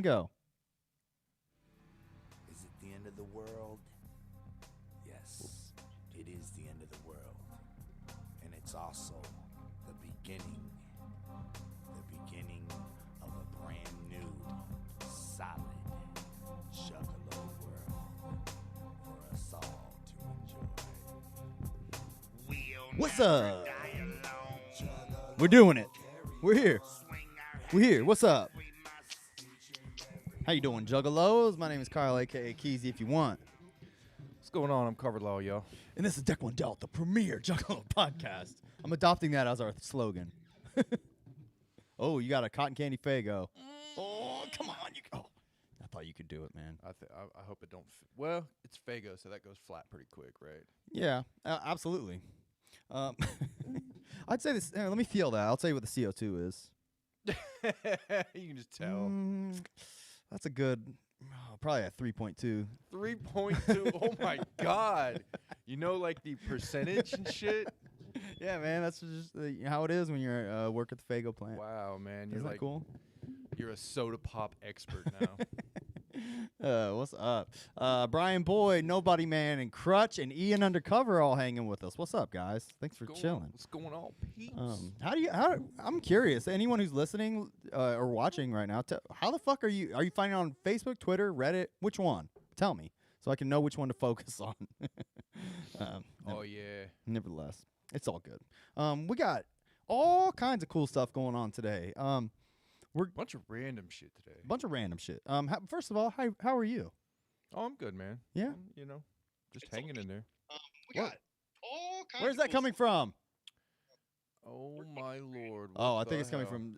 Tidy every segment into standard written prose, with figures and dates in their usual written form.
Go. Is it the end of the world? Yes, it is the end of the world. And it's also the beginning of a brand new, solid, juggalo world for us all to enjoy. What's up? We're doing it. We're here. We're here. What's up? How you doing, Juggalos? My name is Kyle, a.k.a. Keezy, if you want. What's going on? I'm Covered Law, yo. And this is Deck One Dealt, the premier Juggalo podcast. I'm adopting that as our slogan. Oh, you got a cotton candy Faygo. Oh, come on. I thought you could do it, man. I hope it don't. Well, it's Fago, so that goes flat pretty quick, right? Yeah, absolutely. I'd say this. Let me feel that. I'll tell you what the CO2 is. You can just tell. That's a good, probably a 3.2. 3.2. Oh my God. You know, like the percentage and shit. Yeah, man. That's just how it is when you're work at the Faygo plant. Wow, man. You're Isn't that like cool? You're a soda pop expert now. What's up? Brian Boyd, Nobody Man, and Krutch, and Ian Undercover all hanging with us. What's up, guys? Thanks for chilling. What's going on, peeps? I'm curious. Anyone who's listening or watching right now, how the fuck are you? Are you finding it on Facebook, Twitter, Reddit? Which one? Tell me so I can know which one to focus on. Oh yeah. Nevertheless, it's all good. We got all kinds of cool stuff going on today. We're a bunch of random shit today. Bunch of random shit. First of all, how are you? Oh, I'm good, man. Yeah. Just hanging in there. We got all kinds. Where's that coming from? Oh my Lord. Oh, I think it's coming from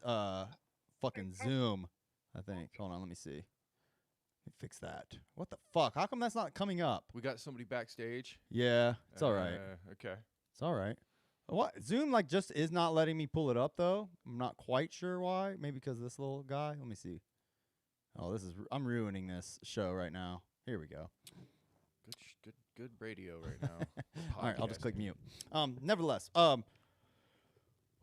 fucking Zoom. I think. Hold on, let me see. Let me fix that. What the fuck? How come that's not coming up? We got somebody backstage. Yeah, it's all right. Okay. It's all right. What Zoom just is not letting me pull it up though. I'm not quite sure why. Maybe because of this little guy. Let me see. Oh, I'm ruining this show right now. Here we go. Good radio right now. All right, I'll just click mute. Nevertheless,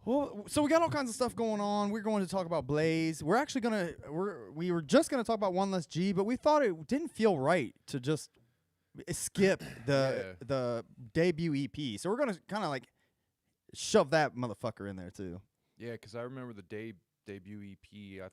well, so we got all kinds of stuff going on. We're going to talk about Blaze. We were just gonna talk about One Less G, but we thought it didn't feel right to just skip the debut EP. So we're gonna kind of like shove that motherfucker in there too. Yeah, because I remember the debut EP.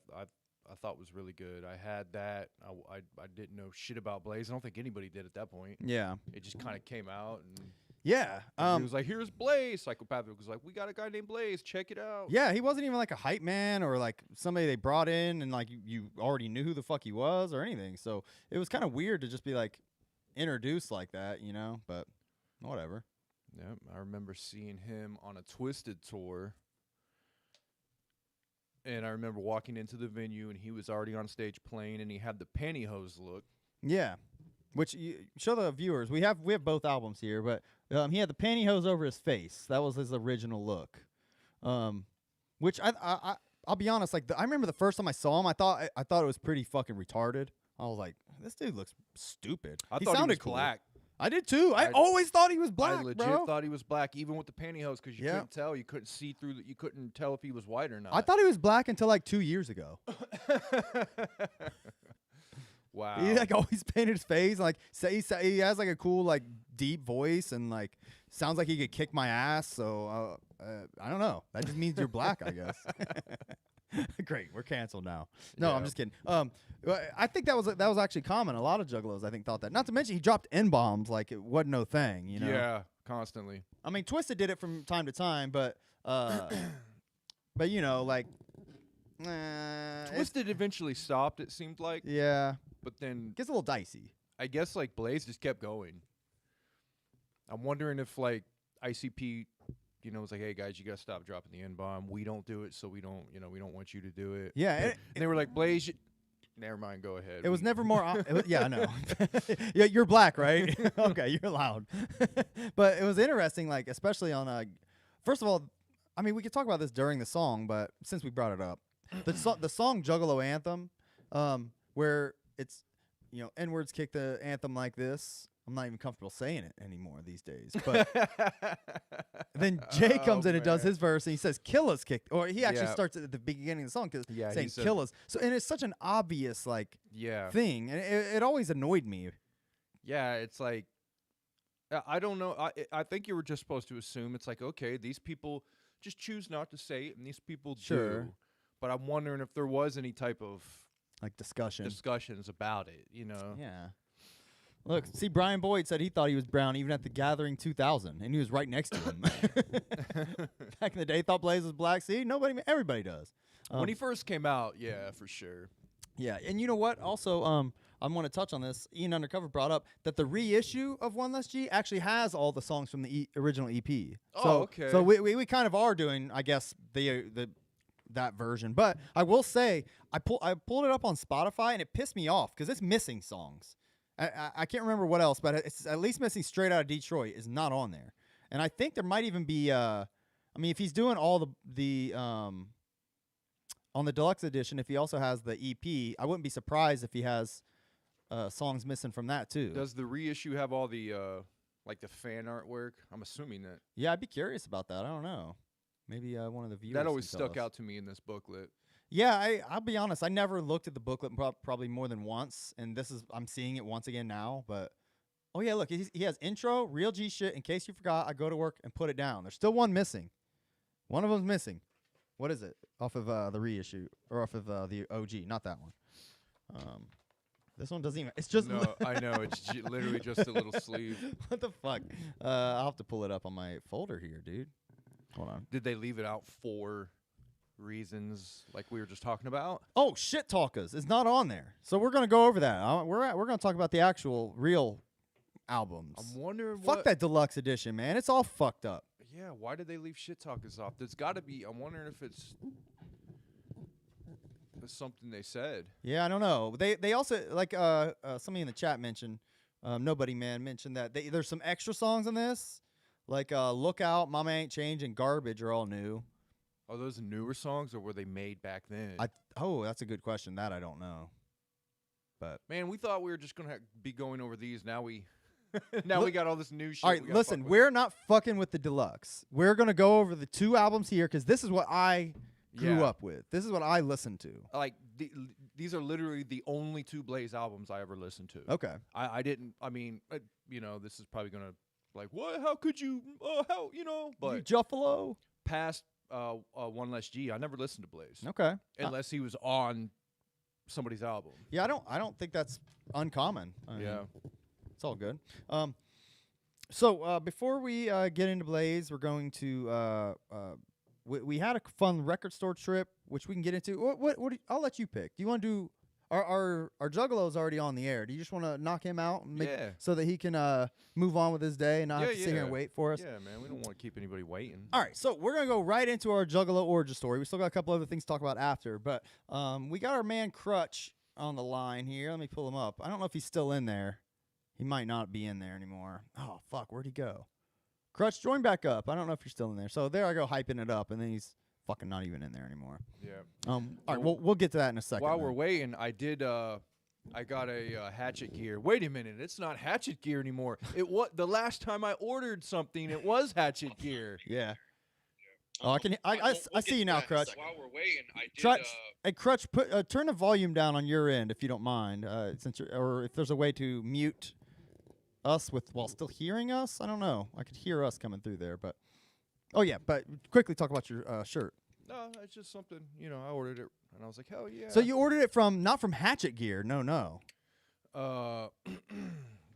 I thought was really good. I had that. I didn't know shit about Blaze. I don't think anybody did at that point. Yeah, it just kind of came out and. Yeah. He was like, here's Blaze. Psychopathic was like, we got a guy named Blaze. Check it out. Yeah, he wasn't even like a hype man or like somebody they brought in and like you already knew who the fuck he was or anything. So it was kind of weird to just be like introduced like that, but whatever. Yeah, I remember seeing him on a Twisted tour. And I remember walking into the venue and he was already on stage playing and he had the pantyhose look. Yeah. Which show the viewers. We have both albums here, but he had the pantyhose over his face. That was his original look. Which I'll be honest. Like I remember the first time I saw him, I thought it was pretty fucking retarded. I was like, this dude looks stupid. I thought sounded he was cool. black. I did too. I always thought he was black. I legit thought he was black, even with the pantyhose, because you couldn't tell. You couldn't see through. You couldn't tell if he was white or not. I thought he was black until like 2 years ago. Wow. He like always painted his face. Like he has like a cool like deep voice and like sounds like he could kick my ass. So I don't know. That just means you're black, I guess. Great, we're canceled now. No, I'm just kidding. I think that was actually common. A lot of juggalos I think thought that. Not to mention he dropped N-bombs like it wasn't no thing. Yeah, constantly. I mean, Twisted did it from time to time, but like. Twisted eventually stopped, it seemed like. Yeah. But then gets a little dicey. I guess like Blaze just kept going. I'm wondering if like ICP, was like, hey guys, you gotta stop dropping the N-bomb. We don't do it, so we don't want you to do it. Yeah. And they were like, Blaze, never mind, go ahead. It was never more. Yeah, I know. Yeah, you're black, right? Okay, you're loud. But it was interesting, like especially on first of all, I mean we could talk about this during the song, but since we brought it up, the song Juggalo Anthem, where it's N-words kick the anthem like this. I'm not even comfortable saying it anymore these days. But then Jay comes in and does his verse, and he says "kill us," kick, or he actually starts at the beginning of the song saying "kill us." So, and it's such an obvious thing, and it always annoyed me. Yeah, it's like I don't know. I think you were just supposed to assume it's like, okay, these people just choose not to say it, and these people do. But I'm wondering if there was any type of discussions about it. Yeah. Look, see, Brian Boyd said he thought he was brown even at the Gathering 2000, and he was right next to him. Back in the day, thought Blaze was black. See, everybody does. When he first came out, yeah, for sure. Yeah, and you know what? Also, I want to touch on this. Ian Undercover brought up that the reissue of One Less G actually has all the songs from the original EP. Okay. So we kind of are doing, I guess, that version. But I will say, I pulled it up on Spotify, and it pissed me off because it's missing songs. I can't remember what else, but it's at least missing Straight Outta Detroit is not on there. And I think there might even be, if he's doing all the on the deluxe edition, if he also has the EP, I wouldn't be surprised if he has songs missing from that too. Does the reissue have all the the fan artwork? I'm assuming that. Yeah, I'd be curious about that. I don't know. Maybe one of the viewers. That always stuck out to me in this booklet. Yeah, I'll be honest. I never looked at the booklet probably more than once, and I'm seeing it once again now. But oh yeah, look, he has intro, real G shit. In case you forgot, I go to work and put it down. There's still one missing. One of them's missing. What is it? Off of the reissue or off of the OG? Not that one. This one doesn't even. It's just. No, I know. It's literally just a little sleeve. What the fuck? I'll have to pull it up on my folder here, dude. Hold on. Did they leave it out for reasons like we were just talking about? Oh, Shit Talkers is not on there. So we're gonna go over that. We're gonna talk about the actual real albums. I'm wondering. Fuck that deluxe edition, man. It's all fucked up. Yeah. Why did they leave Shit Talkers off? There's got to be. I'm wondering if it's something they said. Yeah, I don't know. They also somebody in the chat mentioned. Nobody man mentioned that there's some extra songs on this, like Lookout, Mama Ain't Changed, and Garbage are all new. Are those newer songs, or were they made back then? That's a good question. That I don't know. But man, we thought we were just gonna be going over these. Now we got all this new shit. All right, listen, we're not fucking with the deluxe. We're gonna go over the two albums here because this is what I grew up with. This is what I listened to. Like these are literally the only two Blaze albums I ever listened to. Okay. I didn't. I mean, this is probably gonna what? How could you? How But you Juffalo past. One Less G. I never listened to Blaze. Okay. Unless he was on somebody's album. Yeah, I don't think that's uncommon. Yeah. It's all good. So before we get into Blaze, we're going to we had a fun record store trip, which we can get into. What I'll let you pick. Do you want to do our Juggalo's already on the air? Do you just want to knock him out and so that he can move on with his day and not have to sit here and wait for us? Yeah, man. We don't want to keep anybody waiting. All right, so we're going to go right into our Juggalo origin story. We still got a couple other things to talk about after, but we got our man Krutch on the line here. Let me pull him up. I don't know if he's still in there. He might not be in there anymore. Oh, fuck. Where'd he go? Krutch, join back up. I don't know if you're still in there. So there I go hyping it up, and then he's fucking not even in there anymore. Yeah. All right, we'll get to that in a second. While we're waiting, I got a hatchet gear. Wait a minute, it's not hatchet gear anymore. The last time I ordered something, it was hatchet gear. Yeah. Oh, I see you now, Krutch. While we're waiting, Krutch, turn the volume down on your end if you don't mind, or if there's a way to mute us while still hearing us. I don't know. I could hear us coming through there, but but quickly talk about your shirt. No, it's just something, I ordered it and I was like, hell yeah. So you ordered it not from Hatchet Gear. No.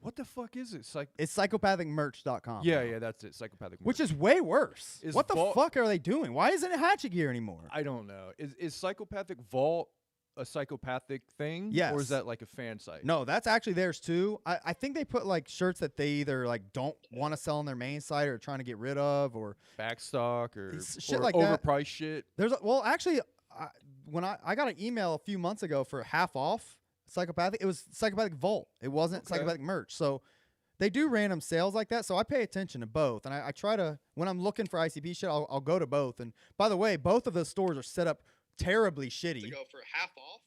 What the fuck is it? It's psychopathicmerch.com. Yeah, that's it. Psychopathic Merch. Which is way worse. What the fuck are they doing? Why isn't it Hatchet Gear anymore? I don't know. Is Psychopathic Vault a psychopathic thing? Yes. Or is that like a fan site? No, that's actually theirs too. I think they put shirts that they either don't want to sell on their main site or trying to get rid of or backstock or shit like overpriced that. shit. Actually, when I got an email a few months ago for half off Psychopathic, it was Psychopathic Vault. It wasn't Psychopathic Merch. So they do random sales like that. So I pay attention to both, and I try to, when I'm looking for ICP shit, I'll go to both. And by the way, both of those stores are set up terribly shitty. To go for half off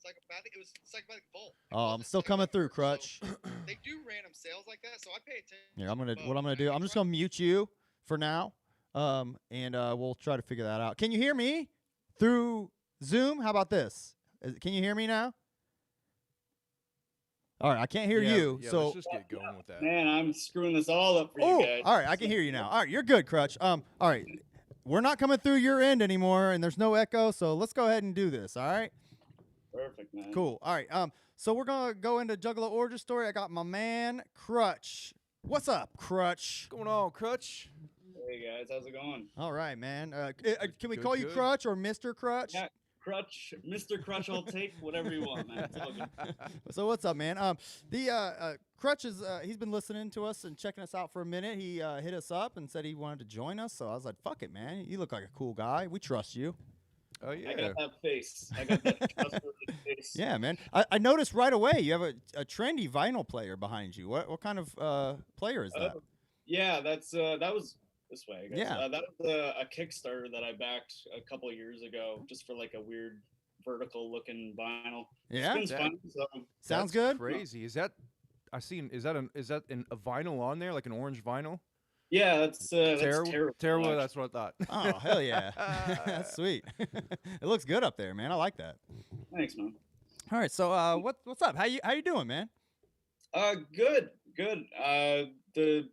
psychopathic. It was psychopathic Volt. Oh, I'm still coming through, Krutch. So they do random sales like that, so I pay attention. Yeah, what I'm to gonna do. I'm just gonna mute you for now. And we'll try to figure that out. Can you hear me through Zoom? How about this? Can you hear me now? All right, I can't hear you. Yeah, so let's just get going with that. Man, I'm screwing this all up for you guys. all right, I can hear you now. All right, you're good, Krutch. All right, we're not coming through your end anymore, and there's no echo. So let's go ahead and do this. All right. Perfect, man. Cool. All right. So we're gonna go into Juggalo origin story. I got my man Krutch. What's up, Krutch? What's going on, Krutch? Hey guys, how's it going? All right, man. Can we Good, call you good. Krutch or Mr. Krutch? Yeah, Krutch, Mr. Krutch, I'll take whatever you want, man. It's all good. So what's up, man? The Krutch is he's been listening to us and checking us out for a minute. He hit us up and said he wanted to join us. So I was like, "Fuck it, man. You look like a cool guy. We trust you." Oh I yeah. got that face. I got that trustworthy face. Yeah, man. I noticed right away you have a trendy vinyl player behind you. What kind of player is that? Yeah, that was this way. I guess. Yeah. That was a Kickstarter that I backed a couple of years ago, just for like a weird vertical looking vinyl. Yeah? Spins That- fun, so Sounds That's good. Crazy. Is that? Is that a vinyl on there, like an orange vinyl? yeah, that's terrible. Terrible. actually. That's what I thought. Oh hell yeah, that's sweet. It looks good up there, man. I like that. Thanks, man. All right, so what's up? How you doing, man? Good. The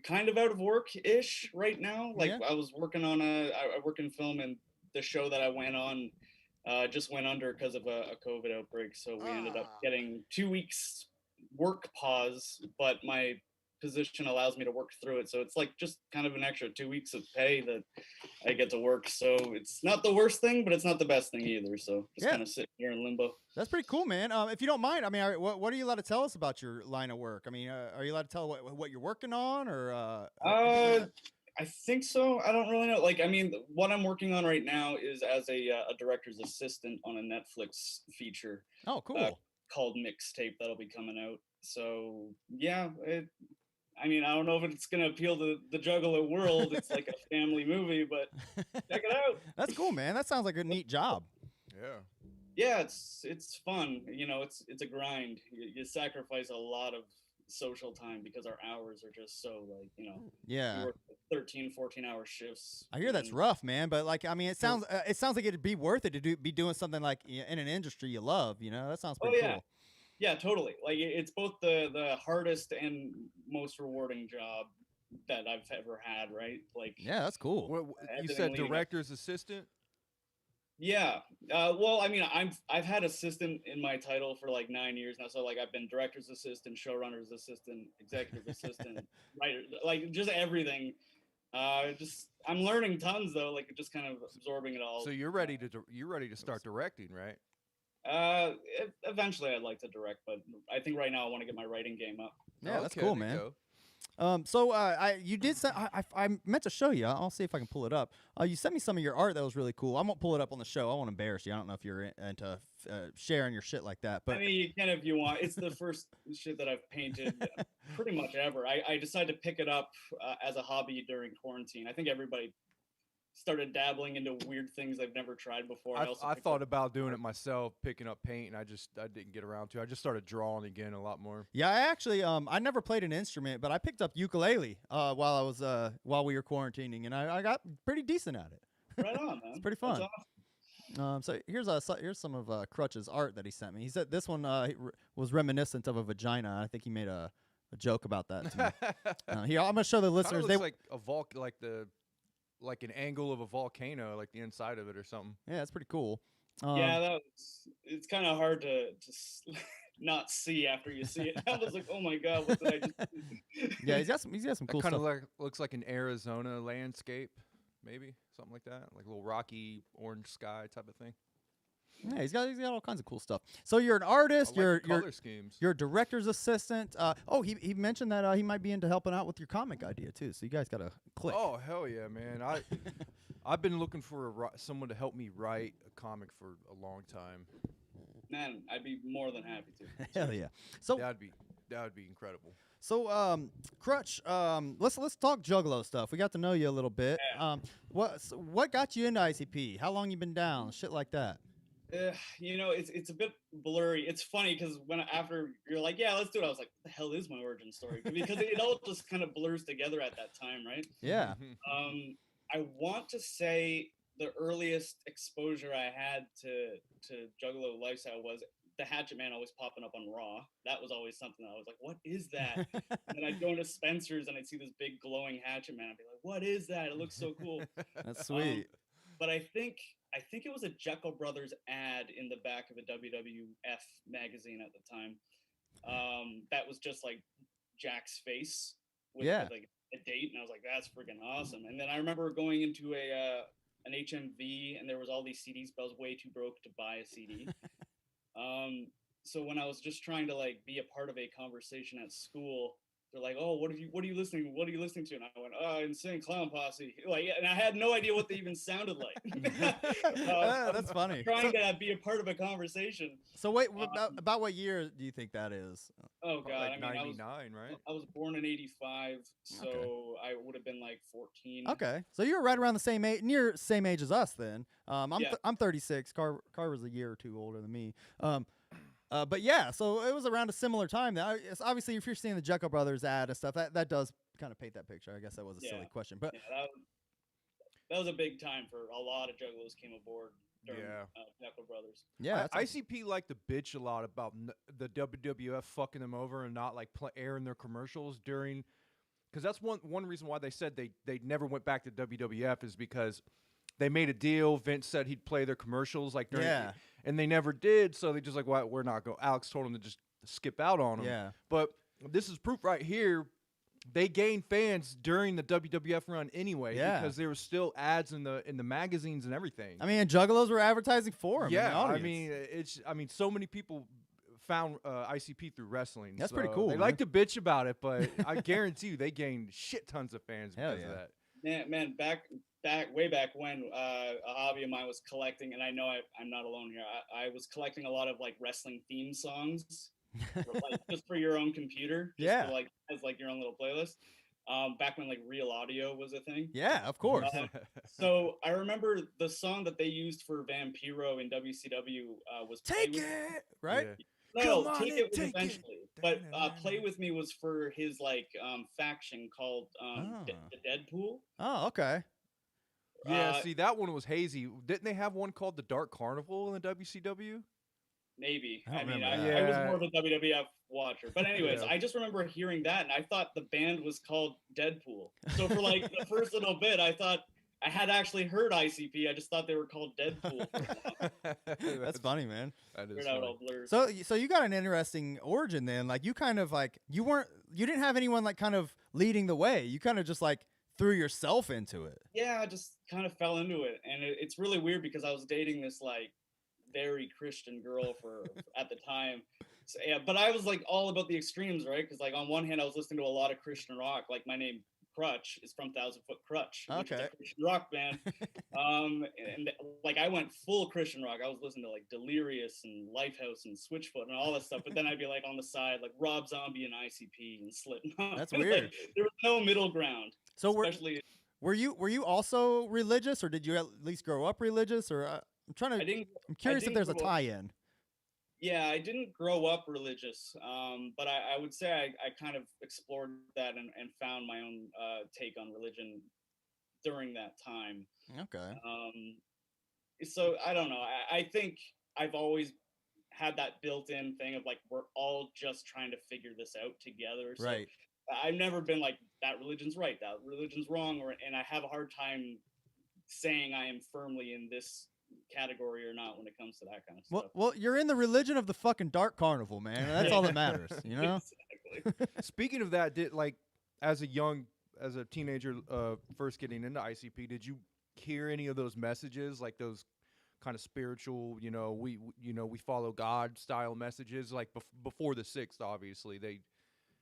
kind of out of work ish right now. Like Yeah. I was working on I work in film, and the show that I went on just went under because of a COVID outbreak. So we ended up getting 2 weeks work pause, but my position allows me to work through it. So it's like just kind of an extra 2 weeks of pay that I get to work. So it's not the worst thing, but it's not the best thing either. So just Yeah. kind of sitting here in limbo. That's pretty cool, man. If you don't mind, I mean, what are you allowed to tell us about your line of work? I mean, are you allowed to tell what you're working on, or? I think so. I don't really know. Like, I mean, what I'm working on right now is as a director's assistant on a Netflix feature Oh, cool. called Mixtape that'll be coming out. So yeah, I mean, I don't know if it's gonna appeal to the Juggalo world. It's like a family movie, but check it out. That's cool, man. That sounds like a neat job. Yeah. Yeah, it's fun. You know, it's a grind. You sacrifice a lot of social time because our hours are just so like, you know, Yeah. we work 13, 14-hour shifts. I hear that's and- rough, man. But like, I mean, it sounds like it'd be worth it to be doing something like in an industry you love. You know, that sounds pretty yeah. cool. Yeah, totally. Like it's both the hardest and most rewarding job that I've ever had, right? Like Yeah, that's cool. You everything said leading up- director's assistant. Yeah. Well, I mean, I've had assistant in my title for like 9 years now. So like I've been director's assistant, showrunner's assistant, executive assistant, writer, like just everything. I'm learning tons though, like just kind of absorbing it all. So you're ready to start directing, right? Eventually I'd like to direct, but I think right now I want to get my writing game up. Yeah, that's Okay, cool, there you man. go. You did send. I meant to show you. I'll see if I can pull it up. You sent me some of your art that was really cool. I won't pull it up on the show. I won't embarrass you. I don't know if you're into sharing your shit like that, but I mean, you can if you want. It's the first shit that I've painted pretty much ever. I decided to pick it up as a hobby during quarantine. I think everybody started dabbling into weird things they've never tried before. I also picked thought up about doing it art. myself, picking up paint, and I didn't get around to. I just started drawing again a lot more. yeah, I actually I never played an instrument, but I picked up ukulele while we were quarantining, and I got pretty decent at it. Right on, man. It's pretty That's fun. awesome. So here's some of Krutch's art that he sent me. He said this one was reminiscent of a vagina. I think he made a joke about that. To me. Here, I'm gonna show the Kinda listeners. looks like a like an angle of a volcano, like the inside of it or something. Yeah, it's pretty cool. Yeah, it's kind of hard to not see after you see it. I was like, oh my god, what did I just do? Yeah, he's got some cool Kind stuff. of looks like an Arizona landscape, maybe something like that, like a little rocky orange sky type of thing. Yeah, he's got all kinds of cool stuff. So you're an artist. I You're like the color schemes. you're a director's assistant. He mentioned that he might be into helping out with your comic idea too. So you guys gotta click. Oh hell yeah, man! I've been looking for someone to help me write a comic for a long time. Man, I'd be more than happy to. Hell yeah. So That would be incredible. Krutch, let's talk Juggalo stuff. We got to know you a little bit. Yeah. What got you into ICP? How long you been down? Shit like that. it's a bit blurry. It's funny because after you're like, yeah, let's do it, I was like, what the hell is my origin story? Because it all just kind of blurs together at that time, right? Yeah. I want to say the earliest exposure I had to Juggalo lifestyle was the Hatchet Man always popping up on Raw. That was always something that I was like, what is that? And then I'd go into Spencer's and I'd see this big glowing Hatchet Man. I'd be like, what is that? It looks so cool. That's sweet. But I think it was a Jekyll Brothers ad in the back of a WWF magazine at the time. That was just like Jack's face with like a date, and I was like, that's freaking awesome. And then I remember going into an HMV, and there was all these CDs, but I was way too broke to buy a CD. So when I was just trying to like be a part of a conversation at school, they're like, "Oh, what are you listening to?" And I went, "Oh, Insane Clown Posse." Like, and I had no idea what they even sounded like. That's funny. Trying to be a part of a about So wait, about what year do you think that is? Oh God, like 99, right? I was born in '85, so I would have been like 14. Okay, so you're right around the same age, near same age as us then. I'm 36. Carver's a year or two older than me. But yeah, so it was around a similar time. Obviously, if you're seeing the Jekyll Brothers ad and stuff, that does kind of paint that picture. I guess that was a silly question, but that was a big time for a lot of juggalos came aboard during Jekyll Brothers. Yeah, ICP liked to bitch a lot about the WWF fucking them over and not like airing their commercials during, because that's one reason why they said they never went back to WWF is because they made a deal. Vince said he'd play their commercials like during, and they never did. So they just like, well, we're not going. Alex told them to just skip out on them. Yeah. But this is proof right here. They gained fans during the WWF run anyway, because there was still ads in the magazines and everything. I mean, Juggalos were advertising for them. Yeah, I mean, so many people found ICP through wrestling. That's pretty cool. They like to bitch about it, but I guarantee you, they gained shit tons of fans because of that. Man, way back when a hobby of mine was collecting, and I know I'm not alone here. I was collecting a lot of like wrestling theme songs. Like, just for your own computer, to, like as like your own little playlist. Back when like real audio was a thing. Yeah, of course. So I remember the song that they used for Vampiro in WCW was "Take It," right? Yeah. No, Take It was eventually, but Play With Me was for his like faction called the Deadpool. Oh, okay. Yeah, see, that one was hazy. Didn't they have one called the Dark Carnival in the WCW? Maybe. I was more of a WWF watcher. But anyways, I just remember hearing that, and I thought the band was called Deadpool. So for like the first little bit, I thought I had actually heard ICP. I just thought they were called Deadpool. That's funny, man. That is funny. So you got an interesting origin then. Like you kind of like you didn't have anyone like kind of leading the way. You kind of just like threw yourself into it. Yeah, I just kind of fell into it, and it's really weird because I was dating this like very Christian girl for at the time. So, yeah, but I was like all about the extremes, right? Because like on one hand, I was listening to a lot of Christian rock. Like my name Krutch is from 1,000 Foot Krutch, which is a Christian rock band. And like I went full Christian rock. I was listening to like Delirious and Lifehouse and Switchfoot and all that stuff. But then I'd be like on the side, like Rob Zombie and ICP and Slipknot. That's weird. Like, there was no middle ground. So were you also religious, or did you at least grow up religious, or? I'm curious if there's a tie-in. Yeah, I didn't grow up religious, but I would say I kind of explored that and found my own take on religion during that time. Okay. So I don't know. I think I've always had that built-in thing of like we're all just trying to figure this out together. So right. I've never been like that religion's right, that religion's wrong, and I have a hard time saying I am firmly in this category or not when it comes to that kind of stuff. Well, you're in the religion of the fucking Dark Carnival, man. That's all that matters, you know? Exactly. Speaking of that, as a teenager first getting into ICP, did you hear any of those messages, like those kind of spiritual, we follow God style messages, like before the 6th, obviously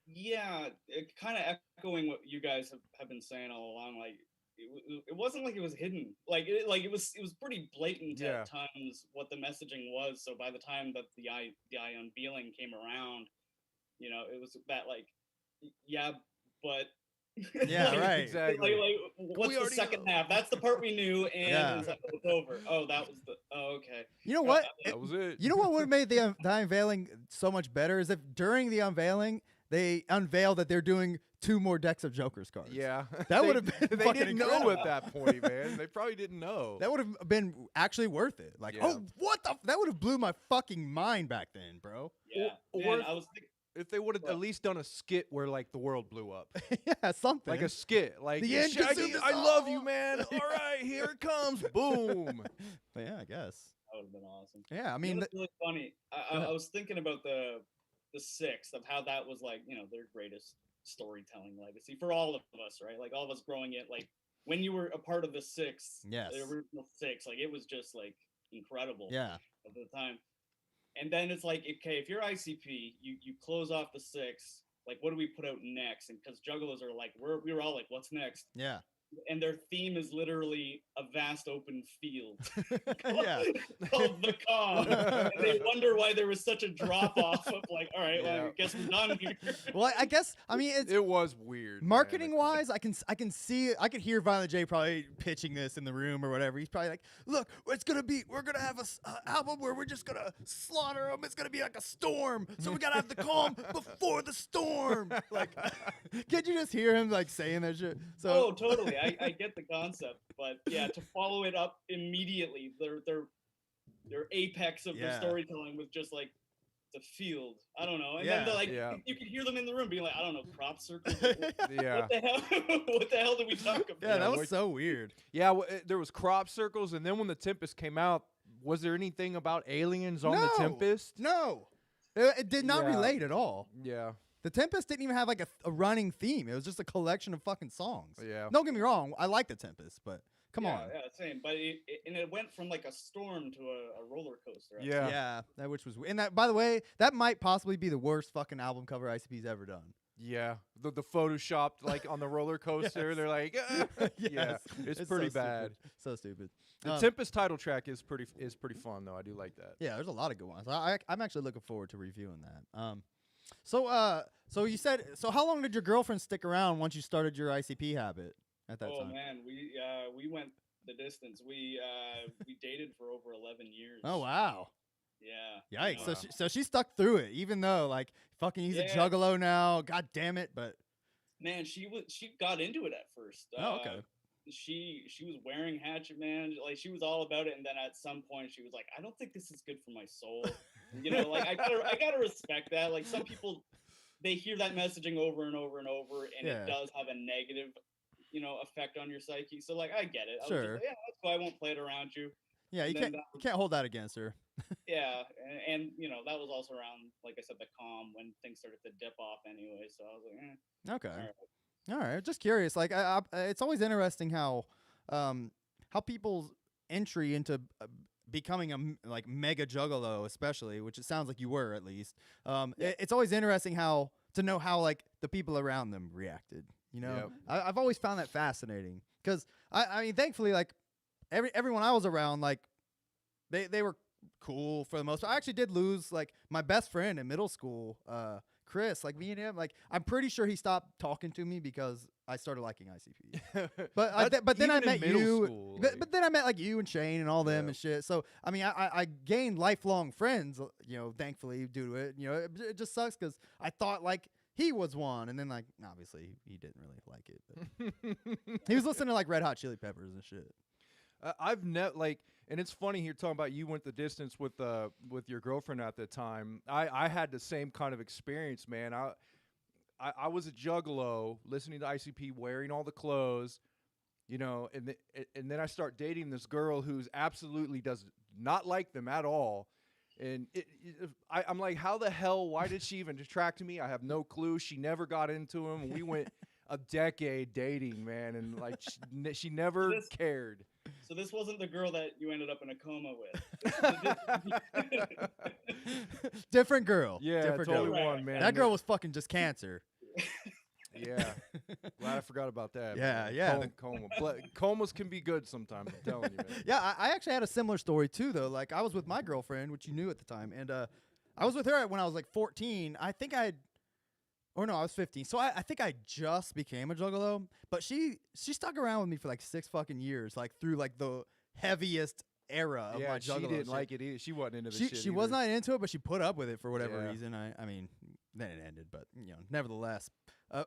Yeah, it kind of echoing what you guys have been saying all along. Like it wasn't like it was hidden. It was pretty blatant at times what the messaging was. So by the time that the eye unveiling came around, it was that like, yeah, but Yeah, Like, right. Exactly. What's the already second know? half? That's the part we knew, and Yeah. it was like, oh, it's over. Oh, that was the. Oh, okay. You know what? That was it. You know what would have made the unveiling so much better is if during the unveiling they unveiled that they're doing 2 more decks of Joker's cards. Yeah. That They- would have been They fucking didn't know incredible. at that point, man. They probably didn't know. That would have been actually worth it. Like, Yeah. oh, what the? That would have blew my fucking mind back then, bro. Yeah. Or Man, if- I was thinking. If they would have What? at least done a skit where like the world blew up, Yeah, something. like a skit, like The end Shaggy, consumes I love you, all." man. All right, here it comes, boom. But yeah, I guess. That would have been awesome. Yeah, I I mean, mean, it's really funny. Go ahead. I was thinking about the sixth of how that was like, their greatest storytelling legacy for all of us, right? Like all of us growing it, like when you were a part of the sixth, Yes. the original six, like it was just like incredible yeah, at the time. And then it's like, okay, if you're ICP, you close off the six. Like, what do we put out next? And because Juggalos are like, we were all like, what's next? yeah, And their theme is literally a vast open field yeah. called the calm. And they wonder why there was such a drop off of like, all right, well, Yeah. I guess we're done here. Well, I guess I mean it's It was weird. man. marketing wise. I can see I could hear Violent J probably pitching this in the room or whatever. He's probably like, look, we're gonna have a album where we're just gonna slaughter them. It's gonna be like a storm, so we gotta have the calm before the storm. Like, can't you just hear him like saying that shit? So Oh, totally. I get the concept, but yeah, to follow it up immediately, their apex of their Yeah. storytelling was just like the field. I don't know. And Yeah. then they're like, Yeah. you could hear them in the room being like, I don't know, crop circles. Yeah, What the hell? What the hell did we talk about? yeah, that was like- so weird. yeah. There was crop circles, and then when the Tempest came out, was there anything about aliens on the No. Tempest? No, it did not Yeah. relate at all. Yeah, The Tempest didn't even have like a running theme. It was just a collection of fucking songs. yeah. Don't get me wrong, I like the Tempest, but come yeah, on. Yeah, same. But it went from like a storm to a roller coaster. I Yeah. Yeah, that which was and that by the way, that might possibly be the worst fucking album cover ICP's ever done. Yeah, the photoshopped like on the roller coaster. Yes. They're like, "Ah." yeah, it's pretty so bad. Stupid. So stupid. The Tempest title track is pretty fun though. I do like that. Yeah, there's a lot of good ones. I'm actually looking forward to reviewing that. So you said so. How long did your girlfriend stick around once you started your ICP habit at that Oh time? man, we went the distance. We dated for over 11 years. Oh wow. Yeah. Yikes! Wow. So she stuck through it, even though like fucking he's a Yeah. juggalo now. God damn it! But Man, she got into it at first. Oh, okay. She was wearing Hatchet Man, like she was all about it, and then at some point she was like, I don't think this is good for my soul. Like I gotta respect that. Like some people, they hear that messaging over and over and over, and Yeah. it does have a negative, effect on your psyche. So like I get it. I was Sure. just like, yeah, that's cool. I won't play it around you. yeah, you And then can't hold that against her. Yeah, and that was also around, like I said, the calm when things started to dip off anyway. So I was like, Okay. all right. All right, just curious. Like, it's always interesting how people's entry into becoming a mega juggalo, especially, which it sounds like you were at least. It's always interesting to know how like the people around them reacted. Yep. I've always found that fascinating because I mean, thankfully, like everyone I was around, like they were cool for the most part. I actually did lose like my best friend in middle school. Chris, like me and him, like I'm pretty sure he stopped talking to me because I started liking ICP. But then I Even in met middle you. school, But then I met like you and Shane and all them Yeah. and shit. So I mean, I gained lifelong friends. Thankfully due to it. It just sucks because I thought like he was one, and then like obviously he didn't really like it. But he was listening to like Red Hot Chili Peppers and shit. I've never and it's funny here talking about you went the distance with your girlfriend at the time. I had the same kind of experience, man. I was a juggalo, listening to ICP, wearing all the clothes, and then I start dating this girl who's absolutely does not like them at all. And I'm like, how the hell? Why did she even attract me? I have no clue. She never got into him. We went a decade dating, man, and like she never cared. So this wasn't the girl that you ended up in a coma with. Different girl. Yeah, different totally girl. one, man. That girl was fucking just cancer. Yeah, glad I forgot about that. Yeah, man. yeah, Comas can be good sometimes. I'm telling you, man. Yeah, I actually had a similar story too, though. Like I was with my girlfriend, which you knew at the time, and I was with her when I was like 14. I think Or no, I was 15. So I think I just became a juggalo, but she stuck around with me for like 6 fucking years, like through like the heaviest era of my juggalo. she didn't shit. like it either. She wasn't into the shit. She was not into it, but she put up with it for whatever Yeah. reason. I mean, then it ended, but nevertheless.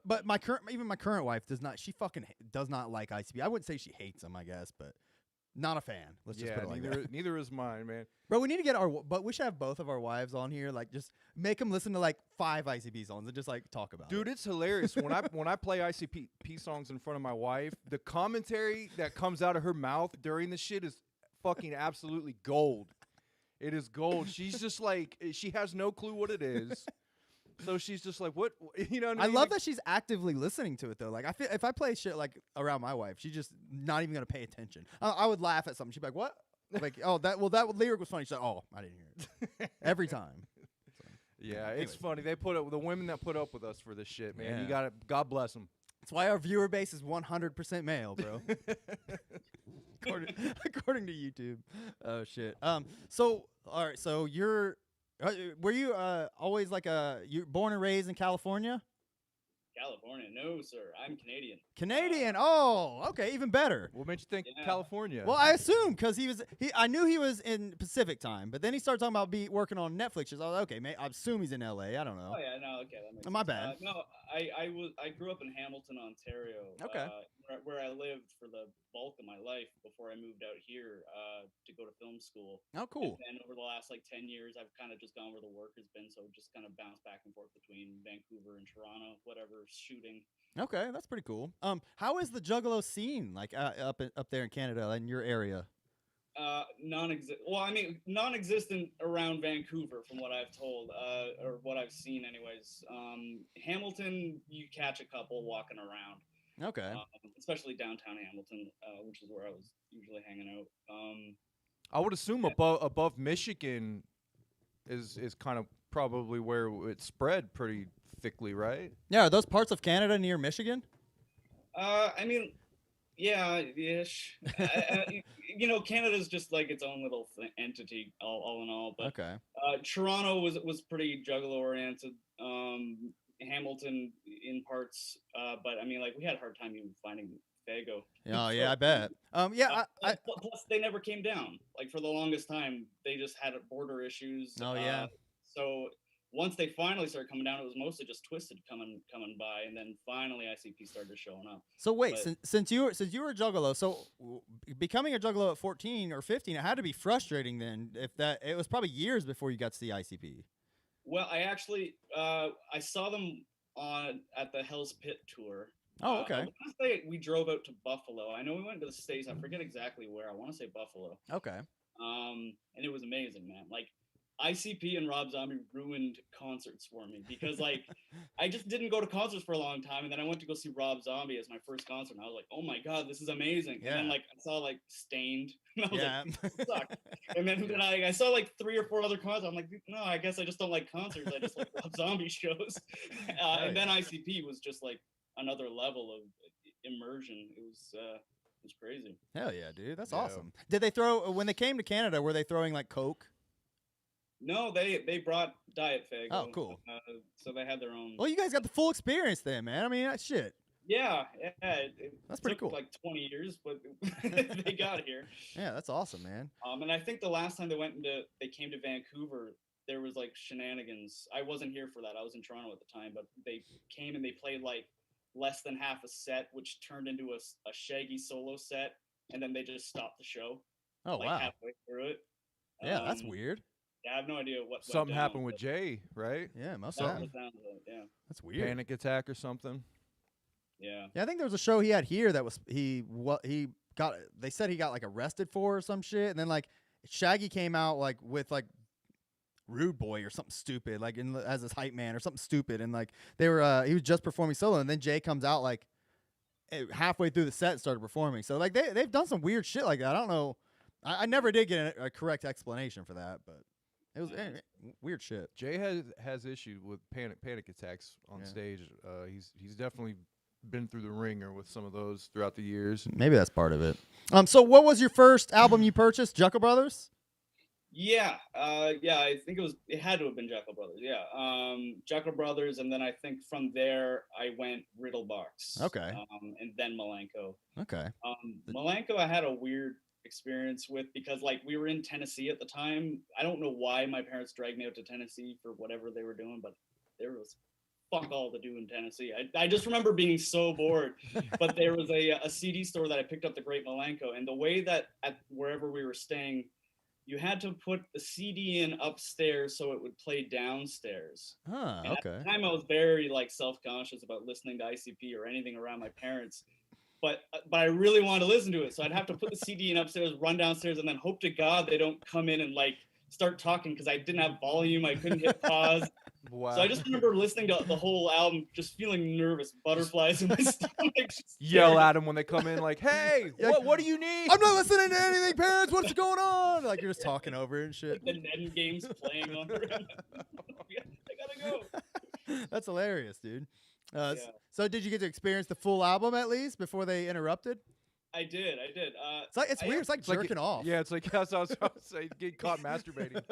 But even my current wife does not. She fucking does not like ICP. I wouldn't say she hates them, I guess, but not a fan. Let's just put it like that. neither is mine, man. Bro, we need to get but we should have both of our wives on here. Like, just make them listen to like 5 ICP songs and just like talk about it. Dude, it's hilarious when I play ICP songs in front of my wife. The commentary that comes out of her mouth during the shit is fucking absolutely gold. It is gold. She's just like, she has no clue what it is. So she's just like, what? You know what I mean? I love that she's actively listening to it though. Like, I feel if I play shit like around my wife, she's just not even gonna pay attention. I would laugh at something. She'd be like, "What?" Like, "Oh, that lyric was funny." She's like, "Oh, I didn't hear it." Every time. So, Yeah, anyway. it's funny. They put up the women that put up with us for this shit, man. Yeah. You got to God bless them. That's why our viewer base is 100% male, bro. according to YouTube. Oh shit. So all right. So were you always like you born and raised in California? California, no, sir. I'm Canadian. Canadian. Oh, okay, even better. What made you think Yeah. California? Well, I assumed because I knew he was in Pacific time, but then he started talking about working on Netflix. I was like, okay, I assume he's in LA. I don't know. Oh yeah, no, okay, that makes My sense. bad. No, I grew up in Hamilton, Ontario. Okay. Where I lived for the bulk of my life before I moved out here to go to film school. Oh, cool. And over the last like 10 years, I've kind of just gone where the work has been, so just kind of bounced back and forth between Vancouver and Toronto, whatever shooting. Okay, that's pretty cool. How is the juggalo scene like up there in Canada in your area? Non-existent around Vancouver, from what I've told, or what I've seen, anyways. Hamilton, you catch a couple walking around. Okay. Especially downtown Hamilton, which is where I was usually hanging out. I would assume above Michigan is kind of probably where it spread pretty thickly, right? Yeah, are those parts of Canada near Michigan? I mean, yeah, ish. Canada's just like its own little entity, all in all. But Okay. Toronto was pretty juggalo oriented. Hamilton in parts, but I mean, like, we had a hard time even finding Fago. Oh yeah, I bet. Yeah, plus they never came down. Like, for the longest time, they just had border issues. Oh, yeah. So once they finally started coming down, it was mostly just Twisted coming by, and then finally ICP started showing up. So wait, But- since you were a juggalo, so becoming a juggalo at 14 or 15, it had to be frustrating then. If that it was probably years before you got to see ICP. Well, I actually I saw them at the Hell's Pit tour. Oh, okay. I want to say we drove out to Buffalo. I know we went to the States. I forget exactly where. I want to say Buffalo. Okay. And it was amazing, man. Like, ICP and Rob Zombie ruined concerts for me because, like, I just didn't go to concerts for a long time, and then I went to go see Rob Zombie as my first concert, and I was like, oh my god, this is amazing. Yeah. And then, like, I saw like Stained, and I was Yeah. like, this sucks. And then I saw like 3 or 4 other concerts. I'm like, no, I guess I just don't like concerts. I just like Rob Zombie shows. And then ICP was just like another level of immersion. It was crazy. Hell yeah, dude. That's Yeah. awesome. Did they throw when they came to Canada? Were they throwing like Coke? No, they brought Diet Fago. Oh, cool. So they had their own. Well, you guys got the full experience then, man. I mean, that's shit. Yeah. It That's pretty took cool. like 20 years, but they got here. Yeah, that's awesome, man. And I think the last time they came to Vancouver, there was like shenanigans. I wasn't here for that. I was in Toronto at the time, but they came and they played like less than half a set, which turned into a Shaggy solo set, and then they just stopped the show. Oh like wow. halfway through it. Yeah, that's weird. Yeah, I have no idea what went Something down, happened with but Jay, right? Yeah, must that have. was down to it, yeah. That's weird. Panic attack or something. Yeah. Yeah, I think there was a show he had here that was he got. They said he got like arrested for or some shit, and then like Shaggy came out like with like Rude Boy or something stupid, like as his hype man or something stupid, and like they were he was just performing solo, and then Jay comes out like halfway through the set and started performing. So like they've done some weird shit like that. I don't know. I never did get a correct explanation for that, but it was weird shit. Jay has issues with panic attacks on Yeah. stage. He's definitely been through the ringer with some of those throughout the years. Maybe that's part of it. So what was your first album you purchased? Juggalo Brothers? Yeah, I think it had to have been Jackal Brothers. Yeah, Jackal Brothers, and then I think from there I went Riddlebox. Okay. And then Malenko. Okay. Malenko, I had a weird experience with because like we were in Tennessee at the time. I don't know why my parents dragged me out to Tennessee for whatever they were doing, but there was fuck all to do in Tennessee. I just remember being so bored. But there was a CD store that I picked up the Great Malenko, and the way that at wherever we were staying, you had to put the CD in upstairs so it would play downstairs. Huh, and okay. At the time, I was very like self-conscious about listening to ICP or anything around my parents. But I really wanted to listen to it, so I'd have to put the CD in upstairs, run downstairs, and then hope to God they don't come in and like start talking because I didn't have volume. I couldn't hit pause. Wow. So I just remember listening to the whole album, just feeling nervous, butterflies in my stomach. Yell at them when they come in, like, "Hey, what do you need?" I'm not listening to anything, parents. What's going on? Like you're just talking over it and shit. The Ned game's playing on. I gotta go. That's hilarious, dude. Yeah. So did you get to experience the full album at least before they interrupted? I did. It's like it's weird. It's like jerking off. Yeah, it's like that's what I was about to say. Getting caught masturbating.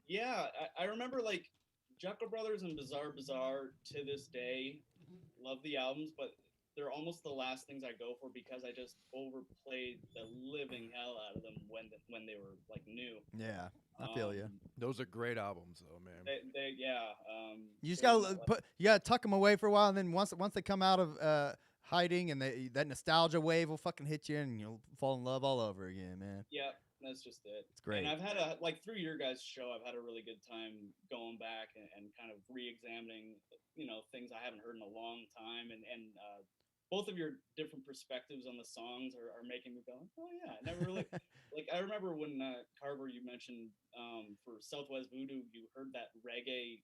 Yeah, I remember like Jackal Brothers and Bizarre Bizarre to this day. Love the albums, but they're almost the last things I go for because I just overplayed the living hell out of them when they were like new. Yeah, I feel you. Those are great albums, though, man. You just gotta tuck them away for a while, and then once they come out of hiding, and that nostalgia wave will fucking hit you, and you'll fall in love all over again, man. Yeah, that's just it. It's great. And I've had through your guys' show, I've had a really good time going back and kind of re-examining, things I haven't heard in a long time, and both of your different perspectives on the songs are making me go, oh yeah, I never really like. I remember when Carver, you mentioned for Southwest Voodoo, you heard that reggae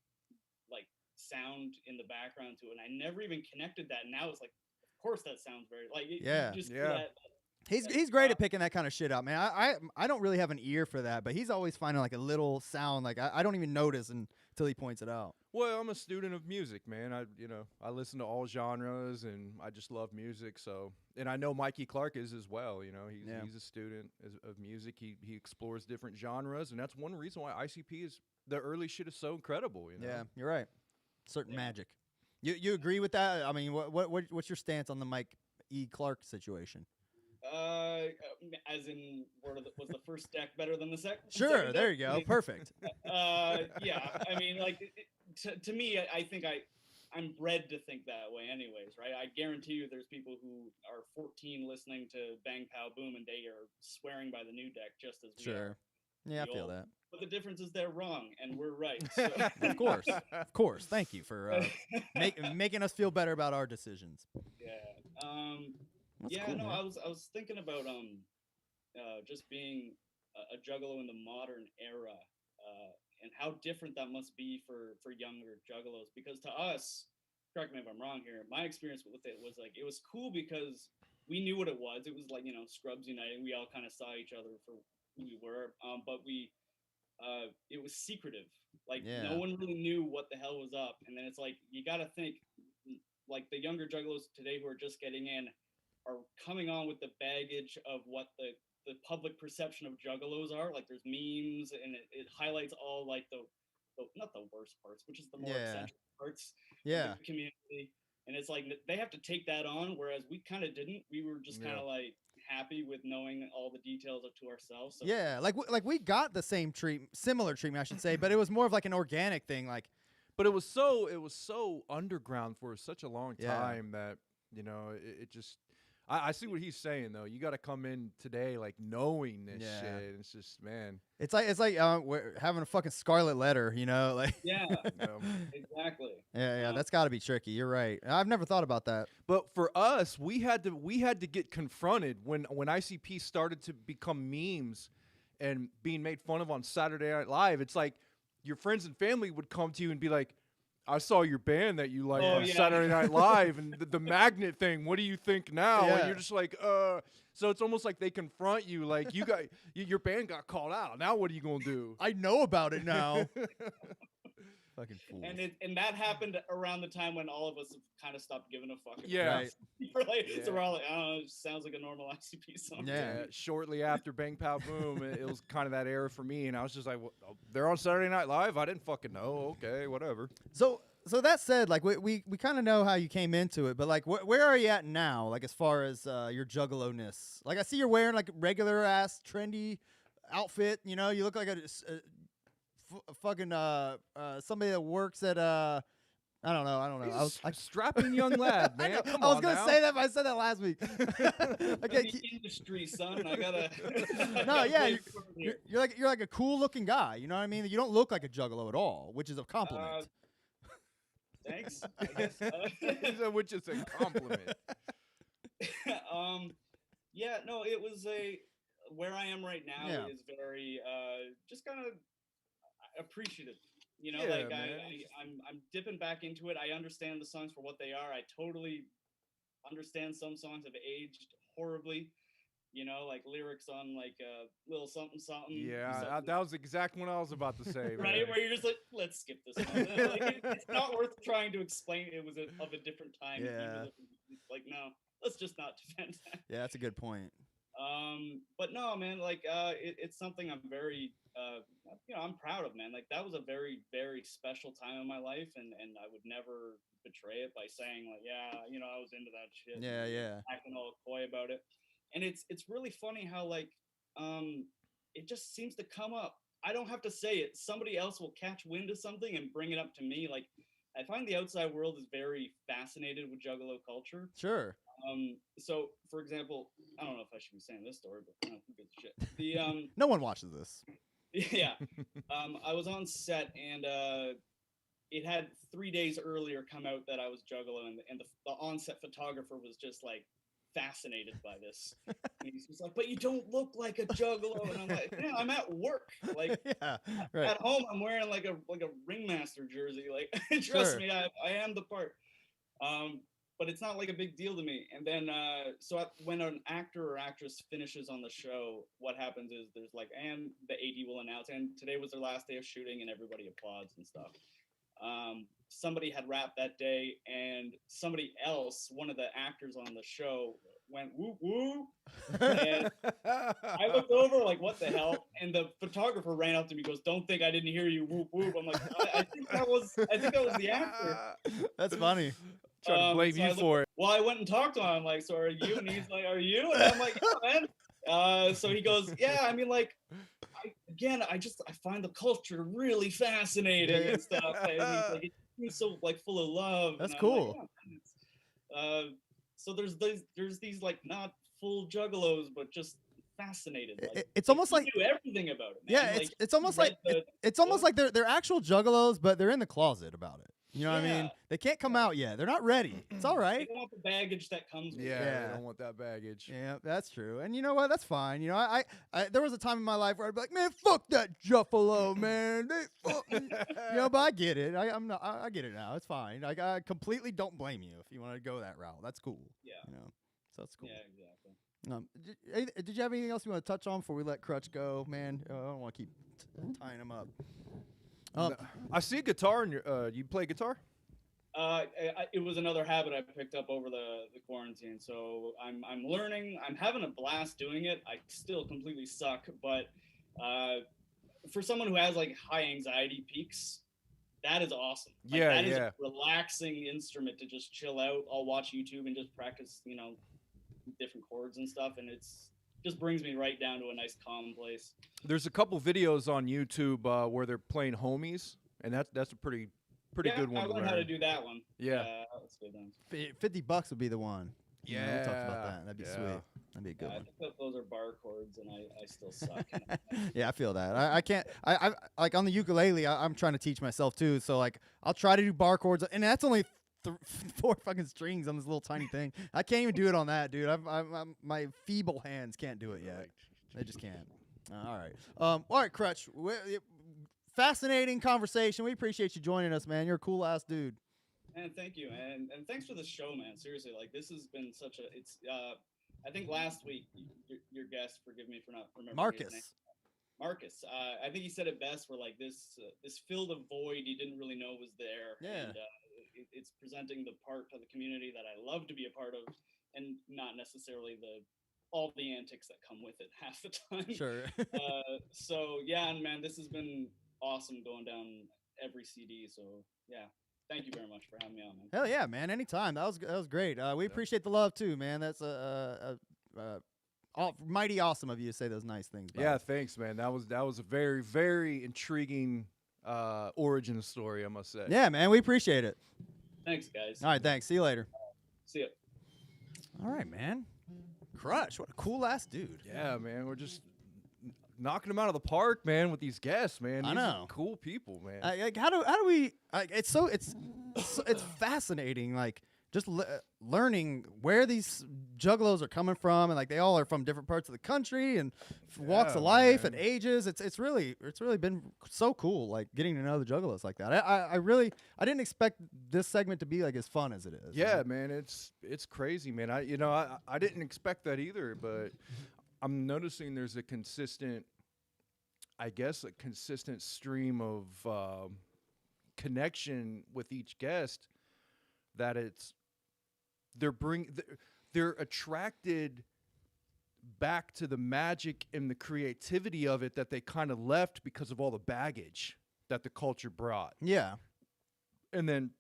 like sound in the background to it, and I never even connected that. And now it's like, of course, that sounds very like He's great at picking that kind of shit out, man. I don't really have an ear for that, but he's always finding like a little sound like I don't even notice until he points it out. Well, I'm a student of music, man. I listen to all genres, and I just love music. So, and I know Mikey Clark is as well. He's a student of music. He explores different genres, and that's one reason why ICP is the early shit is so incredible. Yeah, you're right. Certain magic. You agree with that? I mean, what's your stance on the Mike E. Clark situation? As in, was the first deck better than the second? Sure, there you go. Perfect. Yeah, I mean, like, to me, I think I'm bred to think that way anyways, right? I guarantee you there's people who are 14 listening to Bang Pow Boom, and they are swearing by the new deck just as we are. Yeah, I feel that. But the difference is they're wrong, and we're right. So. Of course. Thank you for making us feel better about our decisions. Yeah. Cool, no, man. I was thinking about just being a juggalo in the modern era, and how different that must be for younger juggalos. Because to us, correct me if I'm wrong here, my experience with it was like it was cool because we knew what it was. It was like Scrubs Uniting. We all kind of saw each other for who we were, but it was secretive. Like no one really knew what the hell was up. And then it's like you got to think like the younger juggalos today who are just getting in are coming on with the baggage of what the public perception of juggalos are. Like there's memes, and it highlights all like the not the worst parts, which is the more eccentric parts of the community. And it's like they have to take that on, whereas we kind of didn't. We were just kind of like happy with knowing all the details to ourselves. So. Yeah, like we got the similar treatment, I should say, but it was more of like an organic thing, like. But it was so underground for such a long time that it just. I see what he's saying though. You got to come in today like knowing this shit. It's just, man. It's like we're having a fucking scarlet letter, like. Yeah, exactly. Yeah, that's got to be tricky. You're right. I've never thought about that. But for us, we had to get confronted when ICP started to become memes and being made fun of on Saturday Night Live. It's like your friends and family would come to you and be like, I saw your band that you like on Saturday Night Live and the magnet thing. What do you think now? Yeah. And you're just like, So it's almost like they confront you, like your band got called out. Now what are you gonna do? I know about it now. Fucking fools. And that happened around the time when all of us have kind of stopped giving a fuck. Yeah. Right. So we're all like, oh, it sounds like a normal ICP song. Yeah. Shortly after Bang Pow Boom, it was kind of that era for me, and I was just like, well, they're on Saturday Night Live. I didn't fucking know. Okay, whatever. So that said, like we kind of know how you came into it, but like where are you at now? Like as far as your juggalo-ness? Like I see you're wearing like regular ass trendy outfit. You know, you look like a fucking somebody that works at I don't know. I was like Strapping young lad, man. Come I was on gonna now. say that, but I said that last week. Okay. The industry, son. I gotta. No, yeah, you're like a cool looking guy. You know what I mean? You don't look like a juggalo at all, which is a compliment. Thanks. I guess. Which is a compliment. Yeah, no, it was where I am right now Yeah. is very just kind of appreciative. You know, Yeah, like man. I'm dipping back into it. I understand the songs for what they are. I totally understand some songs have aged horribly. You know, like lyrics on like little something something. Yeah, something. that was the exact one I was about to say. Right, man. where you're just like, let's skip this one. Like, it's not worth trying to explain. It was of a different time. Yeah. It's like, no, let's just not defend that. Yeah, that's a good point. But no, man, like it's something I'm very I'm proud of, man. Like that was a very, very special time in my life, and I would never betray it by saying like, yeah, I was into that shit. Yeah, yeah. Acting all coy about it. And it's really funny how like it just seems to come up. I don't have to say it. Somebody else will catch wind of something and bring it up to me. Like I find the outside world is very fascinated with juggalo culture. Sure. So for example, I don't know if I should be saying this story, but who gives a shit. The No one watches this. yeah. I was on set and it had 3 days earlier come out that I was juggalo, and the on-set photographer was just like fascinated by this. And he's just like, but you don't look like a juggalo. And I'm like, yeah, I'm at work. Like Yeah, right. at home I'm wearing like a ringmaster jersey. Like trust me, I am the part. But it's not like a big deal to me. And then when an actor or actress finishes on the show, what happens is there's like, and the AD will announce, and today was their last day of shooting, and everybody applauds and stuff. Somebody had wrapped that day, and somebody else, one of the actors on the show, went whoop whoop. And I looked over like, what the hell? And the photographer ran up to me, goes, "Don't think I didn't hear you whoop whoop." I'm like, I think that was the actor. That's funny. Trying to blame So you for it. Well, I went and talked to him. I'm like, "So are you?" And he's like, "Are you?" And I'm like, "Yeah, man." So he goes, "Yeah, I mean, like, I find the culture really fascinating and stuff." And he's like, "It's so like full of love." That's and cool. I'm like, so there's these like not full juggalos, but just fascinated. Like, It's almost like knew everything about it. Man. yeah, Like, it's almost read like the it's almost book. like they're actual juggalos, but they're in the closet about it. You know what I mean? Yeah. They can't come out yet. They're not ready. It's all They right. don't want the baggage that comes with it. Yeah, Yeah. they don't want that baggage. Yeah, that's true. And you know what? That's fine. You know, I there was a time in my life where I'd be like, man, fuck that Juffalo, man. They fucking, you know, but I get it. I get it now. It's fine. Like, I completely don't blame you if you want to go that route. That's cool. Yeah. You know, so that's cool. Yeah, exactly. Did you have anything else you want to touch on before we let Krutch go, man? I don't want to keep tying him up. I see a guitar in your. You play guitar? It was another habit I picked up over the quarantine. So I'm learning. I'm having a blast doing it. I still completely suck, but for someone who has like high anxiety peaks, that is awesome. Like, Yeah, that is yeah. a relaxing instrument to just chill out. I'll watch YouTube and just practice, different chords and stuff, and it's just brings me right down to a nice calm place. There's a couple videos on YouTube where they're playing homies, and that's a pretty good one I to learned how to learn. do that one. Yeah. That's good then. $50 would be the one. You know, we talked about that. That'd be Yeah. sweet. That'd be a good I one. think that those are bar chords, and I still suck. Yeah, I feel that. I can't. I like on the ukulele. I'm trying to teach myself too. So like, I'll try to do bar chords, and that's only 4 fucking strings on this little tiny thing. I can't even do it on that, dude. I'm my feeble hands can't do it yet. They just can't. All right. All right, Krutch. Fascinating conversation. We appreciate you joining us, man. You're a cool ass dude. And thank you, and thanks for the show, man. Seriously, like this has been such a. I think last week your guest, forgive me for not remembering his name. Marcus. Marcus. I think he said it best. Where like this filled a void you didn't really know was there. Yeah. And, it's presenting the part of the community that I love to be a part of, and not necessarily all the antics that come with it half the time. Sure. So yeah, and man, this has been awesome going down every CD. So yeah, thank you very much for having me on, man. Hell yeah, man! Anytime. That was great. We appreciate the love too, man. That's mighty awesome of you to say those nice things. Yeah, thanks, man. That was a very, very intriguing origin story, I must say. Yeah, man. We appreciate it. Thanks, guys. All right, thanks. See you later. See ya. All right, man. Krutch, what a cool ass dude. Yeah, man. We're just knocking them out of the park, man, with these guests, man. I These are know. cool people, man. Like, how do we? It's fascinating. Like, just learning where these juggalos are coming from, and like they all are from different parts of the country and walks of life and ages. It's really been so cool, like getting to know the juggalos like that. I didn't expect this segment to be like as fun as it is. Yeah, man, it's crazy, man. I didn't expect that either, but I'm noticing there's a consistent stream of connection with each guest. That they're attracted back to the magic and the creativity of it that they kind of left because of all the baggage that the culture brought. Yeah. And then,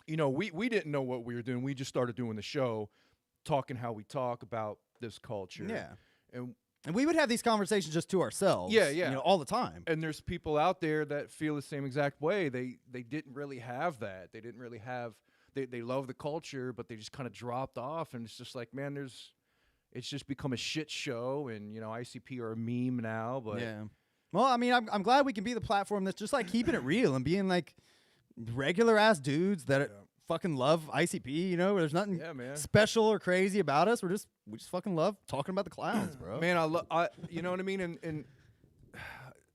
we didn't know what we were doing. We just started doing the show, talking how we talk about this culture. Yeah. And we would have these conversations just to ourselves. Yeah. All the time. And there's people out there that feel the same exact way. They didn't really have that. They didn't really have. They love the culture, but they just kind of dropped off, and it's just like, man, it's just become a shit show, and ICP are a meme now. But yeah, well, I mean, I'm glad we can be the platform that's just like keeping it real and being like regular ass dudes that fucking love ICP. There's nothing special or crazy about us. We just fucking love talking about the clowns, bro. Man, I you know what I mean, and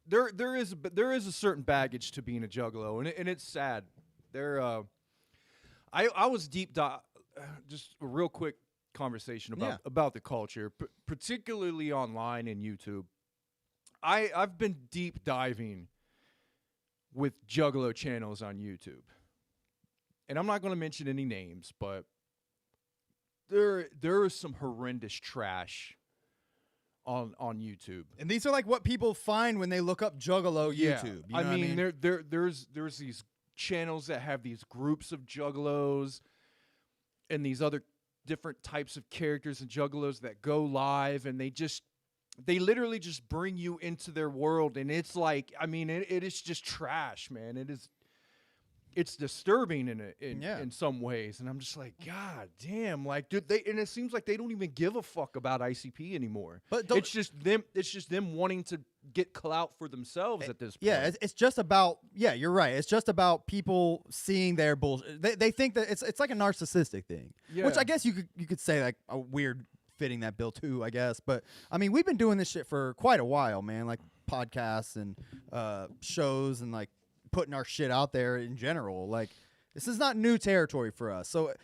there is a certain baggage to being a juggalo, and it's sad. I was deep dive, just a real quick conversation about the culture, particularly online and YouTube. I've been deep diving with juggalo channels on YouTube, and I'm not going to mention any names, but there is some horrendous trash on YouTube. And these are like what people find when they look up juggalo YouTube. You know I mean? There's these channels that have these groups of juggalos and these other different types of characters and juggalos that go live, and they literally just bring you into their world, and it's like, I mean, it is just trash, man. It's disturbing in some ways, and I'm just like, God damn, like, dude, and it seems like they don't even give a fuck about ICP anymore. But it's just them wanting to get clout for themselves at this point. Yeah, it's just about, you're right. It's just about people seeing their bullshit. They think that it's like a narcissistic thing, which I guess you could say like a weird fitting that bill too, I guess. But I mean, we've been doing this shit for quite a while, man. Like podcasts and shows and like putting our shit out there in general. Like, this is not new territory for us. So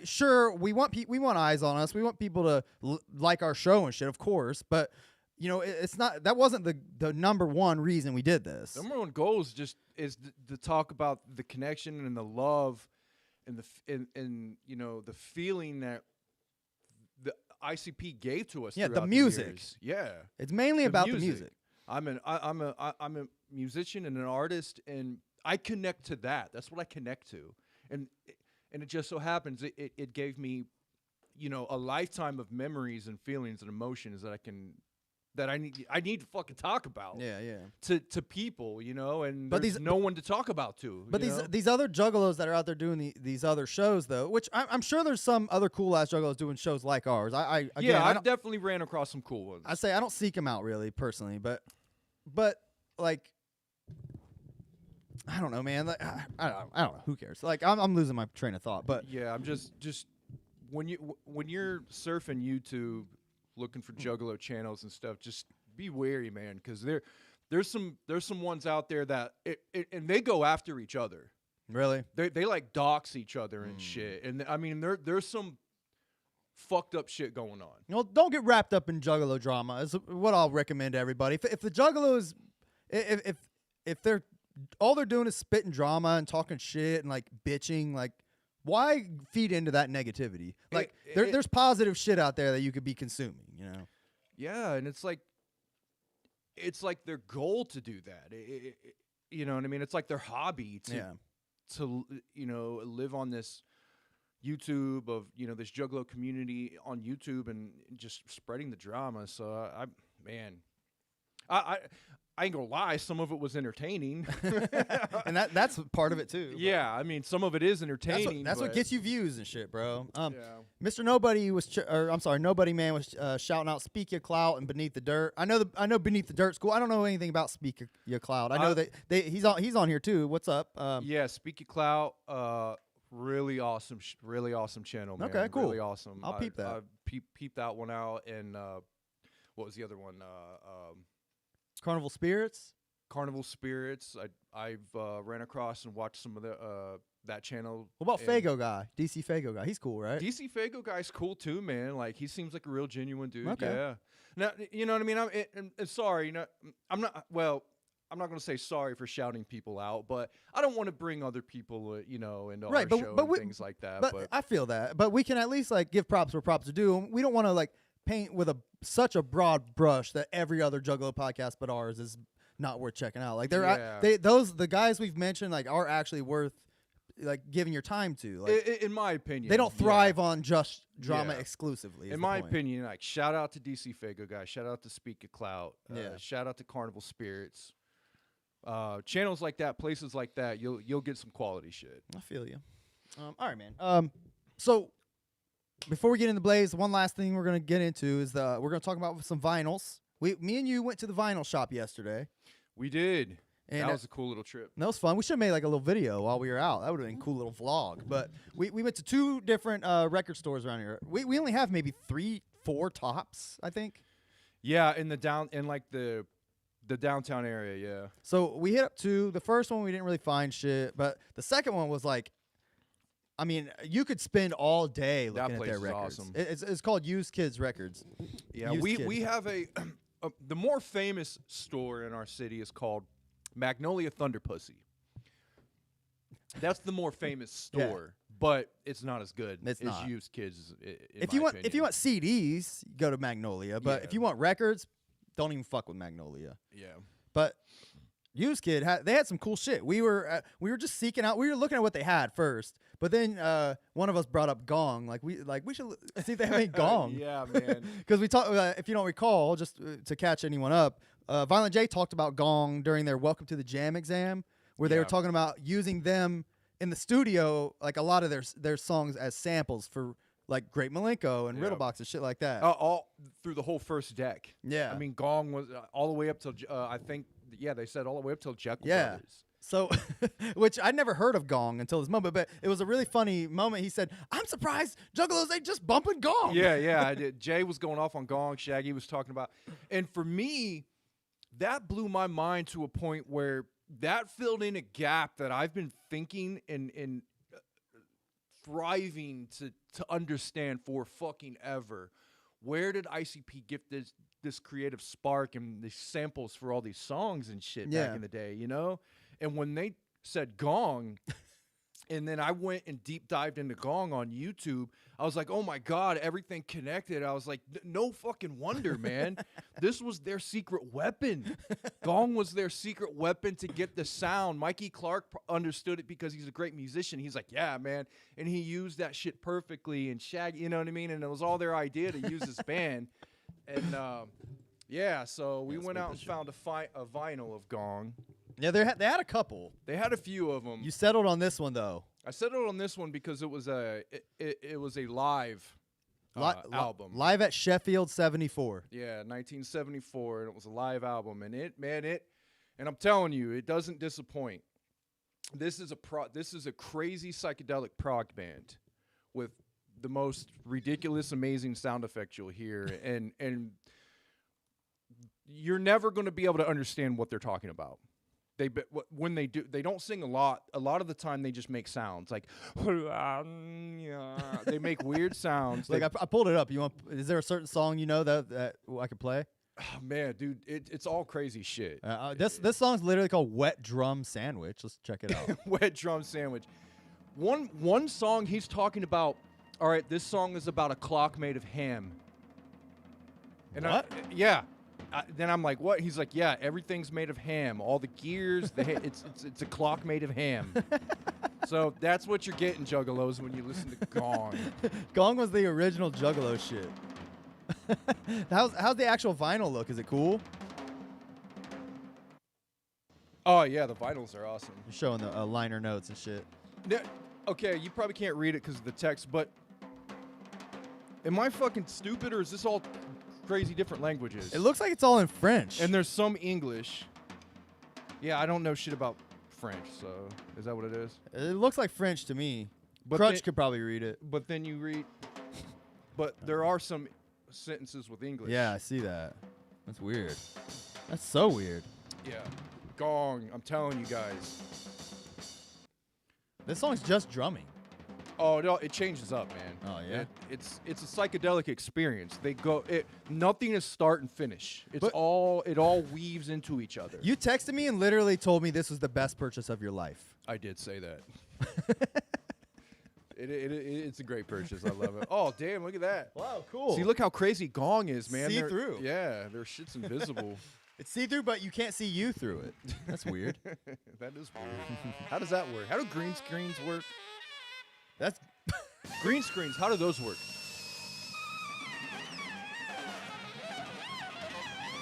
sure, we want eyes on us. We want people to like our show and shit, of course. But it's not. That wasn't the number one reason we did this. The number one goal is to talk about the connection and the love and the feeling that the ICP gave to us. Yeah, the music. Yeah, it's mainly about the music. I'm a musician and an artist, and I connect to that. That's what I connect to, and it just so happens it gave me, a lifetime of memories and feelings and emotions that I need to fucking talk about. Yeah. To people, and there's no one to talk about to. But these other juggalos that are out there doing these other shows though, which I'm sure there's some other cool ass juggalos doing shows like ours. I've definitely ran across some cool ones. I say I don't seek them out really personally, but like, I don't know, man. Like, I don't know. Who cares? Like, I'm losing my train of thought. But yeah, I'm just when you're surfing YouTube looking for juggalo channels and stuff, just be wary, man, because there's some ones out there that and they go after each other. Really? They like dox each other and shit. And I mean, there's some fucked up shit going on. You know, don't get wrapped up in juggalo drama. Is what I'll recommend to everybody. If the juggalos, if they're all they're doing is spitting drama and talking shit and like bitching, like why feed into that negativity? Like there's positive shit out there that you could be consuming. You know. Yeah, and it's like their goal to do that. You know what I mean? It's like their hobby to you know, live on this YouTube of, you know, this juggalo community on YouTube and just spreading the drama. So I ain't gonna lie, some of it was entertaining. And that's part of it too. Yeah, I mean, some of it is entertaining. That's what gets you views and shit, bro. Yeah. Mr. Nobody was, Nobody Man was shouting out "Speak Your Clout" and "Beneath the Dirt." I know "Beneath the Dirt's cool. I don't know anything about "Speak Your Clout." I know that he's on here too. What's up? Yeah, Speak Your Clout. Really awesome channel, man. Okay, cool. Really awesome. I'll peep that. Peep that one out. And what was the other one? Carnival Spirits. Carnival Spirits. I've ran across and watched some of that channel. What about Fago guy? DC Fago guy. He's cool, right? DC Fago guy's cool too, man. Like, he seems like a real genuine dude. Okay. Yeah. Now, you know what I mean? I'm sorry. You know, I'm not going to say sorry for shouting people out, but I don't want to bring other people, you know, into our show and things like that. But I feel that. But we can at least like give props where props are due. We don't want to like paint with such a broad brush that every other Juggalo podcast but ours is not worth checking out. Like the guys we've mentioned like are actually worth like giving your time to. Like, in my opinion, they don't thrive on just drama exclusively. In my opinion, like shout out to DC Fago guy, shout out to Speak Your Clout, shout out to Carnival Spirits. Channels like that, places like that, you'll get some quality shit. I feel you. All right, man. So before we get into Blaze, one last thing we're gonna get into is we're gonna talk about some vinyls. Me and you went to the vinyl shop yesterday. We did. And that was a cool little trip. That was fun. We should have made like a little video while we were out. That would have been a cool little vlog. But we went to 2 different record stores around here. We only have maybe 3-4 tops, I think. Yeah, in the downtown area, yeah. So we hit up 2. The first one we didn't really find shit, but the second one was like, I mean, you could spend all day looking at their records. Awesome. It's called Used Kids Records. Yeah, we have the more famous store in our city is called Magnolia Thunder Pussy. That's the more famous store, but it's not as good as Used Kids. If you want CDs, go to Magnolia. But if you want records, don't even fuck with Magnolia. Yeah. But Used Kid they had some cool shit. We were just seeking out. We were looking at what they had first, but then one of us brought up Gong. We should see if they have any Gong. Yeah, man. Because we talked. If you don't recall, just to catch anyone up, Violent J talked about Gong during their Welcome to the Jam exam, where they were talking about using them in the studio, like a lot of their songs as samples for like Great Milenko and Riddlebox and shit like that. All through the whole first deck. Yeah. I mean, Gong was all the way up till I think. Yeah, they said all the way up till Jekyll Brothers. So, which I'd never heard of Gong until this moment, but it was a really funny moment. He said, "I'm surprised Juggalos ain't just bumping Gong." Yeah, I did. Jay was going off on Gong. Shaggy was talking about, and for me, that blew my mind to a point where that filled in a gap that I've been thinking and thriving to understand for fucking ever. Where did ICP get this creative spark and these samples for all these songs and shit back in the day, you know? And when they said Gong, and then I went and deep dived into Gong on YouTube, I was like, oh my God, everything connected. I was like, no fucking wonder, man. This was their secret weapon. Gong was their secret weapon to get the sound. Mikey Clark understood it because he's a great musician. He's like, yeah, man. And he used that shit perfectly. And Shaggy, you know what I mean? And it was all their idea to use this band. And so we went out and found a vinyl of Gong. Yeah, they had a couple. They had a few of them. You settled on this one though. I settled on this one because it was a live album. Live at Sheffield 74. Yeah, 1974, and it was a live album, and and I'm telling you, it doesn't disappoint. This is a crazy psychedelic prog band with the most ridiculous, amazing sound effects you'll hear, and you're never going to be able to understand what they're talking about. when they do, they don't sing a lot. A lot of the time, they just make sounds like they make weird sounds. Like I pulled it up. Is there a certain song you know that I could play? Oh, man, dude, it's all crazy shit. This song's literally called "Wet Drum Sandwich." Let's check it out. Wet Drum Sandwich. One song he's talking about. All right, this song is about a clock made of ham. And What? Then I'm like, what? He's like, yeah, everything's made of ham. All the gears, it's a clock made of ham. So that's what you're getting, Juggalos, when you listen to Gong. Gong was the original Juggalo shit. How's the actual vinyl look? Is it cool? Oh yeah, the vinyls are awesome. You're showing the liner notes and shit. Yeah, okay, you probably can't read it because of the text, but am I fucking stupid or is this all crazy different languages? It looks like it's all in French. And there's some English. Yeah, I don't know shit about French, so is that what it is? It looks like French to me. But Krutch could probably read it. But then you read. But there are some sentences with English. Yeah, I see that. That's weird. That's so weird. Yeah. Gong. I'm telling you guys. This song's just drumming. Oh no, it changes up, man. Oh yeah. It's a psychedelic experience. Nothing is start and finish. It all weaves into each other. You texted me and literally told me this was the best purchase of your life. I did say that. It's a great purchase. I love it. Oh damn, look at that. Wow, cool. See, look how crazy Gong is, man. See through. Yeah, their shit's invisible. It's see-through, but you can't see you through it. That's weird. That is weird. How does that work? How do green screens work? That's Green screens, how do those work?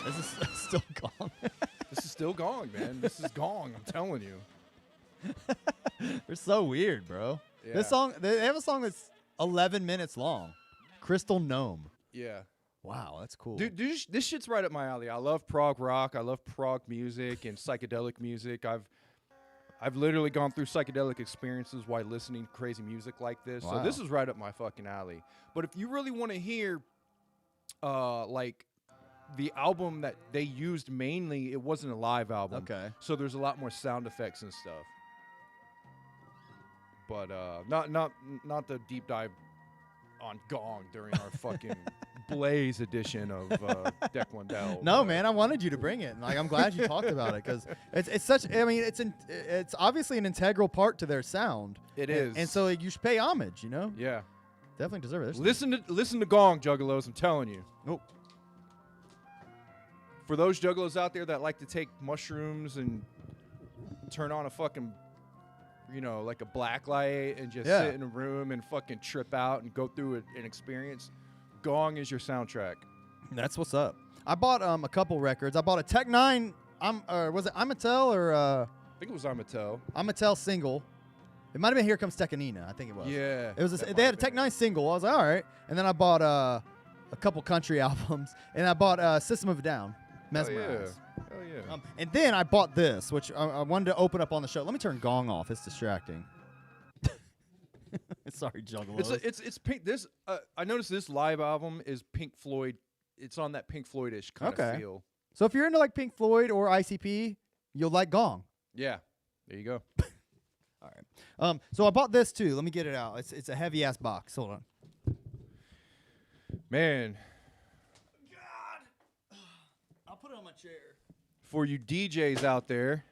This is still Gong. This is still Gong, man. This is Gong, I'm telling you. They're so weird, bro. Yeah. This song, they have a song that's 11 minutes long. Crystal Gnome. Yeah. Wow, that's cool. Dude, this shit's right up my alley. I love prog rock. I love prog music and psychedelic music. I've literally gone through psychedelic experiences while listening to crazy music like this. Wow. So this is right up my fucking alley. But if you really want to hear, like, the album that they used mainly, it wasn't a live album. Okay. So there's a lot more sound effects and stuff. But not the deep dive on Gong during our fucking Blaze edition of Deck One Dell. No, man, I wanted you to bring it. Like, I'm glad you talked about it because it's such. I mean, it's obviously an integral part to their sound. It is, and so you should pay homage. You know, yeah, definitely deserve it. Listen to Gong, Juggalos. I'm telling you. Oh. For those Juggalos out there that like to take mushrooms and turn on a fucking, like a black light and just sit in a room and fucking trip out and go through an experience, Gong is your soundtrack. That's what's up. I bought a couple records. I bought a Tech 9. Was it Amatel or? I think it was Amatel. Amatel single. It might have been Here Comes Tekanina. I think it was. Yeah. It was. They had a Tech 9 single. I was like, all right. And then I bought a couple country albums, and I bought System of a Down. Mesmerize. Hell yeah. And then I bought this, which I wanted to open up on the show. Let me turn Gong off. It's distracting. Sorry, Juggalos. It's Pink. This I noticed this live album is Pink Floyd. It's on that Pink Floyd-ish kind of feel. So if you're into like Pink Floyd or ICP, you'll like Gong. Yeah. There you go. All right. So I bought this too. Let me get it out. It's a heavy ass box. Hold on. Man. God. I'll put it on my chair. For you DJs out there.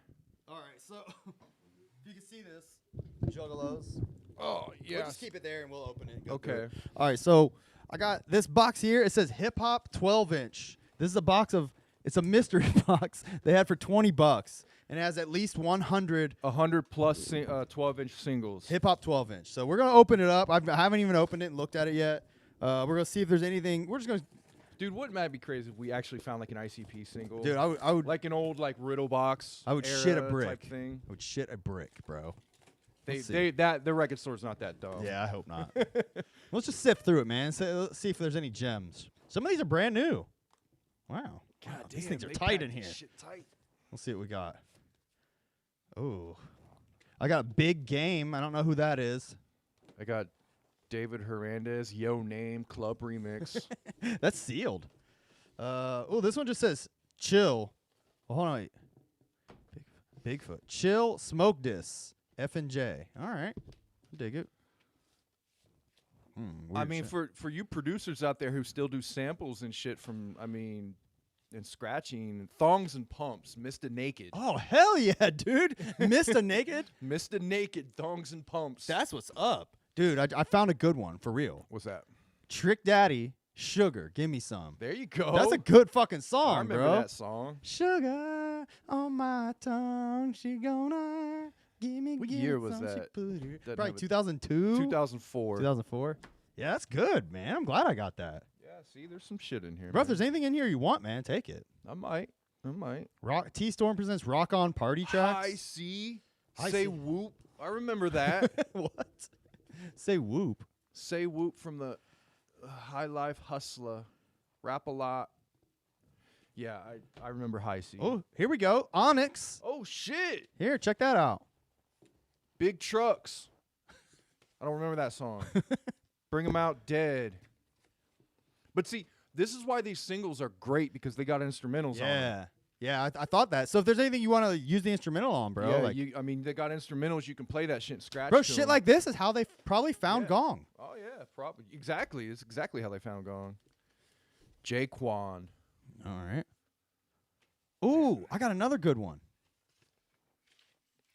All right. So if you can see this, Juggalos. Oh, yeah. We'll just keep it there and we'll open it. And go Okay. through it. All right. So I got this box here. It says Hip Hop 12-inch. This is a box of. It's a mystery box they had for $20, and it has at least 100 plus 12-inch singles. Hip Hop 12-inch. So we're gonna open it up. I haven't even opened it and looked at it yet. We're gonna see if there's anything. We're just gonna. Dude, wouldn't that be crazy if we actually found like an ICP single? Dude, I would like an old like Riddle box. I would era shit a brick. Type thing. I would shit a brick, bro. Their record store's not that dumb. Yeah, I hope not. Let's just sift through it, man. Let's see if there's any gems. Some of these are brand new. Wow. God damn, these things are they tight pack in here. Shit tight. Let's see what we got. Oh, I got a Big Game. I don't know who that is. I got David Hernandez, Yo Name, Club Remix. That's sealed. Oh, this one just says chill. Well, hold on. Bigfoot. Chill Smoke Dis. F&J. All right. Dig it. I Weird mean, shit. for you producers out there who still do samples and shit from, and scratching, Thongs and Pumps, Mr. Naked. Oh, hell yeah, dude. Mr. Naked? Mr. Naked, Thongs and Pumps. That's what's up. Dude, I found a good one, for real. What's that? Trick Daddy, Sugar, Give Me Some. There you go. That's a good fucking song, I remember bro. that song. Sugar on my tongue, she gonna give me. What give year me was some, she that? put her- Doesn't Probably have a- 2002? 2004. 2004? Yeah, that's good, man. I'm glad I got that. Yeah, see, there's some shit in here. Bro, if man. there's anything in here you want, man, take it. I might. Rock T-Storm presents Rock On Party Tracks. I see. I Say see. whoop. I remember that. What? Say whoop. Say whoop from the High Life Hustler. Rap a lot. Yeah, I remember High C. Oh, here we go. Onyx. Oh, shit. Here, check that out. Big Trucks. I don't remember that song. Bring 'em Out Dead. But see, this is why these singles are great, because they got instrumentals on them. Yeah, I thought that. So if there's anything you want to use the instrumental on, bro. Yeah, like, they got instrumentals. You can play that shit and scratch. bro, to shit 'em. like this is how they probably found Yeah. Gong. Oh yeah, probably exactly. It's exactly how they found Gong. Jaquan. All right. Ooh, I got another good one.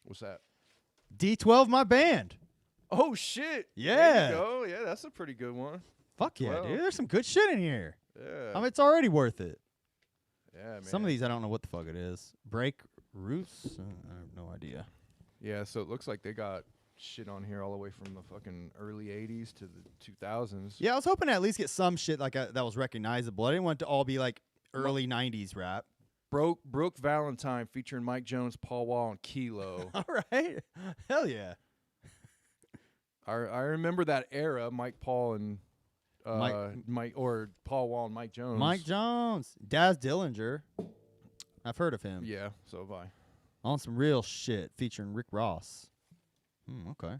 What's that? D12, my band. Oh shit. Yeah. There you go. Yeah, that's a pretty good one. Fuck yeah, Well. dude. There's some good shit in here. Yeah. I mean, it's already worth it. yeah, man. Some of these I don't know what the fuck it is. Break Roofs? I have no idea. Yeah, so it looks like they got shit on here all the way from the fucking early '80s to the 2000s. Yeah, I was hoping to at least get some shit like that was recognizable. I didn't want it to all be like early 90s rap. Brooke Valentine featuring Mike Jones, Paul Wall, and Kilo. All right. Hell yeah. I remember that era. Paul and Paul Wall and Mike Jones. Mike Jones. Daz Dillinger. I've heard of him. Yeah, so have I. On some real shit featuring Rick Ross. Okay.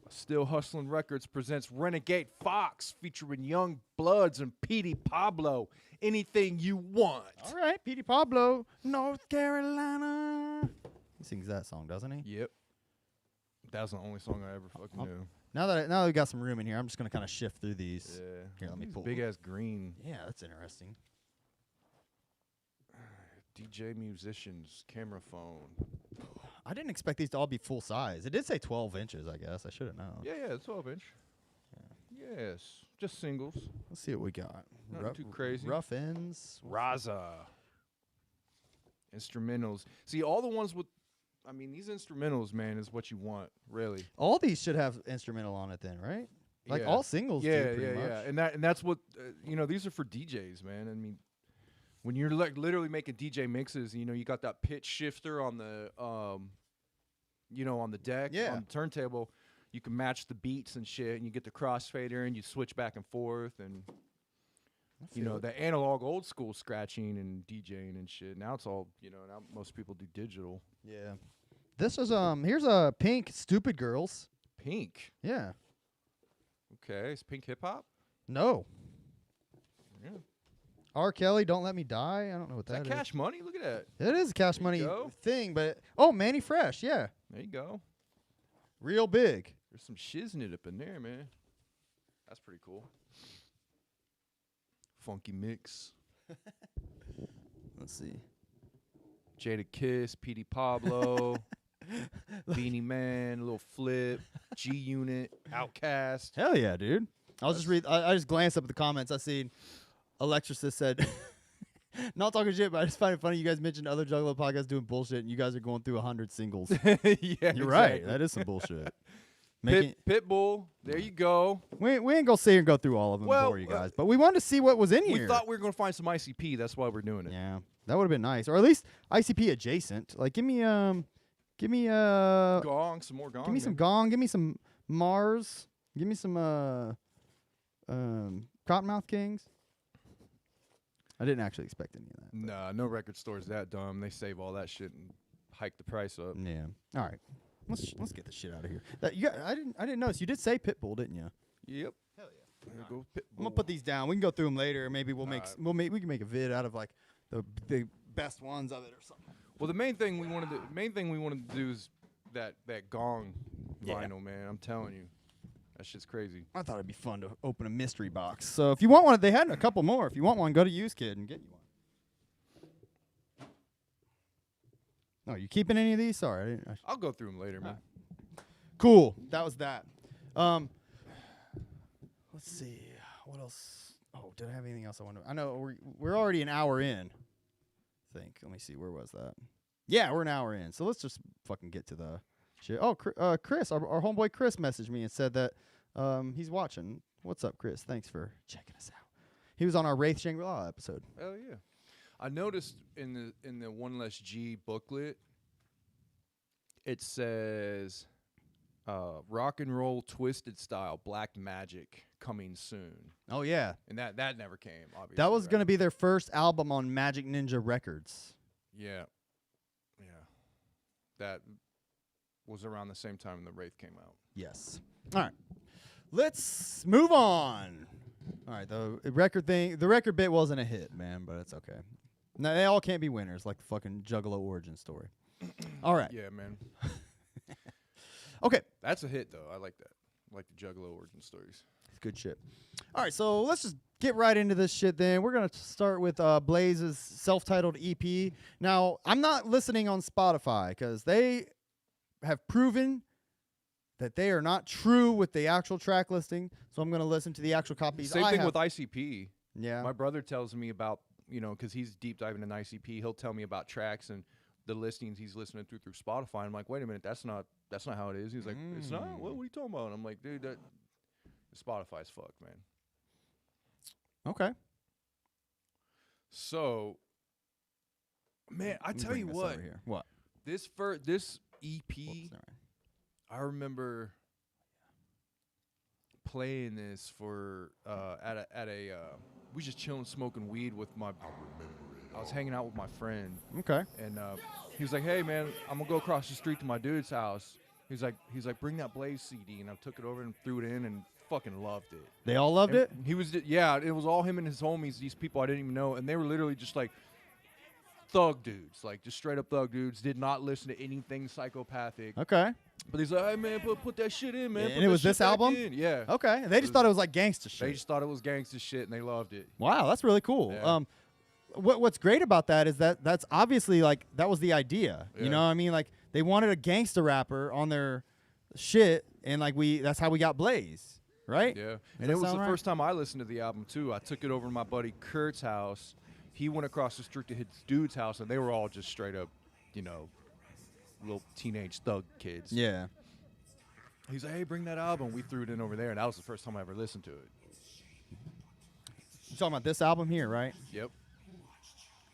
Still Hustling Records presents Renegade Fox featuring Young Bloods and Petey Pablo. Anything you want. All right. Petey Pablo, North Carolina. He sings that song, doesn't he? Yep. That was the only song I ever fucking knew. Now that we got some room in here, I'm just gonna kind of shift through these. Yeah. Here, let me pull. Big ass green. Yeah, that's interesting. DJ musicians, camera phone. I didn't expect these to all be full size. It did say 12 inches, I guess. I should have known. Yeah, 12 inch. Yes. Just singles. Let's see what we got. Nothing too crazy. Rough ends. Raza. Instrumentals. See, all the ones with, these instrumentals, man, is what you want, really. All these should have instrumental on it then, right? Like Yeah. all singles do pretty much. Yeah. And that's what, these are for DJs, man. I mean, when you're like literally making DJ mixes, you got that pitch shifter on the, on the deck, Yeah. on the turntable. You can match the beats and shit, and you get the crossfader, and you switch back and forth, and the analog old school scratching and DJing and shit. Now it's all, now most people do digital. Yeah. This is here's a Pink Stupid Girls. Pink. Yeah. Okay, is Pink hip hop? No. Yeah. R. Kelly, Don't Let Me Die. I don't know what Is that is. Cash Money? Look at that. It is a Cash There Money you go. thing, but Manny Fresh, yeah. There you go. Real big. There's some shiznit up in there, man. That's pretty cool. Funky mix. Let's see. Jada Kiss, Petey Pablo, Beanie Man, Little Flip, G Unit, Outkast. Hell yeah, dude. I just glanced up at the comments. I seen Alexis said, not talking shit, but I just find it funny you guys mentioned other Juggalo podcasts doing bullshit, and you guys are going through 100 singles. Yeah, You're right. That is some bullshit. Pitbull, there you go. We ain't gonna sit here and go through all of them Well, for you guys, but we wanted to see what was in We here. thought we were going to find some ICP. That's why we're doing it. Yeah, that would have been nice, or at least ICP adjacent. Like, give me Gong, some more Gong. give me some man. Gong, give me some Mars, give me some Cottonmouth Kings. I didn't actually expect any of that. Nah, no record store's that dumb. They save all that shit and hike the price up. Yeah. All right. Let's get the shit out of here. I didn't notice you did say Pitbull, didn't you? Yep. Hell yeah. There go Pitbull. I'm gonna put these down. We can go through them later. Maybe we can make a vid out of like the best ones of it or something. Well, the main thing we wanted to do is that gong Yeah. vinyl, man. I'm telling you, that shit's crazy. I thought it'd be fun to open a mystery box. So if you want one, they had a couple more. If you want one, go to Used Kid and get you one. Oh, you keeping any of these? Sorry, I didn't. I'll go through them later, man. Cool. That was that. Let's see. What else? Oh, did I have anything else I wanted? I know we're already an hour in. I think. Let me see. Where was that? Yeah, we're an hour in. So let's just fucking get to the shit. Oh, Chris, our homeboy Chris messaged me and said that he's watching. What's up, Chris? Thanks for checking us out. He was on our Wraith Shangri-La episode. Hell yeah. I noticed in the One Less G booklet, it says rock and roll twisted style Black Magic coming soon. Oh yeah, And that never came, obviously. that was right? gonna be their first album on Magic Ninja Records. Yeah. Yeah. That was around the same time the Wraith came out. Yes. All right. Let's move on. All right, the record bit wasn't a hit, man, but it's okay. No, they all can't be winners, like the fucking Juggalo origin story. All right. Yeah, man. Okay. That's a hit, though. I like that. I like the Juggalo origin stories. Good shit. All right, so let's just get right into this shit then. We're going to start with Blaze's self-titled EP. Now, I'm not listening on Spotify because they have proven that they are not true with the actual track listing, so I'm going to listen to the actual copies. Same thing with ICP. Yeah. My brother tells me about, because he's deep diving in ICP, he'll tell me about tracks and the listings he's listening through Spotify. I'm like, wait a minute, that's not how it is. He's like, it's not? What are you talking about? I'm like, dude, Spotify's fucked, man. Okay. So, man, I tell you what, What? this EP, Whoops, sorry. I remember playing this for at a we just chilling smoking weed with I was hanging out with my friend. Okay. And he was like, "Hey man, I'm gonna go across the street to my dude's house." He's like, "Bring that Blaze CD," and I took it over and threw it in and fucking loved it. They all loved it? He was, yeah, it was all him and his homies, these people I didn't even know, and they were literally just like thug dudes, like just straight up thug dudes. Did not listen to anything psychopathic. Okay. But he's like, "Hey man, put that shit in, man." And Put it that was shit this back album? in." Yeah. Okay. They just thought it was like gangsta shit. They just thought it was gangster shit and they loved it. Wow, that's really cool. Yeah. What's great about that is that's obviously like that was the idea. Yeah. You know what I mean? Like they wanted a gangster rapper on their shit, and like that's how we got Blaze, right? Yeah. Does And that it was sound the right? first time I listened to the album too. I took it over to my buddy Kurt's house. He went across the street to his dude's house, and they were all just straight up, little teenage thug kids. Yeah. He's like, "Hey, bring that album." We threw it in over there, and that was the first time I ever listened to it. You talking about this album here, right? Yep.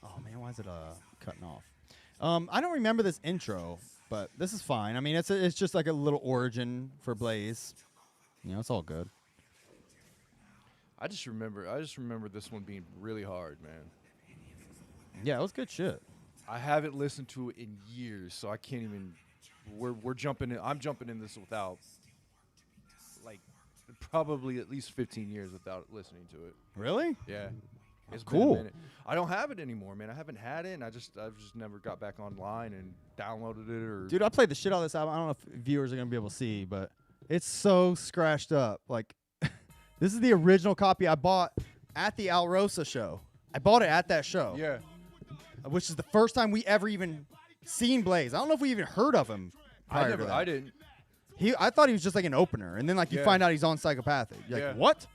Oh man, why is it cutting off? I don't remember this intro, but this is fine. I mean, it's just like a little origin for Blaze. It's all good. I just remember this one being really hard, man. Yeah, it was good shit. I haven't listened to it in years, so I can't even. We're jumping in. I'm jumping in this without, like, probably at least 15 years without listening to it. Really? Yeah. It's been cool. a minute. I don't have it anymore, man. I haven't had it, and I've just never got back online and downloaded it or. Dude, I played the shit out of this album. I don't know if viewers are gonna be able to see, but it's so scratched up. Like, this is the original copy I bought at the Alrosa show. I bought it at that show. Yeah. Which is the first time we ever even seen Blaze. I don't know if we even heard of him. prior to that. I didn't. I thought he was just like an opener, and then like you Yeah. find out he's on Psychopathic. You're Yeah. like, what?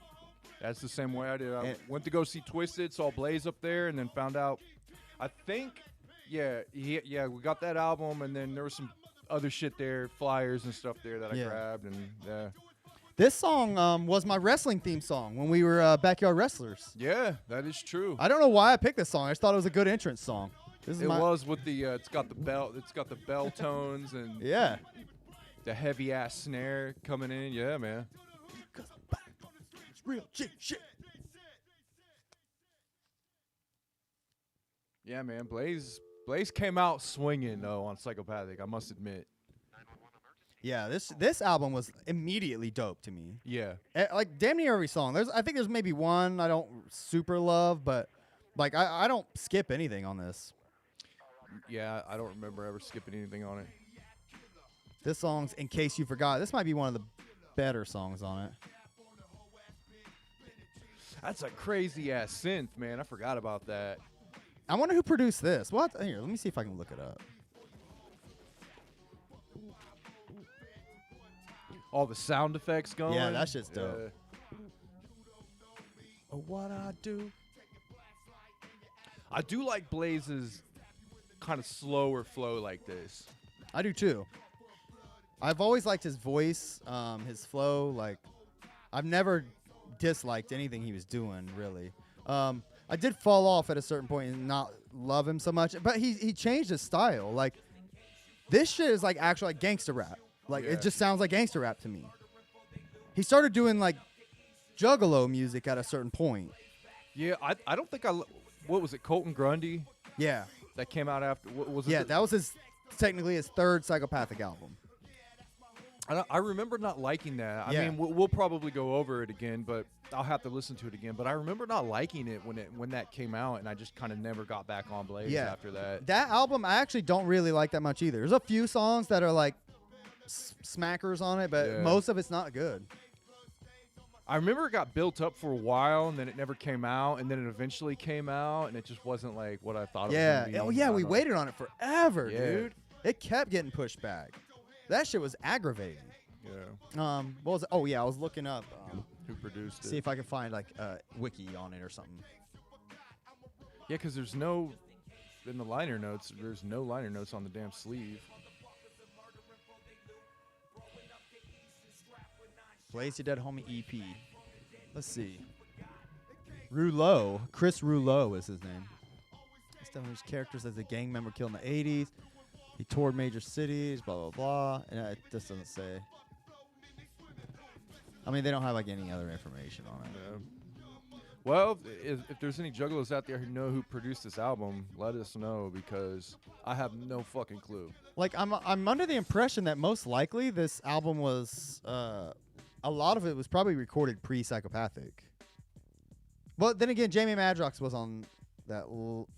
That's the same way I did. I And- went to go see Twisted, saw Blaze up there, and then found out. I think, yeah, we got that album, and then there was some other shit there, flyers and stuff there that I Yeah. grabbed, and yeah, This song was my wrestling theme song when we were backyard wrestlers. yeah, that is true. I don't know why I picked this song. I just thought it was a good entrance song. This is It my was with the it's got the bell tones and yeah. the heavy ass snare coming in. Yeah, man. It's real G shit. Yeah, man. Blaze came out swinging though on Psychopathic. I must admit. Yeah, this album was immediately dope to me. Yeah. Like damn near every song. I think there's maybe one I don't super love, but like I don't skip anything on this. Yeah, I don't remember ever skipping anything on it. This song's In Case You Forgot. This might be one of the better songs on it. That's a crazy ass synth, man. I forgot about that. I wonder who produced this. What? Here, let me see if I can look it up. All the sound effects going. Yeah, that shit's dope. What I do. I do like Blaze's kind of slower flow like this. I do too. I've always liked his voice, his flow. Like, I've never disliked anything he was doing, really. I did fall off at a certain point and not love him so much, but he changed his style. Like, this shit is like actual like gangster rap. Like, Yeah. it just sounds like gangster rap to me. He started doing like juggalo music at a certain point. Yeah, I don't think what was it, Colton Grundy? Yeah, That came out after, what was it? yeah, that was technically his third Psychopathic album. I remember not liking that. I Yeah. mean, we'll probably go over it again, but I'll have to listen to it again. But I remember not liking it when that came out, and I just kind of never got back on Blaze Yeah. after that. That album, I actually don't really like that much either. There's a few songs that are like smackers on it, but Yeah. most of it's not good. I remember it got built up for a while, and then it never came out, and then it eventually came out, and it just wasn't like what I thought it was Yeah. going to be. Oh, yeah, I we don't know. waited on it forever, Yeah. dude. It kept getting pushed back. That shit was aggravating. Yeah. What was it? Oh, yeah, I was looking up. Who produced See it? if I can find like a wiki on it or something. Yeah, because there's no, in the liner notes, there's no liner notes on the damn sleeve. Blaze Your Dead Homie EP. Let's see. Rouleau. Chris Rouleau is his name. He established characters as a gang member killed in the 80s. He toured major cities, blah, blah, blah. And this doesn't say. I mean, they don't have like any other information on it. Yeah. Well, if there's any juggalos out there who know who produced this album, let us know, because I have no fucking clue. Like, I'm under the impression that most likely this album was, a lot of it was probably recorded pre-Psychopathic. But then again, Jamie Madrox was on that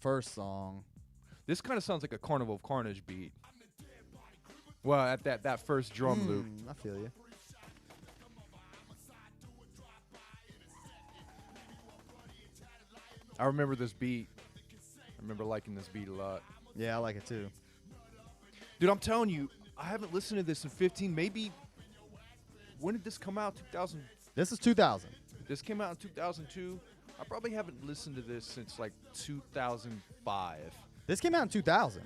first song. This kind of sounds like a Carnival of Carnage beat. Well, at that first drum loop. I feel you. I remember this beat. I remember liking this beat a lot. Yeah, I like it too. Dude, I'm telling you, I haven't listened to this in 15, maybe. When did this come out? 2000. This is 2000. This came out in 2002. I probably haven't listened to this since like 2005. This came out in 2000.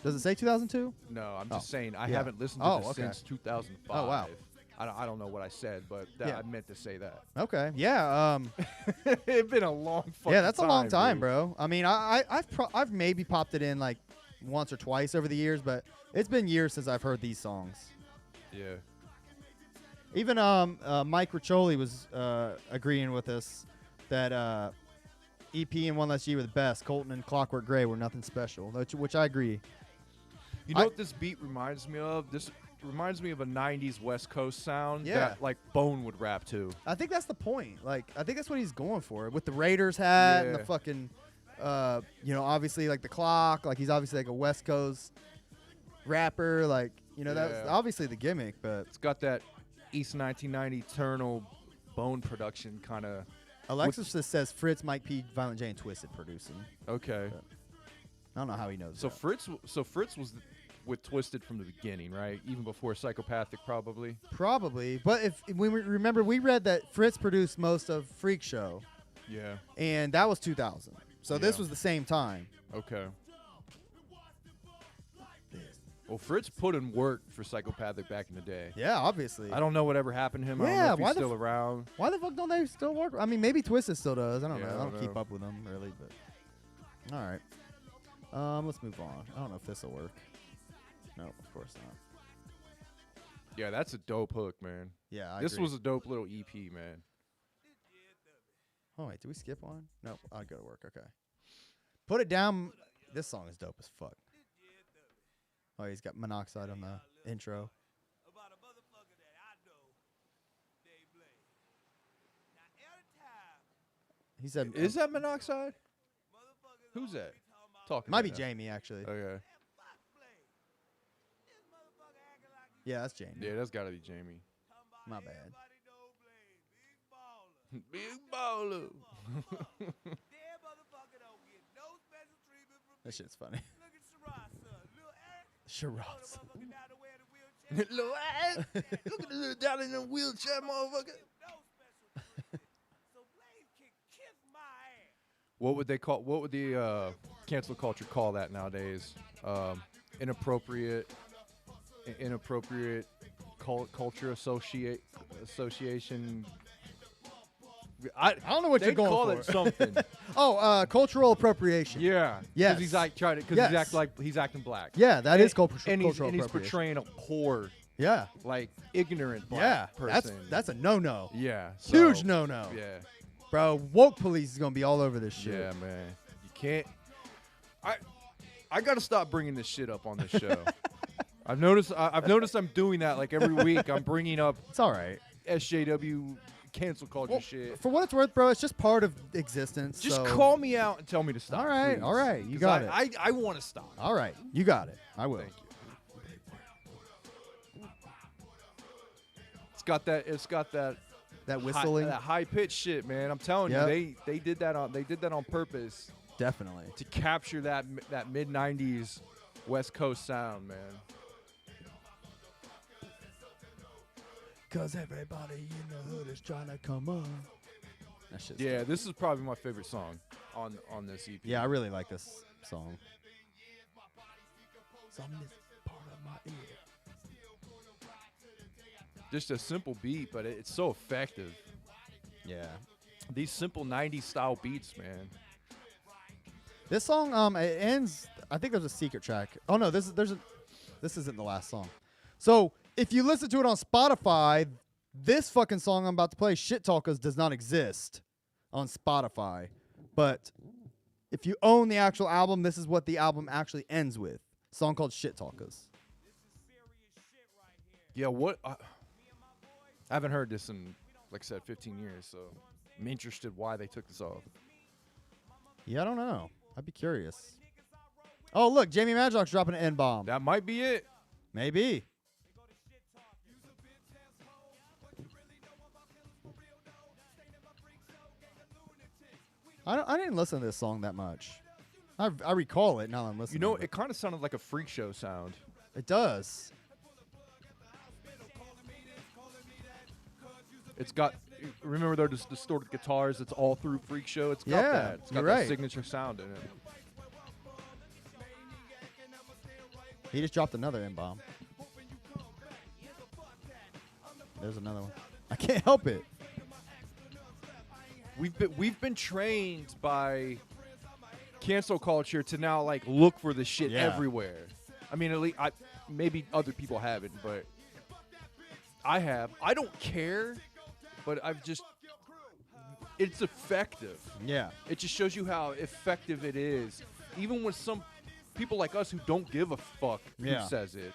Does it say 2002? No, I'm Oh, just saying I yeah. haven't listened to Oh, this okay. since 2005. Oh, wow. I don't know what I said, but Yeah. I meant to say that. Okay. Yeah. It's been a long fucking Yeah, that's a long time, dude. bro. I mean, I've maybe popped it in like once or twice over the years, but it's been years since I've heard these songs. Yeah. Even Mike Riccioli was agreeing with us that EP and One Less G were the best. Colton and Clockwork Gray were nothing special, which I agree. You know what this beat reminds me of? This reminds me of a 90s West Coast sound Yeah. that like Bone would rap to. I think that's the point. Like, I think that's what he's going for with the Raiders hat and the Yeah. fucking, obviously like the clock. Like, he's obviously like a West Coast rapper. Like, that's Yeah. obviously the gimmick. But It's got that East 1990 Eternal Bone production kind of. Alexis just says Fritz, Mike P, Violent J, and Twisted producing. Okay. I don't know how he knows So that. Fritz was with Twisted from the beginning, right? Even before Psychopathic, probably. Probably. But if we remember, we read that Fritz produced most of Freak Show, Yeah. and that was 2000. So this Yeah. was the same time. Okay. Well, Fritz put in work for Psychopathic back in the day. Yeah, obviously. I don't know whatever happened to him. I don't Yeah, know if why he's the still around. Why the fuck don't they still work? I mean, maybe Twisted still does. I don't Yeah, know. I I don't don't keep know. up with them really, but all right. Let's move on. I don't know if this will work. No, of course not. Yeah, that's a dope hook, man. Yeah, I This agree. was a dope little EP, man. Oh wait, did we skip one? No, I'll go to work. Okay. Put it down. This song is dope as fuck. Oh, he's got Monoxide on the intro. About a motherfucker that I know named Blaze. Now, every time He said, Is that Monoxide? motherfuckers Who's that? talking about talking. Might right be now. Jamie actually. Okay. Yeah, that's Jamie. Yeah, that's got to be Jamie. My bad. Big baller. That shit's funny. Shiraz. Little ass. Look at the little down in the wheelchair, motherfucker. What would they call? What would the cancel culture call that nowadays? Inappropriate culture association. I don't know what you're they'd going call for. it something. Oh, cultural appropriation. Yeah. Yes. Because he's like trying to. Because Yes. he's acting like he's acting black. Yeah, that is cultural and he's appropriation. portraying a poor, Yeah. like ignorant Yeah. black person. That's a no-no. yeah. Huge so, no-no. Yeah. Bro, woke police is gonna be all over this shit. Yeah, man. You can't. I gotta stop bringing this shit up on this show. I've noticed I'm doing that like every week. I'm bringing up It's all right. SJW cancel culture Well, shit. for what it's worth, bro, it's just part of existence. Just so- call me out and tell me to stop. All right, please. all right, you 'Cause got it. I want to stop. All right, you got it. I will. Thank you. It's got that. That whistling, that high pitched shit, man. I'm telling Yep. you, they did that on purpose definitely. to capture that mid '90s West Coast sound, man. Cause everybody in the hood is trying to come on. That shit's Yeah, this is probably my favorite song on this EP. Yeah, I really like this song. It's on this part of my ear. Just a simple beat, but it's so effective. Yeah. These simple '90s style beats, man. This song, it ends. I think there's a secret track. Oh no, this isn't the last song. So if you listen to it on Spotify, this fucking song I'm about to play, "Shit Talkers," does not exist on Spotify. But if you own the actual album, this is what the album actually ends with. A song called "Shit Talkers." Yeah, what? I haven't heard this in, like I said, 15 years, so I'm interested why they took this off. Yeah, I don't know. I'd be curious. Oh, look, Jamie Madrock's dropping an N-bomb. That might be it. Maybe. I didn't listen to this song that much. I recall it now that I'm listening. You know, to it kind of sounded like a freak show sound. It does. It's got, remember those distorted guitars? It's all through Freak Show. It's got Yeah, that. It's got you're that right. signature sound in it. He just dropped another N-bomb. There's another one. I can't help it. We've been trained by cancel culture to now like look for this shit Yeah. everywhere. I mean, at least maybe other people haven't, but I have. I don't care, but it's effective. Yeah. It just shows you how effective it is, even with some people like us who don't give a fuck Yeah. who says it.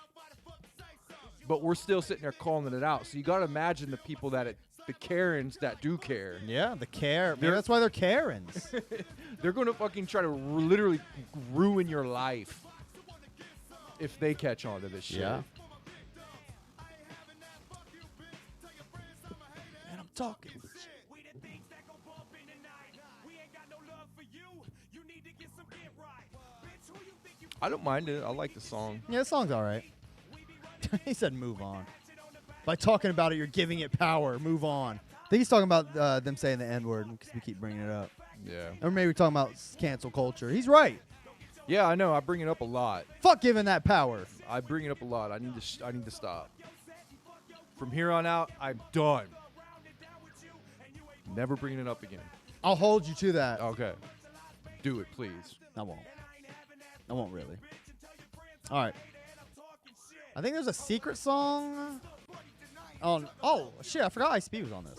But we're still sitting there calling it out. So you got to imagine the people the Karens that do care. Yeah, the care. Maybe They're- that's why they're Karens. They're going to fucking try to literally ruin your life if they catch on to this shit. Yeah. And I'm talking. I don't mind it. I like the song. Yeah, the song's all right. He said move on. By talking about it, you're giving it power. Move on. I think he's talking about them saying the N-word because we keep bringing it up. Yeah. Or maybe we're talking about cancel culture. He's right. Yeah, I know. I bring it up a lot. Fuck giving that power. I bring it up a lot. I need to stop. From here on out, I'm done. Never bringing it up again. I'll hold you to that. Okay. Do it, please. I won't. I won't really. All right. I think there's a secret song. Oh shit! I forgot Ice P was on this.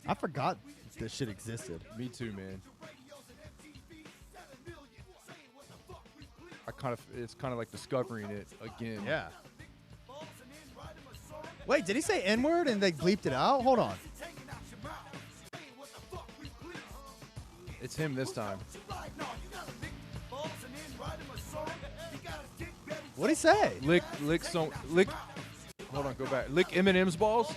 I forgot this shit existed. Me too, man. It's kind of like discovering it again. Yeah. Wait, did he say N-word and they bleeped it out? Hold on. It's him this time. What'd he say? Lick. Hold on, go back. Lick Eminem's balls.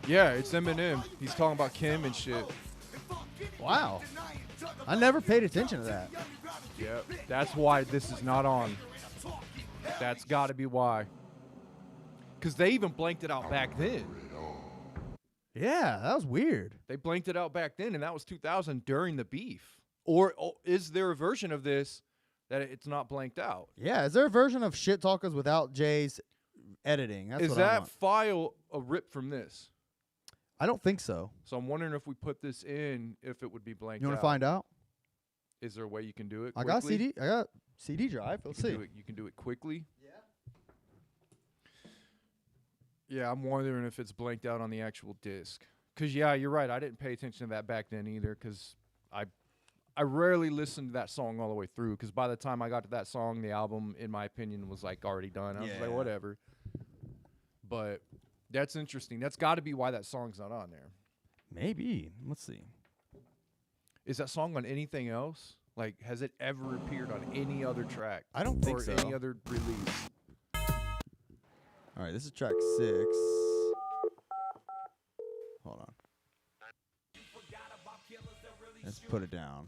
Yeah, it's Eminem. He's talking about Kim and shit. Wow. I never paid attention to that. Yep. That's why this is not on. That's got to be why. Because they even blanked it out back then. Yeah, that was weird. They blanked it out back then, and that was 2000 during the beef. Or is there a version of this that it's not blanked out? Yeah, is there a version of Shit Talkers without Jay's editing? That's Is what I that want. file a rip from this? I don't think so. So I'm wondering if we put this in, if it would be blanked You want out. to find out? Is there a way you can do it I quickly? got CD drive. Let's see. You can do it quickly? Yeah, I'm wondering if it's blanked out on the actual disc. Because, yeah, you're right. I didn't pay attention to that back then either because I rarely listened to that song all the way through because by the time I got to that song, the album, in my opinion, was, like, already done. I was like, whatever. But that's interesting. That's got to be why that song's not on there. Maybe. Let's see. Is that song on anything else? Like, has it ever appeared on any other track? I don't think or so. any other release? All right, this is track 6. Hold on. Let's put it down.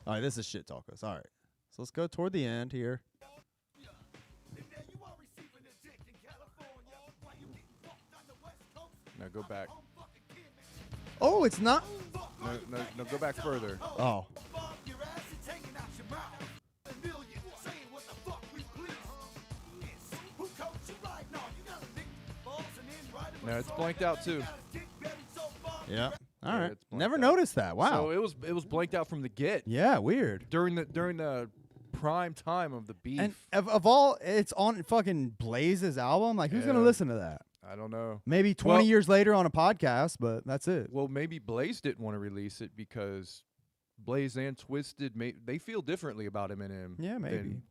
All right, this is Shit Talkers. All right. So let's go toward the end here. No, go back. Oh, it's not. No, go back further. Oh. No, it's blanked out too. Yeah. All Yeah, right. it's blanked Never out. noticed that. Wow. So it was blanked out from the get Yeah, weird. during the prime time of the beef. And of all, it's on fucking Blaze's album. Like, who's gonna Yeah. listen to that? I don't know. Maybe 20 Well- years later on a podcast, but that's it. Well, maybe Blaze didn't want to release it because Blaze and Twisted they feel differently about Eminem. Yeah, maybe. Than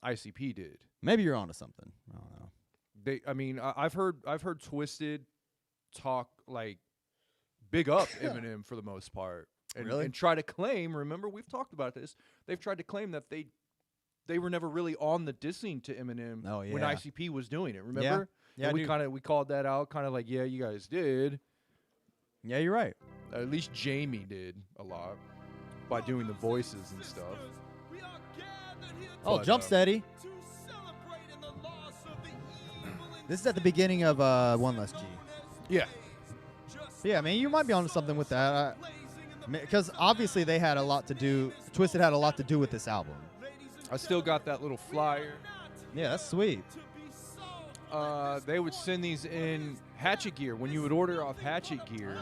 ICP did. Maybe you're onto something. I don't know. I've heard Twisted talk like big up Eminem for the most part, and, Really? and try to claim. Remember, we've talked about this. They've tried to claim that they were never really on the dissing to Eminem Oh, when yeah. ICP was doing it. Remember? Yeah, I And do. we called that out, kind of like, yeah, you guys did. Yeah, you're right. At least Jamie did a lot by doing the voices and stuff. Oh, But, Jump Steady. This is at the beginning of One Less G. Yeah. Yeah, I mean, you might be onto something with that. Because obviously they had a lot to do. Twisted had a lot to do with this album. I still got that little flyer. Yeah, that's sweet. They would send these in Hatchet Gear. When you would order off Hatchet Gear,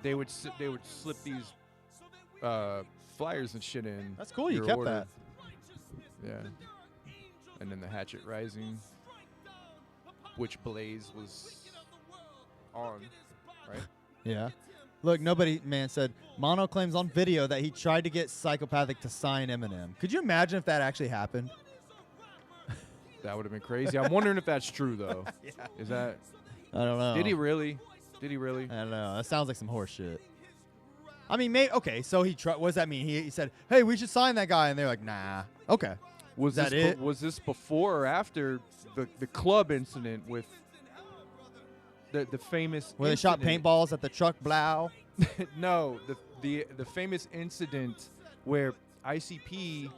they would slip these flyers and shit in. That's cool. You your kept order. that. Yeah. And then the Hatchet Rising, which Blaze was on, right? Yeah. Look, nobody, man, said Mono claims on video that he tried to get Psychopathic to sign Eminem. Could you imagine if that actually happened? That would have been crazy. I'm wondering if that's true though. Yeah. Is that? I don't know. Did he really? Did he really? I don't know. That sounds like some horse shit. I mean, okay, so what does that mean? He said, hey, we should sign that guy. And they're like, nah. Okay. Was Is that it? Was this before or after the club incident with the famous Where they shot incident- paintballs at the Chuck Blau? No, the famous incident where ICP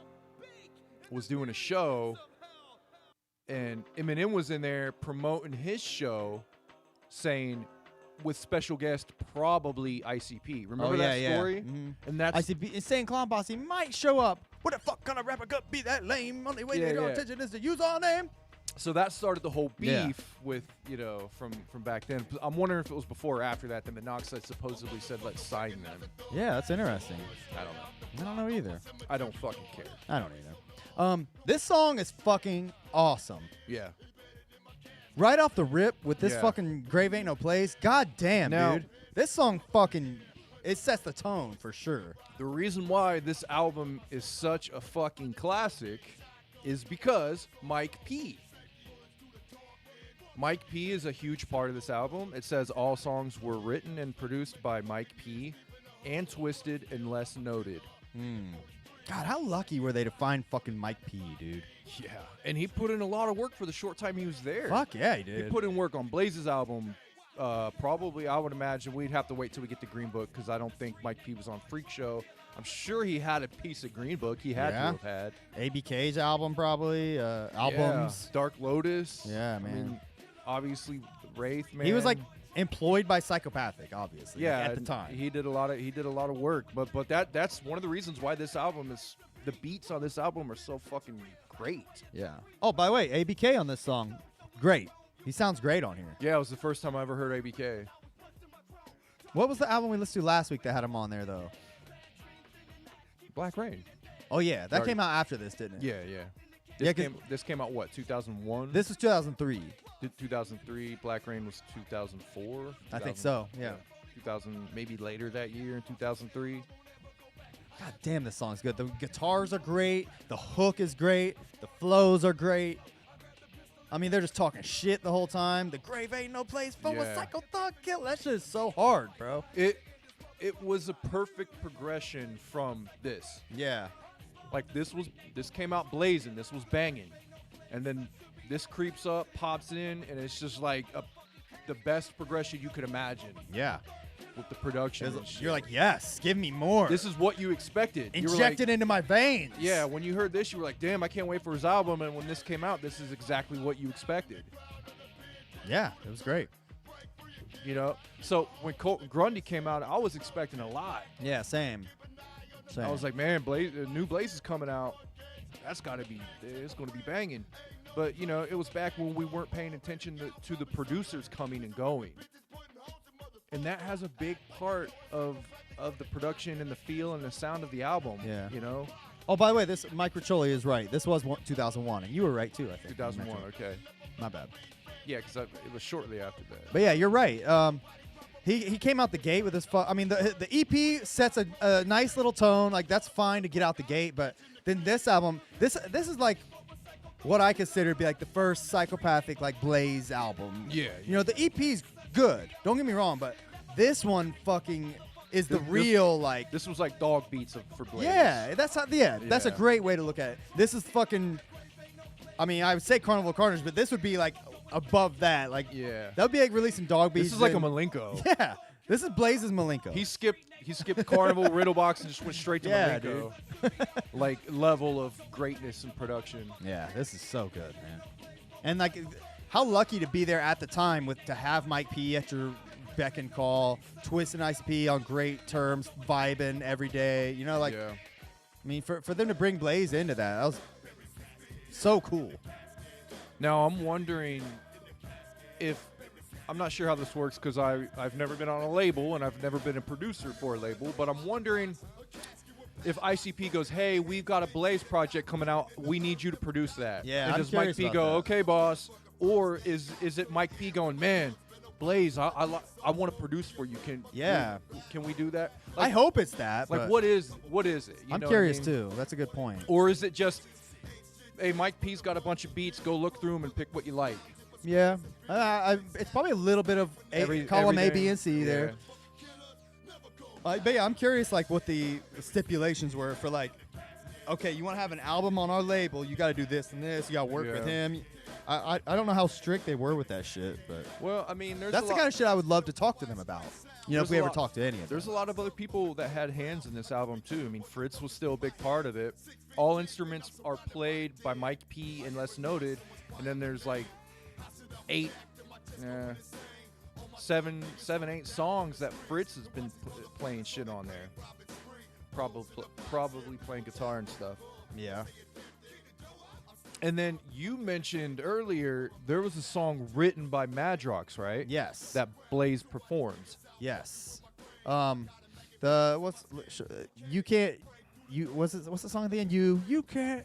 was doing a show and Eminem was in there promoting his show, saying with special guest probably ICP. Remember that story? Mhm. And that's ICP, Insane Clown Posse might show up. What the fuck kind of rapper could be that lame? Only way Yeah, they draw yeah. attention is to use our name. So that started the whole beef Yeah. with, from back then. I'm wondering if it was before or after that the Monoxide supposedly said, let's sign them. Yeah, that's interesting. I don't know. I don't know either. I don't fucking care. I don't either. This song is fucking awesome. Yeah. Right off the rip with this Yeah. fucking Grave Ain't No Place. God damn, Now- dude. This song fucking, it sets the tone for sure. The reason why this album is such a fucking classic is because Mike P. Mike P is a huge part of this album. It says all songs were written and produced by Mike P and Twisted unless noted. God, how lucky were they to find fucking Mike P, dude? Yeah. And he put in a lot of work for the short time he was there. Fuck yeah, he He did. put in work on Blaze's album. Probably, I would imagine we'd have to wait till we get to Green Book because I don't think Mike P was on Freak Show. I'm sure he had a piece of Green Book. He had Yeah. to have had. ABK's album probably, albums. Yeah. Dark Lotus. Yeah, I man. mean, obviously, Wraith, man. He was like employed by Psychopathic, obviously. yeah, at the and time. he did a lot of work. But that's one of the reasons why this album is, the beats on this album are so fucking great. Yeah. Oh, by the way, ABK on this song, great. He sounds great on here. Yeah, it was the first time I ever heard ABK. What was the album we listened to last week that had him on there though? Black Rain. Oh yeah, that Dark- came out after this, didn't it? Yeah, yeah. Yeah, 'cause- This came out what, 2001? This was 2003. 2003. Black Rain was 2004. I think so. Yeah. 2000, maybe later that year in 2003. God damn, this song's good. The guitars are great. The hook is great. The flows are great. I mean, they're just talking shit the whole time. The grave ain't no place for a Yeah. psycho thug kill. That shit is so hard, bro. It was a perfect progression from this. Yeah. Like this came out blazing. This was banging, and then this creeps up, pops in, and it's just like the best progression you could imagine Yeah. with the production. and shit. You're like, yes, give me more. This is what you expected. You were Inject like, it into my veins. Yeah, when you heard this, you were like, damn, I can't wait for his album. And when this came out, this is exactly what you expected. Yeah, it was great. You know? So when Colton Grundy came out, I was expecting a lot. Yeah, same. I was like, man, new Blaze is coming out. It's going to be banging. But, you know, it was back when we weren't paying attention to the producers coming and going. And that has a big part of the production and the feel and the sound of the album. Yeah. You know? Oh, by the way, this Mike Riccioli is right. This was 2001, and you were right too. I think. 2001, okay. My bad. Yeah, because it was shortly after that. But yeah, you're right. He came out the gate with his. I mean, the EP sets a nice little tone. Like that's fine to get out the gate. But then this album, this is like what I consider to be like the first Psychopathic like Blaze album. Yeah. You know, the EP's good. Don't get me wrong, but this one fucking is the This- real like. This was like dog beats for Blaze. Yeah, that's how. Yeah, that's a Yeah. great way to look at it. This is fucking. I mean, I would say Carnival of Carnage, but this would be like above that. Like, Yeah. that would be like releasing Dog Beats. This is like a and- Malenko. Yeah, this is Blaze's Malenko. He skipped Carnival, Riddlebox, and just went straight to Yeah, Malenko. Like level of greatness and production. Yeah, this is so good, man. And like, how lucky to be there at the time to have Mike P at your beck and call, Twist and ICP on great terms, vibing every day. You know, like, yeah. I mean, for them to bring Blaze into that was so cool. Now I'm wondering if I'm not sure how this works because I've never been on a label and I've never been a producer for a label, but I'm wondering if ICP goes, hey, we've got a Blaze project coming out, we need you to produce that. Yeah, and I'm does Mike curious P about go, that. okay, boss, or is it Mike P going, man, Blaze, I want to produce for you. Yeah. Can we do that? I hope it's that. Like but what is it? You I'm know what I curious mean? too. That's a good point. Or is it just, hey, Mike P's got a bunch of beats, go look through them and pick what you like. Yeah, it's probably a little bit of column A, B, and C there. But yeah, I'm curious, like what the stipulations were for like, okay, you want to have an album on our label, you got to do this and this, you got to work with Yeah. him. I don't know how strict they were with that shit, but Well, I mean, there's that's a the lot, kind of shit I would love to talk to them about. You know, if There's we a ever lot- talk to any of them. There's a lot of other people that had hands in this album too. I mean, Fritz was still a big part of it. All instruments are played by Mike P unless noted, and then there's like 7, 8 songs that Fritz has been playing shit on there. Probably playing guitar and stuff. Yeah. And then you mentioned earlier there was a song written by Madrox, right? Yes. That Blaze performs. Yes. What's the song at the end? You can't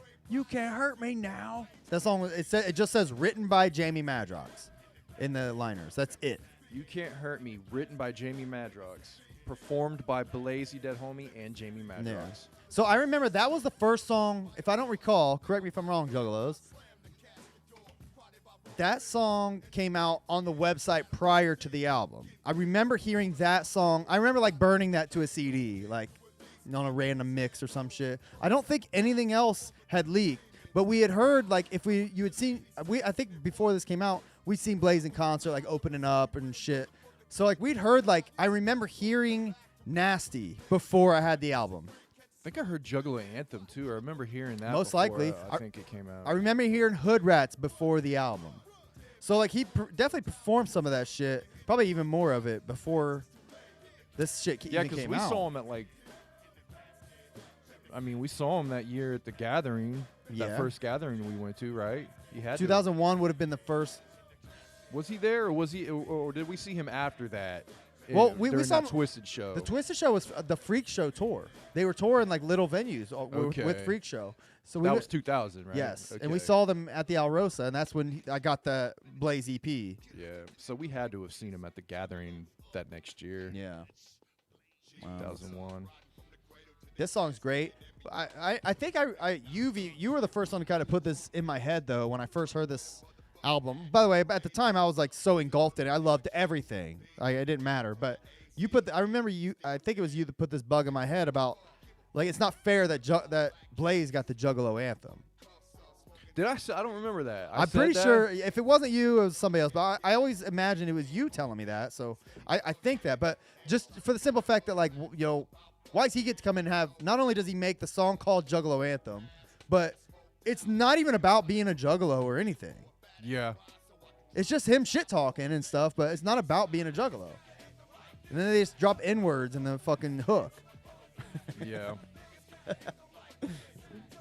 hurt me now. That song it just says written by Jamie Madrox in the liners. That's it. You Can't Hurt Me, written by Jamie Madrox, performed by Blaze, You Dead Homie, and Jamie Madrox. Yeah. So I remember that was the first song, if I don't recall, correct me if I'm wrong, Juggalos. That song came out on the website prior to the album. I remember hearing that song. I remember like burning that to a CD, like on a random mix or some shit. I don't think anything else had leaked, but we had heard like you had seen I think before this came out, we'd seen Blaze in concert like opening up and shit. So like we'd heard like I remember hearing Nasty before I had the album. I think I heard Juggalo Anthem too. I remember hearing that. Most before, likely. I think it came out. I remember hearing Hood Rats before the album. So like he definitely performed some of that shit, probably even more of it before this shit even came out. Yeah, because we saw him at like. I mean, we saw him that year at the gathering. Yeah. That first gathering we went to, right? He had 2001 would have been the first. Was he there, or was he, or did we see him after that? Well, we during saw that him- Twisted show. The Twisted Show was the Freak Show tour. They were touring like little venues Okay. with Freak Show. So we that went- was 2000, right? Yes, and Okay. we saw them at the Alrosa, and that's when I got the Blaze EP. Yeah, so we had to have seen him at the gathering that next year. Yeah. Wow. 2001. This song's great. I think you were the first one to kind of put this in my head though when I first heard this album. By the way, at the time I was like so engulfed in it. I loved everything. It didn't matter. But you I remember you. I think it was you that put this bug in my head about like it's not fair that that Blaze got the Juggalo anthem. Did I? I don't remember that. I'm pretty sure if it wasn't you, it was somebody else. But I always imagined it was you telling me that. So I think that. But just for the simple fact that like why does he get to come in and have? Not only does he make the song called Juggalo Anthem, but it's not even about being a juggalo or anything. Yeah. It's just him shit talking and stuff, but it's not about being a juggalo. And then they just drop N-words in the fucking hook. Yeah.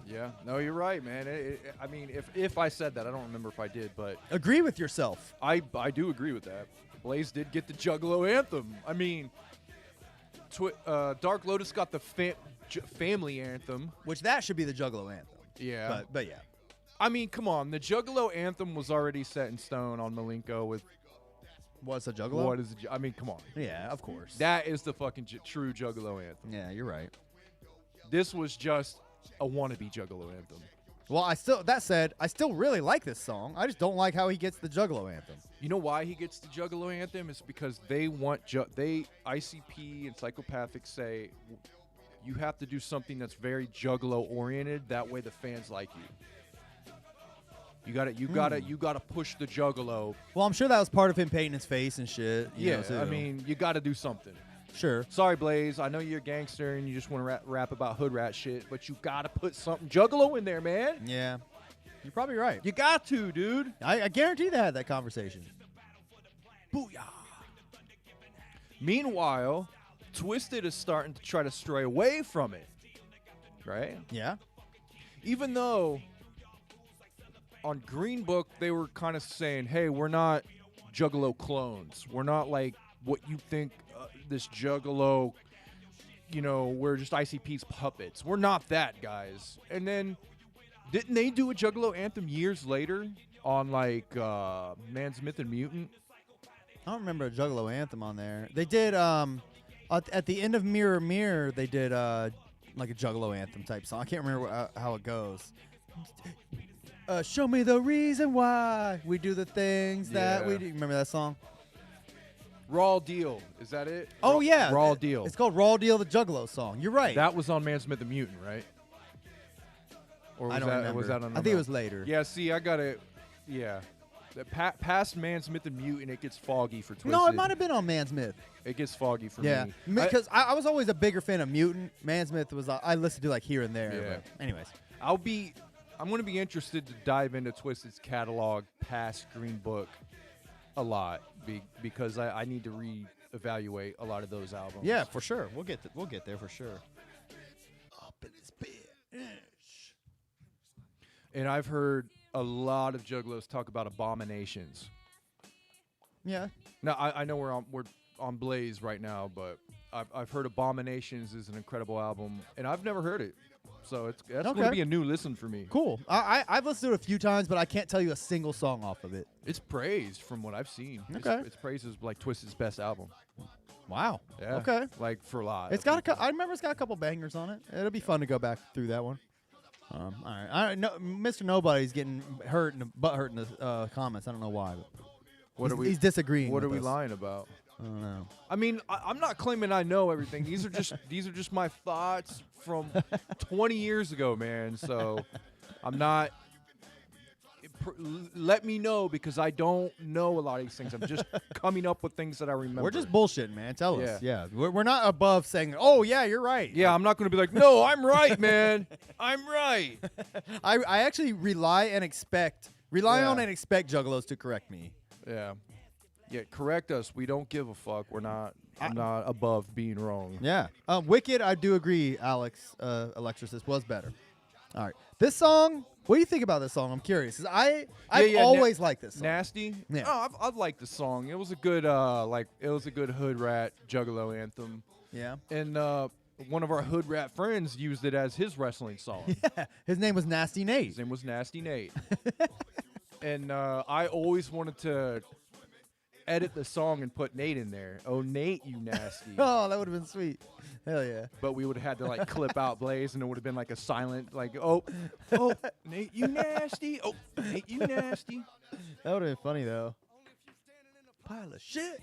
Yeah. No, you're right, man. I mean, if I said that, I don't remember if I did, but Agree with yourself. I do agree with that. Blaze did get the Juggalo anthem. I mean, Dark Lotus got the family anthem. Which that should be the juggalo anthem. Yeah. But yeah. I mean, come on. The Juggalo anthem was already set in stone on Malenko with What's a juggalo? what is. I mean, come on. Yeah, of course. That is the fucking true Juggalo anthem. Yeah, you're right. This was just a wannabe Juggalo anthem. Well, I still really like this song. I just don't like how he gets the juggalo anthem. You know why he gets the Juggalo anthem? It's because they want ICP and Psychopathic say you have to do something that's very Juggalo oriented. That way the fans like you. You gotta push the Juggalo. Well, I'm sure that was part of him painting his face and shit. you know, I too. mean, you gotta do something. Sure. Sorry, Blaze. I know you're a gangster and you just want to rap about hood rat shit, but you gotta put something Juggalo in there, man. Yeah. You're probably right. You got to, dude. I guarantee they had that conversation. Booyah. Meanwhile, Twisted is starting to try to stray away from it, right? Yeah. Even though on Green Book they were kind of saying, hey, we're not Juggalo clones. We're not like what you think this Juggalo, we're just ICP's puppets. We're not that, guys. And then didn't they do a Juggalo anthem years later on like Man's Myth and Mutant? I don't remember a juggalo anthem on there. They did at the end of Mirror Mirror, they did like a juggalo anthem type song. I can't remember how it goes. Show me the reason why we do the things that we do. Remember that song? Raw Deal. Is that it? Oh, yeah. Raw Deal. It's called Raw Deal, the Juggalo song. You're right. That was on Man's Myth and Mutant, right? Or was I don't that, remember. Was that on I think it was later. Yeah, see, I got it. Yeah. The past Man's Myth and Mutant, it gets foggy for Twisted. No, it might have been on Man's Myth. It gets foggy for Yeah, me. because I was always a bigger fan of Mutant. Man's Myth was I listened to like here and there. Yeah. But anyways, I'm going to be interested to dive into Twisted's catalog past Green Book a lot because I need to reevaluate a lot of those albums. yeah, for sure. We'll get there for sure. Up in this bed. And I've heard a lot of juggalos talk about abominations. Yeah. Now I know we're on Blaze right now, but I've heard Abominations is an incredible album, and I've never heard it, so that's going to be a new listen for me. Cool. I've listened to it a few times, but I can't tell you a single song off of it. It's praised from what I've seen. Okay. It's praised as like Twisted's best album. Wow. Yeah. Okay. Like for a lot. It's got I remember it's got a couple bangers on it. It'll be fun to go back through that one. All right. No, Mr. Nobody's getting hurt in the comments. I don't know why. But he's disagreeing. What are with we us. lying about? I don't know. I mean, I'm not claiming I know everything. These are just my thoughts from 20 years ago, man. So I'm not. Let me know, because I don't know a lot of these things. I'm just coming up with things that I remember. We're just bullshitting, man. Tell Yeah. us. Yeah. We're not above saying, oh, yeah, you're right. Yeah, I'm not going to be like, no, I'm right, man. I'm right. I actually rely on and expect juggalos to correct me. Yeah. Yeah, correct us. We don't give a fuck. I'm not above being wrong. Yeah. Wicked, I do agree, Alex, Electricist was better. All right. This song, what do you think about this song? I'm curious. 'Cause I've always liked this song. Nasty? Yeah. Oh, I've liked the song. It was a good hood rat juggalo anthem. Yeah. And one of our hood rat friends used it as his wrestling song. Yeah. His name was Nasty Nate. His name was Nasty Nate. And I always wanted to edit the song and put Nate in there. Oh, Nate, you nasty. Oh, that would have been sweet. Hell yeah. But we would have had to like clip out Blaze, and it would have been like a silent, like, oh, Nate, you nasty. Oh, Nate, you nasty. That would have been funny though. Pile of shit.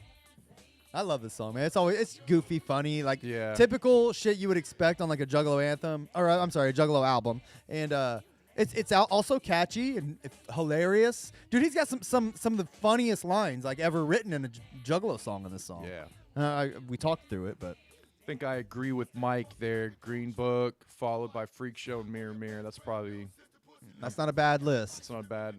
I love this song, man. It's goofy, funny, like typical shit you would expect on like a Juggalo anthem, or I'm sorry, a Juggalo album, and it's also catchy and hilarious. Dude, he's got some of the funniest lines like ever written in a Juggalo song in this song. Yeah. We talked through it, but I think I agree with Mike there. Green Book, followed by Freak Show and Mirror Mirror. That's not a bad list. It's not bad.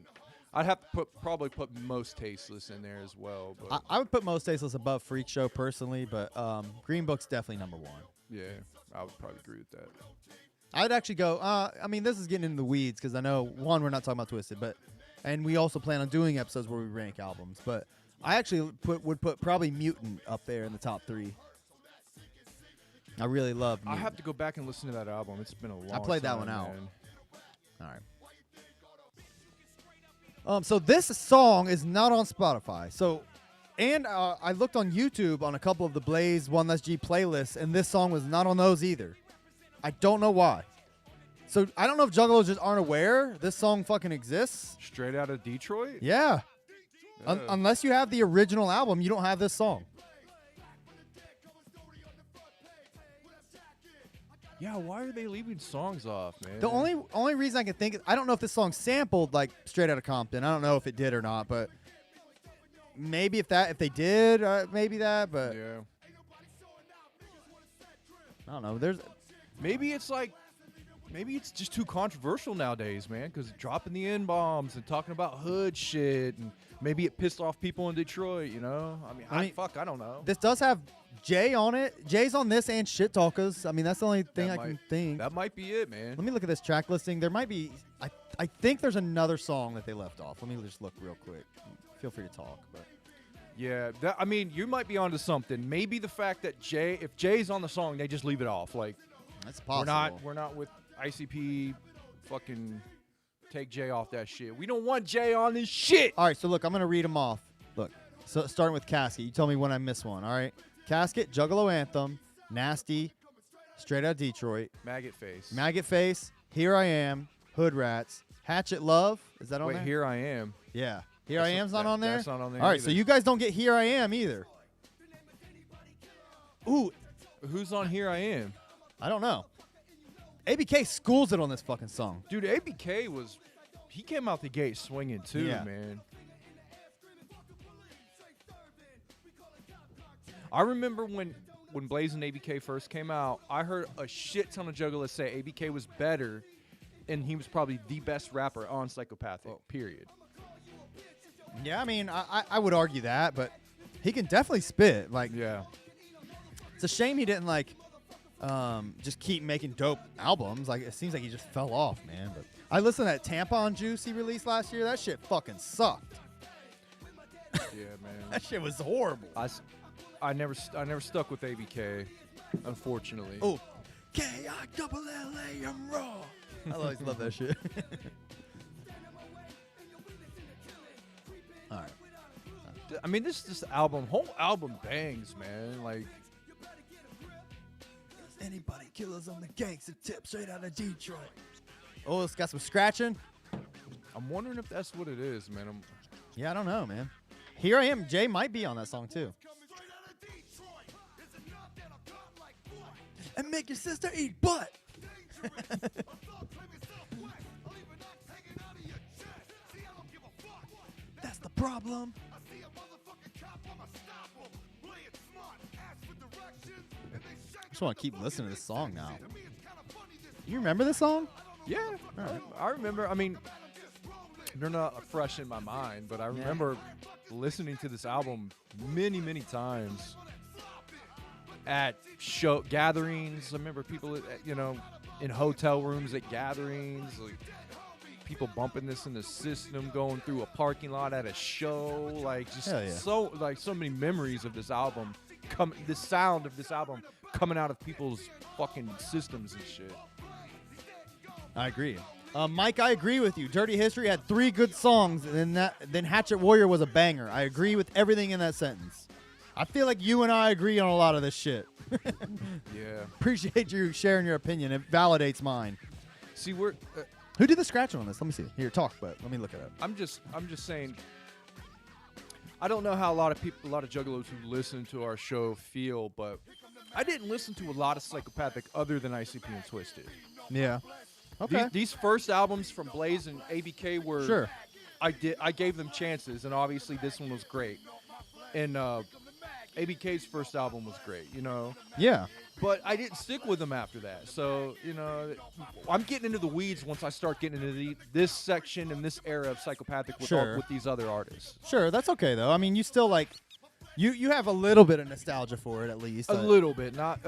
I'd have to probably put Most Tasteless in there as well. But I would put Most Tasteless above Freak Show personally, but Green Book's definitely number one. yeah, I would probably agree with that. I'd actually go. I mean, this is getting into the weeds because I know we're not talking about Twisted, and we also plan on doing episodes where we rank albums. But I actually would put probably Mutant up there in the top 3. I really love Mutant. I have to go back and listen to that album. It's been a long time. I played that one out. Man. All right. So this song is not on Spotify. So, and I looked on YouTube on a couple of the Blaze One Less G playlists, and this song was not on those either. I don't know why. So I don't know if Juggalos just aren't aware this song fucking exists. Straight out of Detroit? Yeah. Unless you have the original album, you don't have this song. Yeah, why are they leaving songs off, man? The only reason I can think is I don't know if this song sampled like Straight Outta Compton. I don't know if it did or not, but maybe if they did, maybe that. But yeah, I don't know. Maybe it's just too controversial nowadays, man. Because dropping the N-bombs and talking about hood shit, and maybe it pissed off people in Detroit. You know, I mean, I don't know. This does have Jay on it. Jay's on this and Shit Talkers. I mean, that's the only thing I can think. That might be it, man. Let me look at this track listing. There might be. I think there's another song that they left off. Let me just look real quick. Feel free to talk, but. Yeah, I mean, you might be onto something. Maybe the fact that if Jay's on the song, they just leave it off. Like, that's possible. We're not with ICP. Fucking take Jay off that shit. We don't want Jay on this shit. All right, so look, I'm gonna read them off. Look, so starting with Casket. You tell me when I miss one. All right, Casket, Juggalo Anthem, Nasty, Straight Out Detroit, Maggot Face, Here I Am, Hood Rats, Hatchet Love. Is that on there? Wait, Here I Am. Yeah. Here I Am's not on there? That's not on there. All right, either. so you guys don't get Here I Am either. Ooh, who's on Here I Am? I don't know. ABK schools it on this fucking song. Dude, ABK he came out the gate swinging too, Yeah. man. I remember when Blaze and ABK first came out, I heard a shit ton of juggalos say ABK was better, and he was probably the best rapper on Psychopathic, period. Yeah, I mean, I would argue that, but he can definitely spit. Like, yeah, it's a shame he didn't like just keep making dope albums. Like it seems like he just fell off, man. But I listened to that Tampon Juice he released last year. That shit fucking sucked. Yeah, man. That shit was horrible. I never stuck with ABK, unfortunately. Oh, K-I-double-L-A, I'm raw. I always love that shit. All right. I mean, this whole album bangs, man. Like, Anybody killers on the gangster tip straight out of Detroit. Oh, it's got some scratching. I'm wondering if that's what it is, man. Yeah, I don't know, man. Here I Am. Jay might be on that song too. And make your sister eat butt. That's the problem. I just want to keep listening to this song now. You remember this song? Yeah, I remember. I mean, they're not fresh in my mind, but I remember listening to this album many, many times at show gatherings. I remember people, in hotel rooms at gatherings, like people bumping this in the system, going through a parking lot at a show, like just so many memories of this album. The sound of this album coming out of people's fucking systems and shit. I agree. Mike, I agree with you. Dirty History had 3 good songs, and then Hatchet Warrior was a banger. I agree with everything in that sentence. I feel like you and I agree on a lot of this shit. Yeah. Appreciate you sharing your opinion. It validates mine. See, we're who did the scratch on this? Let me see. Here, talk, but let me look it up. I'm just saying. I don't know how a lot of juggalos who listen to our show feel, but I didn't listen to a lot of Psychopathic other than ICP and Twisted. Yeah. Okay. These first albums from Blaze and ABK were Sure. I gave them chances, and obviously this one was great. And ABK's first album was great, Yeah. But I didn't stick with them after that. So, I'm getting into the weeds once I start getting into this section and this era of Psychopathic with, with these other artists. Sure, that's okay though. I mean, you still like you have a little bit of nostalgia for it at least. A little bit, not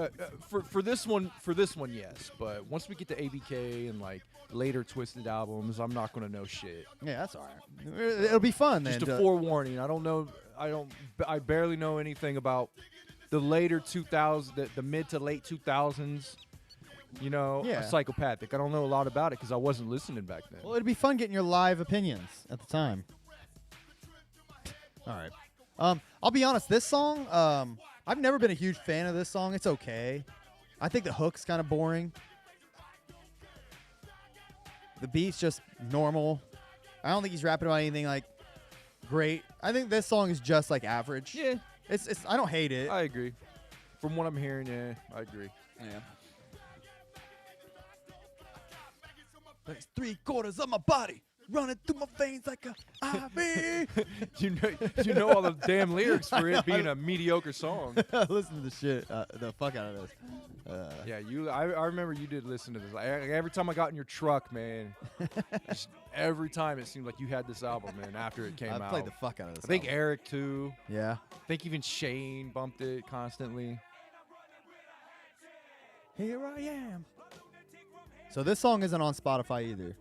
for this one. For this one, yes. But once we get to ABK and like later Twisted albums, I'm not gonna know shit. Yeah, that's all right. It'll be fun. Just then a forewarning. I barely know anything about the later 2000s, the mid to late 2000s. Psychopathic. I don't know a lot about it because I wasn't listening back then. Well, it'd be fun getting your live opinions at the time. All right. I'll be honest. This song, I've never been a huge fan of this song. It's okay. I think the hook's kind of boring. The beat's just normal. I don't think he's rapping about anything like great. I think this song is just like average. Yeah. It's. I don't hate it. I agree. From what I'm hearing, yeah, I agree. Yeah. There's 3/4 of my body running through my veins like a IV. you know all the damn lyrics for it being a mediocre song. Listen to the shit, the fuck out of this. Yeah, I remember you did listen to this. Every time I got in your truck, man, every time it seemed like you had this album, man, after it came out. I played the fuck out of this I think album. Eric, too. Yeah. I think even Shane bumped it constantly. Here I am. So this song isn't on Spotify either.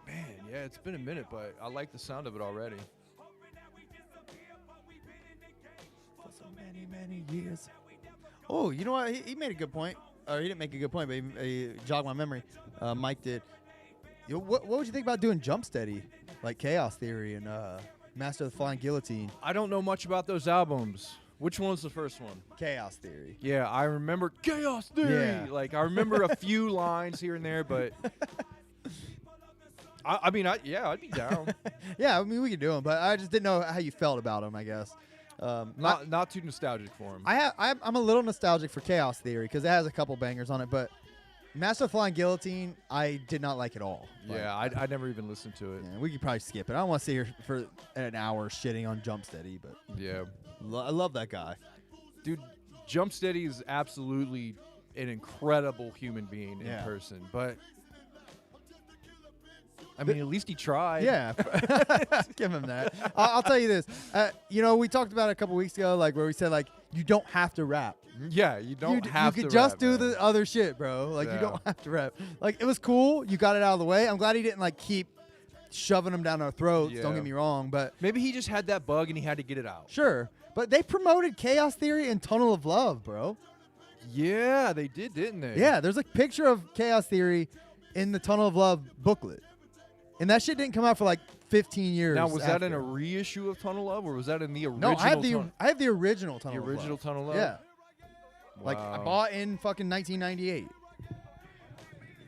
Man, yeah, it's been a minute, but I like the sound of it already. For so many, many years. Oh, you know what? He made a good point. Or he didn't make a good point, but he jogged my memory. Mike did. What would you think about doing Jump Steady? Like Chaos Theory and Master of the Flying Guillotine. I don't know much about those albums. Which one was the first one? Chaos Theory. Yeah, I remember Chaos Theory. Yeah. Like, I remember a few lines here and there, but I'd be down. Yeah, I mean, we could do them, but I just didn't know how you felt about them, I guess. Not too nostalgic for him. I'm a little nostalgic for Chaos Theory because it has a couple bangers on it, but Master of the Flying Guillotine, I did not like at all. Yeah, I never even listened to it. Yeah, we could probably skip it. I don't want to sit here for an hour shitting on Jump Steady, but Yeah. I love that guy. Dude, Jump Steady is absolutely an incredible human being in person, but I mean, at least he tried. Yeah, give him that. I'll tell you this. You know, we talked about it a couple weeks ago, like where we said like you don't have to rap. Yeah, you don't You have could to just rap, do man. the other shit, bro. Like you Yeah. don't have to rap. Like it was cool. You got it out of the way. I'm glad he didn't like keep shoving them down our throats. Don't Yeah. get me wrong, but Maybe he just had that bug and he had to get it out. sure. But they promoted Chaos Theory and Tunnel of Love, bro. Yeah, they did, didn't they? Yeah, there's a picture of Chaos Theory in the Tunnel of Love booklet. And that shit didn't come out for like 15 years. Now, was that in a after. reissue of Tunnel Love, or was that in the original? No, I have Tunnel- the original Tunnel the of original Love. Tunnel Love. Yeah. Like I Wow. bought in fucking 1998.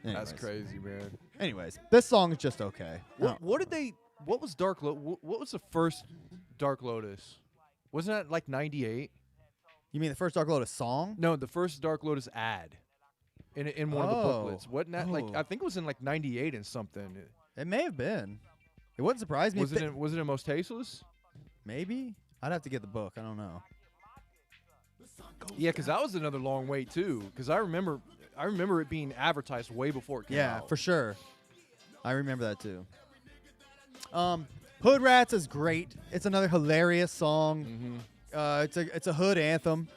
That's Anyways. crazy, man. Anyways, this song is just okay. No. What did they? What was Dark Lotus? What was the first Dark Lotus? Wasn't that like '98? You mean the first Dark Lotus song? No, the first Dark Lotus ad in one of the booklets. Wasn't that like? Oh. I think it was in like '98 and something. It may have been. It wouldn't surprise me. Was if it? Was it in Most Tasteless? Maybe. I'd have to get the book. I don't know. Yeah, because that was another long wait too. Because I remember it being advertised way before it came Yeah, out. for sure. I remember that too. Hood Rats is great. It's another hilarious song. It's a hood anthem.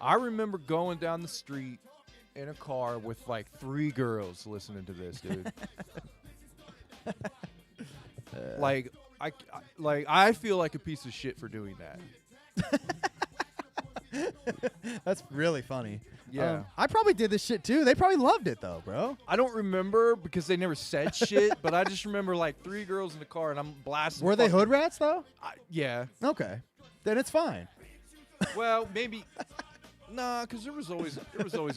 I remember going down the street in a car with like 3 girls listening to this, dude. I feel like a piece of shit for doing that. That's really funny. Yeah. I probably did this shit too. They probably loved it though, bro. I don't remember because they never said shit, but I just remember like 3 girls in the car and I'm blasting. Were they fucking- hood rats though? Yeah. Okay. Then it's fine. Well, maybe. Nah, because there was always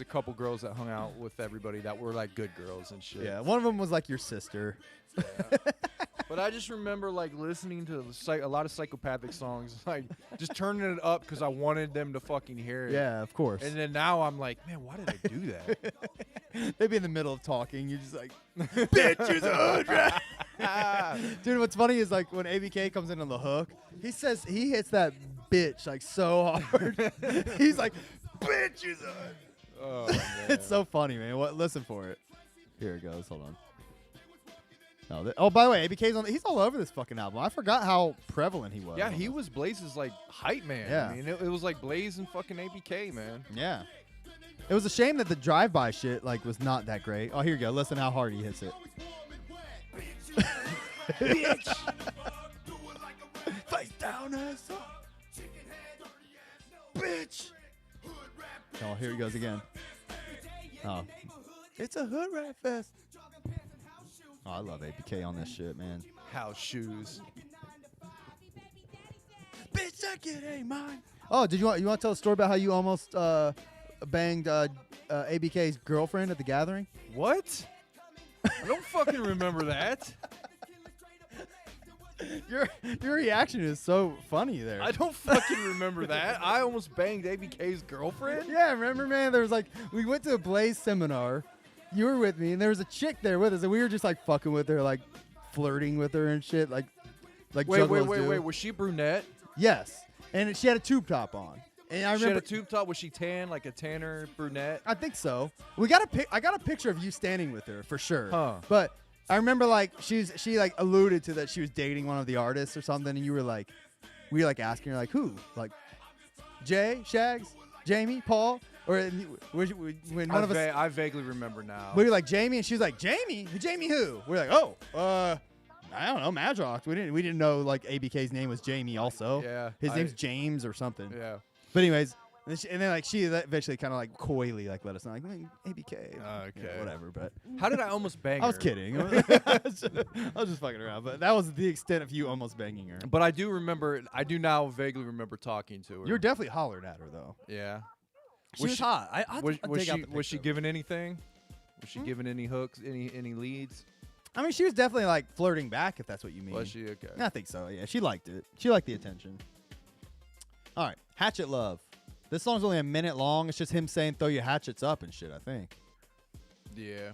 a couple girls that hung out with everybody that were like good girls and shit. Yeah. One of them was like your sister. But I just remember like listening to a lot of psychopathic songs, like just turning it up because I wanted them to fucking hear it. Yeah, of course. And then now I'm like, man, why did I do that? They'd be in the middle of talking. You're just like, bitch, is a hood rat. Dude, what's funny is like when ABK comes in on the hook, he hits that bitch like so hard. He's like, bitch is a. Oh, man. It's so funny, man. Listen for it. Here it goes. Hold on. Oh, by the way, ABK's he's all over this fucking album. I forgot how prevalent he was. Yeah, on he this. was Blaze's like hype man. Yeah. I mean, it was like Blaze and fucking ABK, man. Yeah. It was a shame that the drive-by shit like was not that great. Oh, here you go. Listen how hard he hits it. Bitch. Face down, ass up. Bitch. Oh, here he goes again. Oh. It's a hood rat fest. Oh, I love APK on this shit, man. House shoes. Bitch, that kid ain't mine. Oh, you want to tell a story about how you almost banged ABK's girlfriend at the gathering? What? I don't fucking remember that. Your reaction is so funny there. I don't fucking remember that. I almost banged ABK's girlfriend. Yeah, remember, man? There was like, we went to a Blaze seminar. You were with me, and there was a chick there with us, and we were just like fucking with her, like flirting with her and shit, like Wait, juggalos do. wait. Was she brunette? Yes, and she had a tube top on, and I She had remember. a tube top. Was she tan, like a tanner brunette? I think so. I got a picture of you standing with her for sure. Huh. But I remember like she like alluded to that she was dating one of the artists or something, and you were like, we were like asking her like who, like Jay, Shags, Jamie, Paul, or when none of us. I vaguely remember now. We were like Jamie, and she was like Jamie. Jamie who? We're like, oh, I don't know, Madrox. We didn't know like ABK's name was Jamie. Also, Yeah, his name's James or something. Yeah. But anyways, and then like she eventually kind of like coyly like let us know like ABK. Okay. Whatever. But How did I almost bang I was her? kidding. I was just fucking around. But that was the extent of you almost banging her. But I do remember. I do now vaguely remember talking to her. You were definitely hollered at her though. Yeah. She was hot. I'll Was take out the she picture. giving anything? Was she giving any hooks? Any leads? I mean, she was definitely like flirting back, if that's what you mean. Was she okay? I think so. Yeah, she liked it. She liked the attention. All right, Hatchet Love. This song's only a minute long. It's just him saying "throw your hatchets up" and shit. I think. Yeah.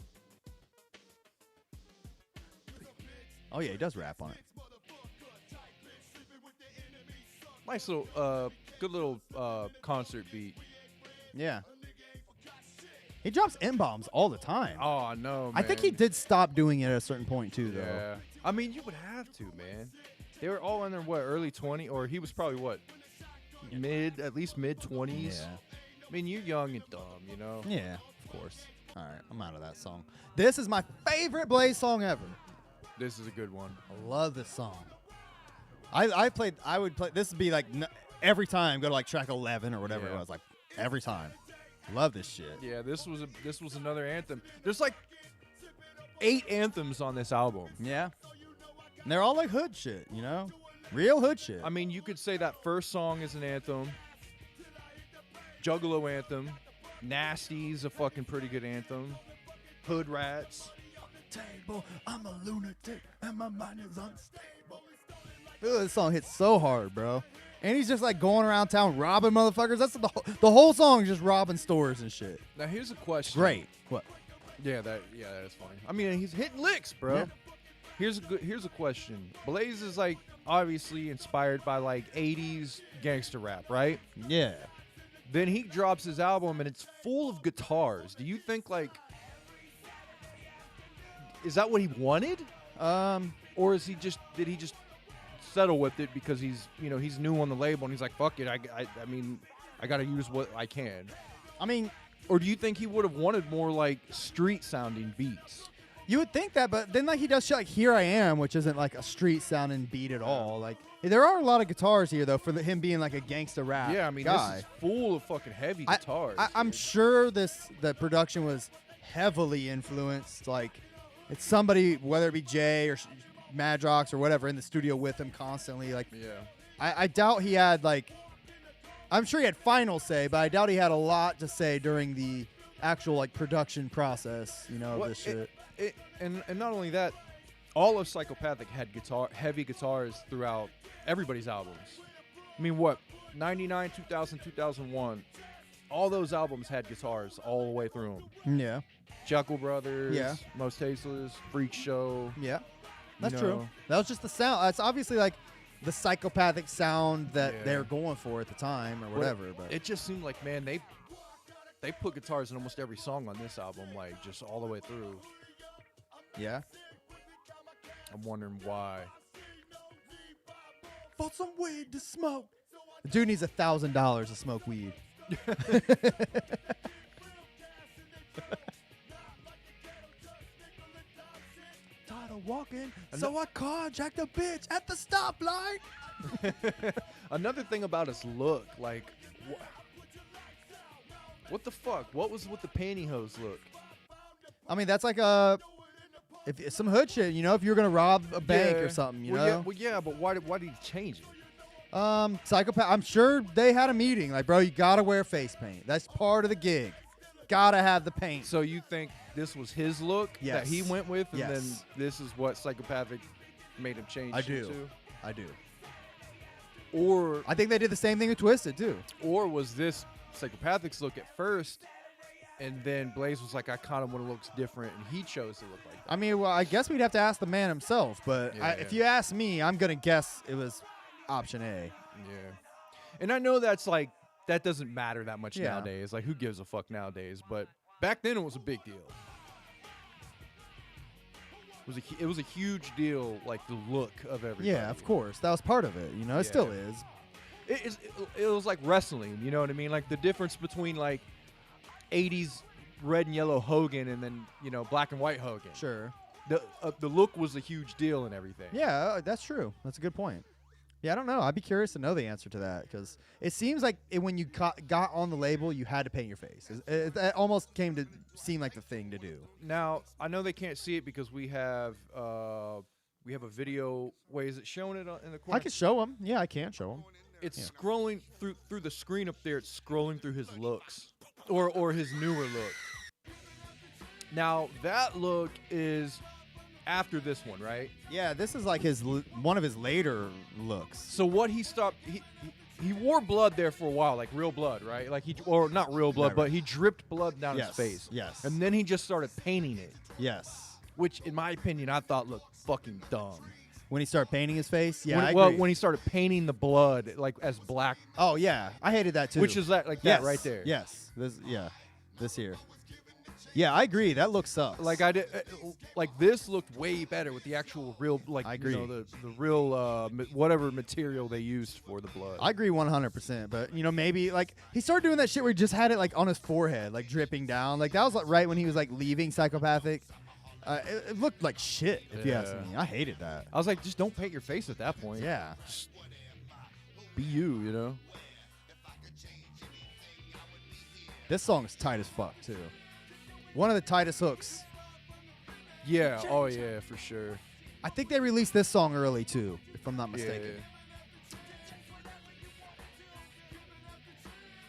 Oh yeah, he does rap on it. Nice little, good little concert beat. Yeah. He drops M-bombs all the time. Oh no, man. I think he did stop doing it at a certain point too, though. Yeah. I mean, you would have to, man. They were all in their early 20s, or he was probably at least mid 20s. Yeah. I mean, you're young and dumb, you know. Yeah, of course. All right, I'm out of that song. This is my favorite Blaze song ever. This is a good one. I love this song. I would play. This would be like every time go to like track 11 or whatever Yeah. it was. Like every time. Love this shit. Yeah, this was another anthem. There's like 8 anthems on this album. Yeah. And they're all like hood shit, you know? Real hood shit. I mean, you could say that first song is an anthem. Juggalo anthem. Nasty's a fucking pretty good anthem. Hood Rats. Table, I'm a lunatic and my mind is unstable. Ooh, this song hits so hard, bro. And he's just like going around town robbing motherfuckers. That's the whole song is just robbing stores and shit. Now here's a question. Great. What? Yeah, that is funny. I mean, he's hitting licks, bro. Yeah. Here's a question. Blaze is like obviously inspired by like 80s gangster rap, right? Yeah. Then he drops his album and it's full of guitars. Do you think like is that what he wanted? Or did he just settle with it because he's new on the label and he's like, fuck it, I mean, I got to use what I can. I mean, Or do you think he would have wanted more like street sounding beats? you would think that, but then like he does shit like Here I Am, which isn't like a street sounding beat at all. Like there are a lot of guitars here though for him being like a gangster rap Yeah, I mean, guy. this is full of fucking heavy guitars. I'm dude. sure the production was heavily influenced. Like it's somebody, whether it be Jay or Madrox or whatever, in the studio with him constantly. Like Yeah. I doubt he had like, I'm sure he had final say, but I doubt he had a lot to say during the actual like production process. You know, of this shit. And not only that, all of Psychopathic had heavy guitars throughout everybody's albums. I mean, what, 99, 2000, 2001, all those albums had guitars all the way through them. Yeah. Chuckle Brothers, Yeah. Most Tasteless, Freak Show. Yeah. That's You true. know. That was just the sound. That's obviously like the psychopathic sound that Yeah. they're going for at the time or But whatever. But it just seemed like, man, they put guitars in almost every song on this album, like just all the way through. yeah. I'm wondering why. For some weed to smoke. The dude needs $1,000 to smoke weed. Tired of walking, so I carjacked a bitch at the stoplight. Another thing about his look, like, what the fuck? What was with the pantyhose look? I mean, that's like if it's some hood shit, you know, if you're gonna rob a bank or something, you know. Yeah, but why did he change it? Psychopath. I'm sure they had a meeting. Like, bro, you gotta wear face paint. That's part of the gig. Gotta have the paint. So you think this was his look that he Yes. went with, and then Yes. this is what Psychopathic made him change I do. to? I do. Or I think they did the same thing with Twisted too. or was this Psychopathic's look at first, and then Blaze was like, I kind of want to look different, and he chose to look like that. I mean, well, I guess we'd have to ask the man himself. But Yeah. if you ask me, I'm gonna guess it was option A. Yeah. And I know that's like, that doesn't matter that much Yeah. nowadays. Like, who gives a fuck nowadays? But back then it was a big deal. It was a huge deal, like the look of everybody. Yeah, of course. That was part of it. You know, it still Yeah. is. It was like wrestling, you know what I mean? Like the difference between like 80s red and yellow Hogan and then, you know, black and white Hogan. Sure. The look was a huge deal and everything. Yeah, that's true. That's a good point. Yeah, I don't know. I'd be curious to know the answer to that because it seems like when you got on the label, you had to paint your face. It almost came to seem like the thing to do. Now, I know they can't see it because we have a video. Wait, is it showing it in the corner? I can show him. Yeah, I can show him. It's scrolling through the screen up there. It's scrolling through his looks or his newer look. Now, that look is after this one, right? Yeah, this is like one of his later looks. So what he stopped he wore blood there for a while, like real blood, right? Like or not real blood, Right, but right. he dripped blood down his Yes, face. yes. And then he just started painting it, Yes. which in my opinion I thought looked fucking dumb. When he started painting his face, yeah, I Well, agree. when he started painting the blood like as black, Oh yeah, I hated that too. which is that like yes. that right there. Yes. This here. Yeah, I agree. That look sucks. Like I did, like this looked way better with the actual real, like I agree. You know, the real whatever material they used for the blood. I agree 100%. But maybe like he started doing that shit where he just had it like on his forehead, like dripping down. Like that was like right when he was like leaving Psychopathic. It looked like shit, if you ask me. I hated that. I was like, just don't paint your face at that point. Yeah. Just be you, you know. This song is tight as fuck too. One of the tightest hooks. Yeah. Oh yeah, for sure. I think they released this song early too, if I'm not mistaken.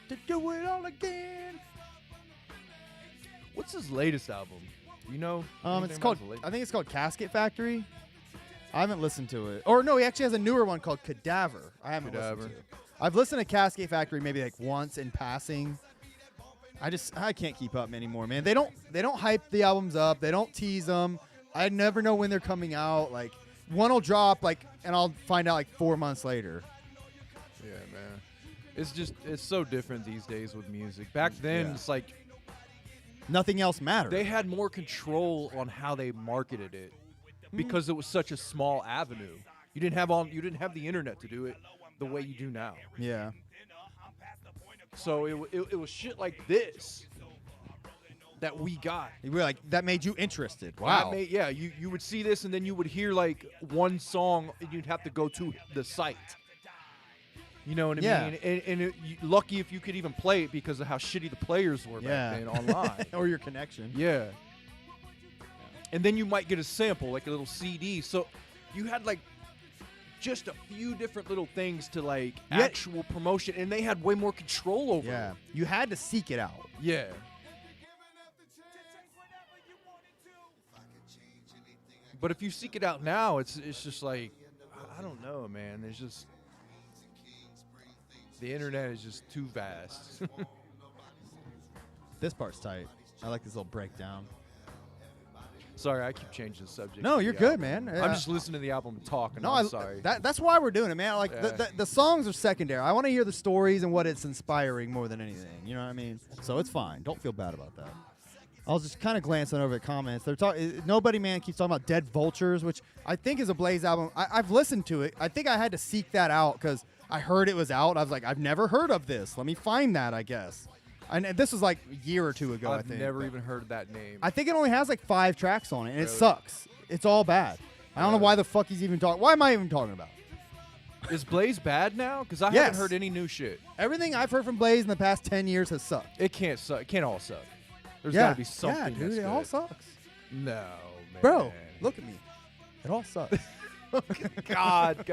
To do it all again. What's his latest album? You know? It's called. I think it's called Casket Factory. I haven't listened to it. Or no, he actually has a newer one called Cadaver. I haven't listened to it. I've listened to Casket Factory maybe like once in passing. I can't keep up anymore, man. They don't hype the albums up. They don't tease them. I never know when they're coming out. Like one will drop like, and I'll find out like 4 months later. Yeah, man. It's so different these days with music. Back then, it's like nothing else mattered. they had more control on how they marketed it because it was such a small avenue. You didn't have the internet to do it the way you do now. Yeah. So it was shit like this that we got. You were like, that made you interested. Wow. You would see this and then you would hear like one song and you'd have to go to the site. You know what I mean? And lucky if you could even play it because of how shitty the players were back then online. Or your connection. Yeah. And then you might get a sample, like a little CD. So you had like just a few different little things to like actual promotion, and they had way more control over it. You had to seek it out. Yeah. But if you seek it out now, it's just like, I don't know, man. There's just, the internet is just too vast. This part's tight. I like this little breakdown. Sorry, I keep changing the subject. No, of you're the good, album. man. I'm just listening to the album and talking. No, I'm sorry. That's why we're doing it, man. Like the songs are secondary. I want to hear the stories and what it's inspiring more than anything. You know what I mean? So it's fine. Don't feel bad about that. I was just kind of glancing over at comments. They're talking. Nobody Man keeps talking about Dead Vultures, which I think is a Blaze album. I've listened to it. I think I had to seek that out because I heard it was out. I was like, I've never heard of this. Let me find that, I guess. And this was like a year or two ago, I think. I've never even heard that name. I think it only has like 5 tracks on it, and it sucks. It's all bad. I don't know why the fuck he's even talking. Why am I even talking about it? Is Blaze bad now? Because I haven't heard any new shit. Everything I've heard from Blaze in the past 10 years has sucked. It can't suck. It can't all suck. There's got to be something Yeah, dude, that's it good. all sucks. No, man. Bro, look at me. It all sucks. God.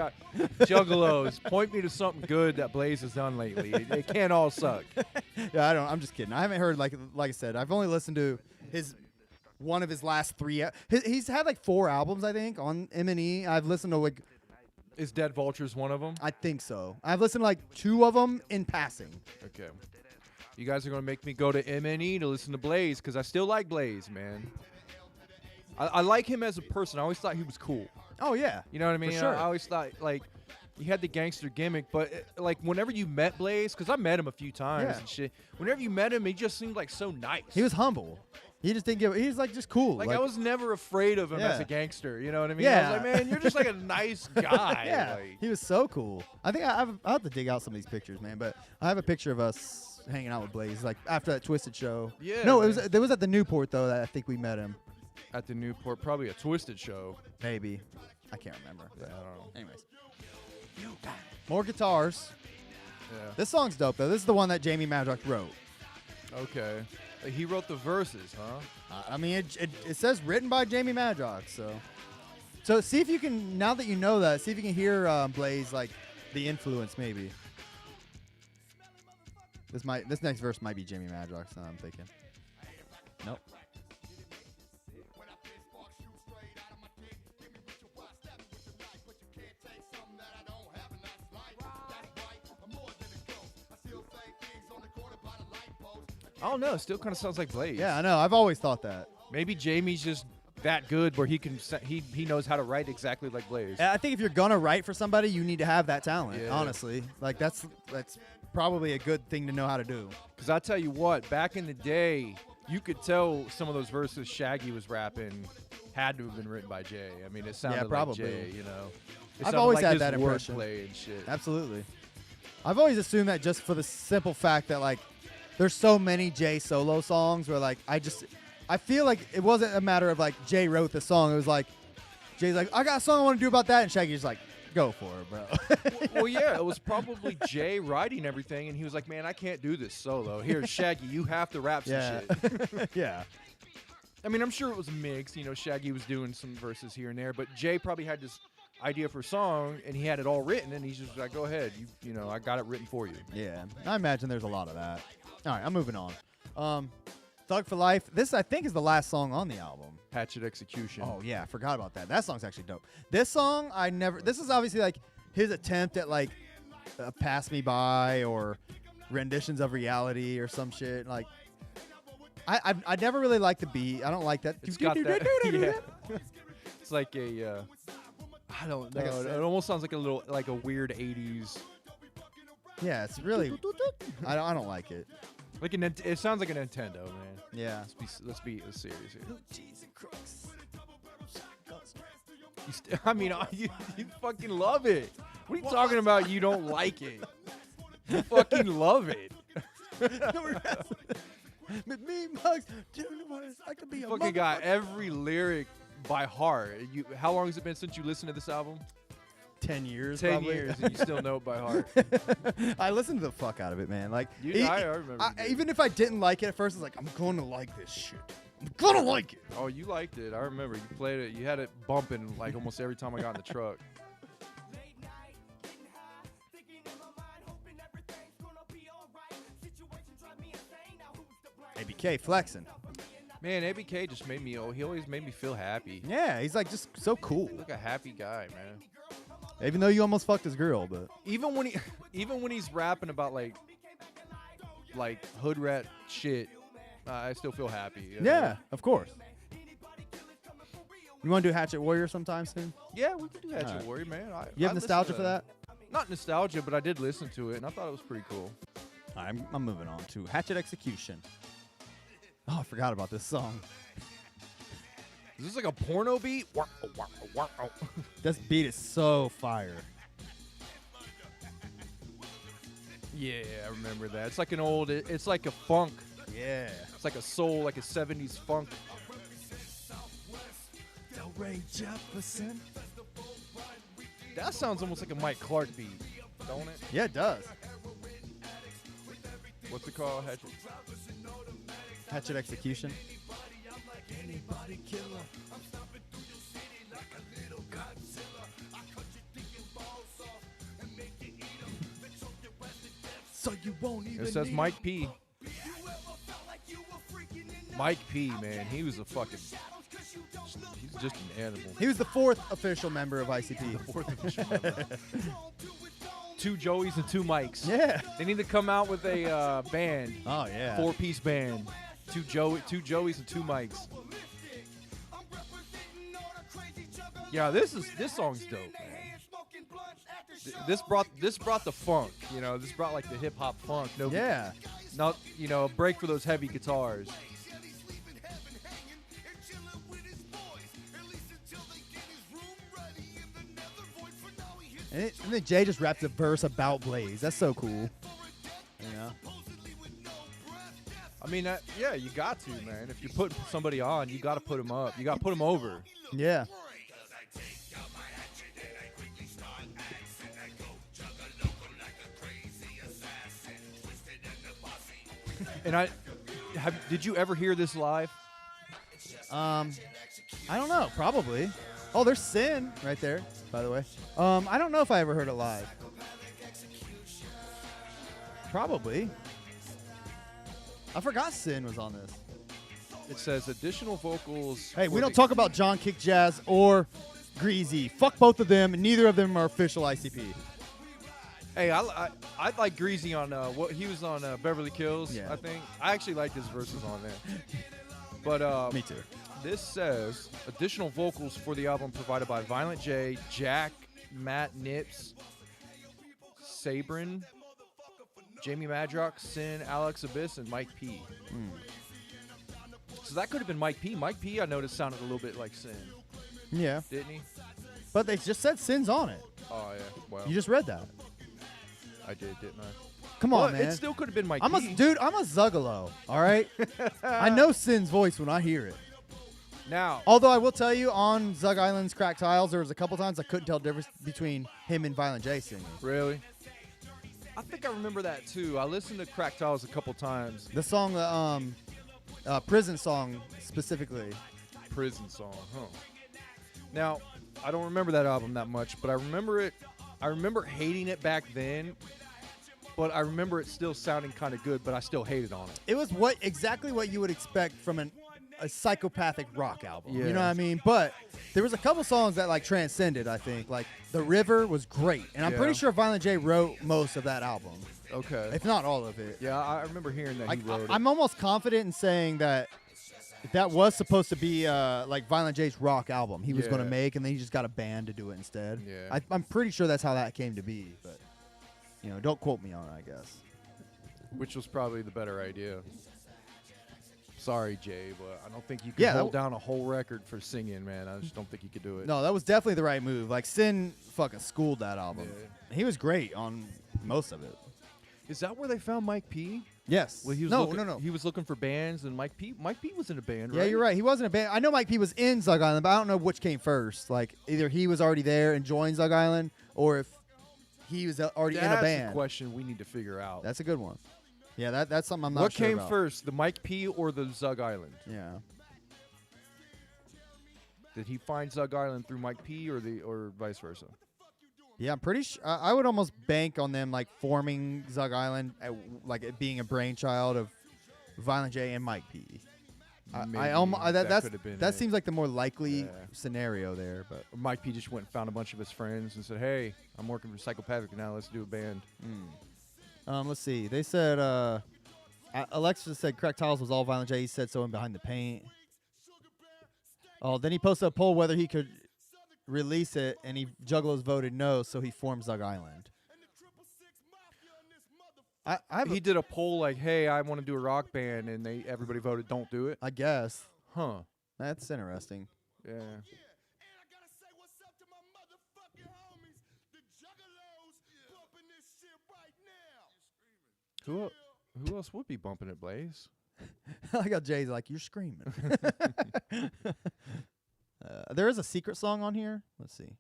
Juggalos, point me to something good that Blaze has done lately. It can't all suck. Yeah, I'm just kidding. I haven't heard like I said. I've only listened to one of his last 3. He's had like 4 albums, I think, on M&E. I've listened to like. Is Dead Vultures one of them? I think so. I've listened to like 2 of them in passing. Okay. You guys are gonna make me go to M&E to listen to Blaze because I still like Blaze, man. I like him as a person. I always thought he was cool. Oh yeah. You know what I mean? For sure. I always thought like he had the gangster gimmick, but like whenever you met Blaze, because I met him a few times and shit. Whenever you met him, he just seemed like so nice. He was humble. He just didn't give. He's like just cool. Like I was never afraid of him as Yeah. a gangster. You know what I mean? Yeah. I was like, man, you're just like a nice guy. Yeah, Like, he was so cool. I think I'll have to dig out some of these pictures, man. But I have a picture of us hanging out with Blaze, like after that Twisted show. Yeah, No, man. it was at the Newport though that I think we met him. at the Newport, probably a Twisted show. Maybe. I can't remember. Yeah, I don't know. Anyways. More guitars. Yeah. This song's dope though. This is the one that Jamie Madrox wrote. Okay. He wrote the verses, huh? I mean, it says written by Jamie Madrox. So see if you can, now that you know that, see if you can hear Blaze, like the influence maybe. This next verse might be Jamie Madrox. I'm thinking. Nope. I don't know. It still kind of sounds like Blaze. Yeah, I know. I've always thought that. Maybe Jamie's just that good where he can he knows how to write exactly like Blaze. I think if you're gonna write for somebody, you need to have that talent. Yeah. Honestly, like that's probably a good thing to know how to do. Because I tell you what, back in the day, you could tell some of those verses Shaggy was rapping had to have been written by Jay. I mean, it sounded probably. like Jay, you know. It I've sounded always like had his that impression. wordplay and shit. Absolutely. I've always assumed that just for the simple fact that like there's so many Jay solo songs where like I feel like it wasn't a matter of like Jay wrote the song. It was like Jay's like, I got a song I want to do about that, and Shaggy's like, go for it, bro. Well, yeah, it was probably Jay writing everything, and he was like, man, I can't do this solo. Here, Shaggy, you have to rap some Yeah. shit. Yeah. I mean, I'm sure it was mixed. You know, Shaggy was doing some verses here and there, but Jay probably had this idea for a song, and he had it all written, and he's just like, go ahead. You know, I got it written for you. Yeah. I imagine there's a lot of that. All right, I'm moving on. Thug for Life. This, I think, is the last song on the album. Hatchet Execution. Oh, yeah. I forgot about that. That song's actually dope. This song, this is obviously like his attempt at like Pass Me By or renditions of Reality or some shit. Like, I never really liked the beat. I don't like that. It's got that. Yeah. It's like a, I don't know. Like It almost sounds like a weird 80s. Yeah, it's really, I don't like it. Like it sounds like a Nintendo, man. Yeah. Let's be serious here. I mean, you fucking love it. What are you talking about? You don't like it. You fucking love it. Me, Mugs, I could be a Fucking got every lyric by heart. How long has it been since you listened to this album? 10 years, 10 probably. years, and you still know it by heart. I listened to the fuck out of it, man. Like, I remember. you did. even if I didn't like it at first, I was like, I'm going to like this shit. I'm going to like it. Oh, you liked it. I remember you played it. You had it bumping like almost every time I got in the truck. ABK flexing. Man, ABK just made me. He always made me feel happy. Yeah, he's like just so cool. Like a happy guy, man. Even though you almost fucked his girl, but Even when he's rapping about like hood rat shit, I still feel happy. You know? yeah, of course. You want to do Hatchet Warrior sometime soon? Yeah, we can do Hatchet Alright. Warrior, man. You have I listened nostalgia to for that? Not nostalgia, but I did listen to it, and I thought it was pretty cool. All right, I'm moving on to Hatchet Execution. Oh, I forgot about this song. Is this like a porno beat? This beat is so fire. Yeah, I remember that. It's like an old. It's like a funk. Yeah. It's like a soul, like a '70s funk. Ray Jefferson. That sounds almost like a Mike Clark beat, don't it? Yeah, it does. What's it called? Hatchet. Hatchet Execution. So you won't even It says Mike P. Mike P, man, he was a fucking. He's just an animal. He was the fourth official member of ICP. Fourth official member. 2 Joeys and 2 Mikes. Yeah. They need to come out with a band, Oh yeah. 4-piece band. 2 Joeys and 2 Mikes. Yeah, this song's dope, man. This brought the funk, you know. This brought like the hip hop funk. No, Yeah. not a break for those heavy guitars. And then Jay just raps a verse about Blaze. That's so cool. You know? I mean, yeah, you got to, man. If you're putting somebody on, you got to put them up. You got to put them over. Yeah. And did you ever hear this live? I don't know. Probably. Oh, there's Sin right there, by the way. I don't know if I ever heard it live. Probably. I forgot Sin was on this. It says additional vocals. Hey, we for don't the- talk about John Kick Jazz or Greasy. Fuck both of them, and neither of them are official ICP. Hey, I like Greasy on what he was on Beverly Hills. Yeah. I think I actually like his verses on there. But Me too. this says additional vocals for the album provided by Violent J, Jack, Matt Nips, Sabrin, Jamie Madrox, Sin, Alex Abyss, and Mike P. So that could have been Mike P. Mike P, I noticed, sounded a little bit like Sin, Yeah, didn't he? but they just said Sin's on it. Oh, yeah. Well, You just read that. I did, didn't I? Come on, Well, man. it still could have been Mike I'm a P. dude. I'm a Zuggalo. All right. I know Sin's voice when I hear it. Now, Although I will tell you, on Zug Island's Cracked Tiles, there was a couple times I couldn't tell the difference between him and Violent J singing. really? I think I remember that, too. I listened to Crack Tiles a couple times. The song, Prison Song specifically. Prison song, huh? Now, I don't remember that album that much, but I remember it. I remember hating it back then, but I remember it still sounding kind of good, but I still hated on it. It was exactly what you would expect from a psychopathic rock album. You know Yeah. what I mean? But there was a couple songs that like transcended, I think. Like The River was great. And I'm Yeah. pretty sure Violent J wrote most of that album, Okay. if not all of it. Yeah, I remember hearing that he wrote it. I'm almost confident in saying that was supposed to be like Violent J's rock album he was going to Yeah. make, and then he just got a band to do it instead. Yeah. I'm pretty sure that's how that came to be, but don't quote me on it, I guess. Which was probably the better idea. Sorry, Jay, but I don't think you can Yeah, hold down a whole record for singing, man. I just don't think you could do it. No, that was definitely the right move. Like Sin fucking schooled that album. Yeah. He was great on most of it. Is that where they found Mike P? Yes. Well, he was no. He was looking for bands, and Mike P was in a band, Yeah, right? you're right. He wasn't a band. I know Mike P was in Zug Island, but I don't know which came first. Like either he was already there and joined Zug Island, or if he was already in a That's band. a question we need to figure out. That's a good one. Yeah, that's something I'm not What sure came about. first, the Mike P or the Zug Island? Yeah. Did he find Zug Island through Mike P or vice versa? Yeah, I'm pretty sure. I would almost bank on them like forming Zug Island, like it being a brainchild of Violent J and Mike P. Maybe That could have been that it. seems like the more likely Yeah. scenario there, but Or Mike P just went and found a bunch of his friends and said, "Hey, I'm working for Psychopathic now. Let's do a band." let's see. They said Alexis said Cracked Tiles was all Violent J. He said so in Behind the Paint. Oh, then he posted a poll whether he could release it, and Juggalos voted no, so he formed Zug Island. He did a poll like, "Hey, I want to do a rock band," and everybody voted, "Don't do it." I guess Huh? that's interesting. Yeah. And I gotta say what's up to my motherfucking homies, the juggalos, bumping this shit right now. Who else would be bumping it, Blaze? I got Jay's like, you're screaming. There is a secret song on here. Let's see.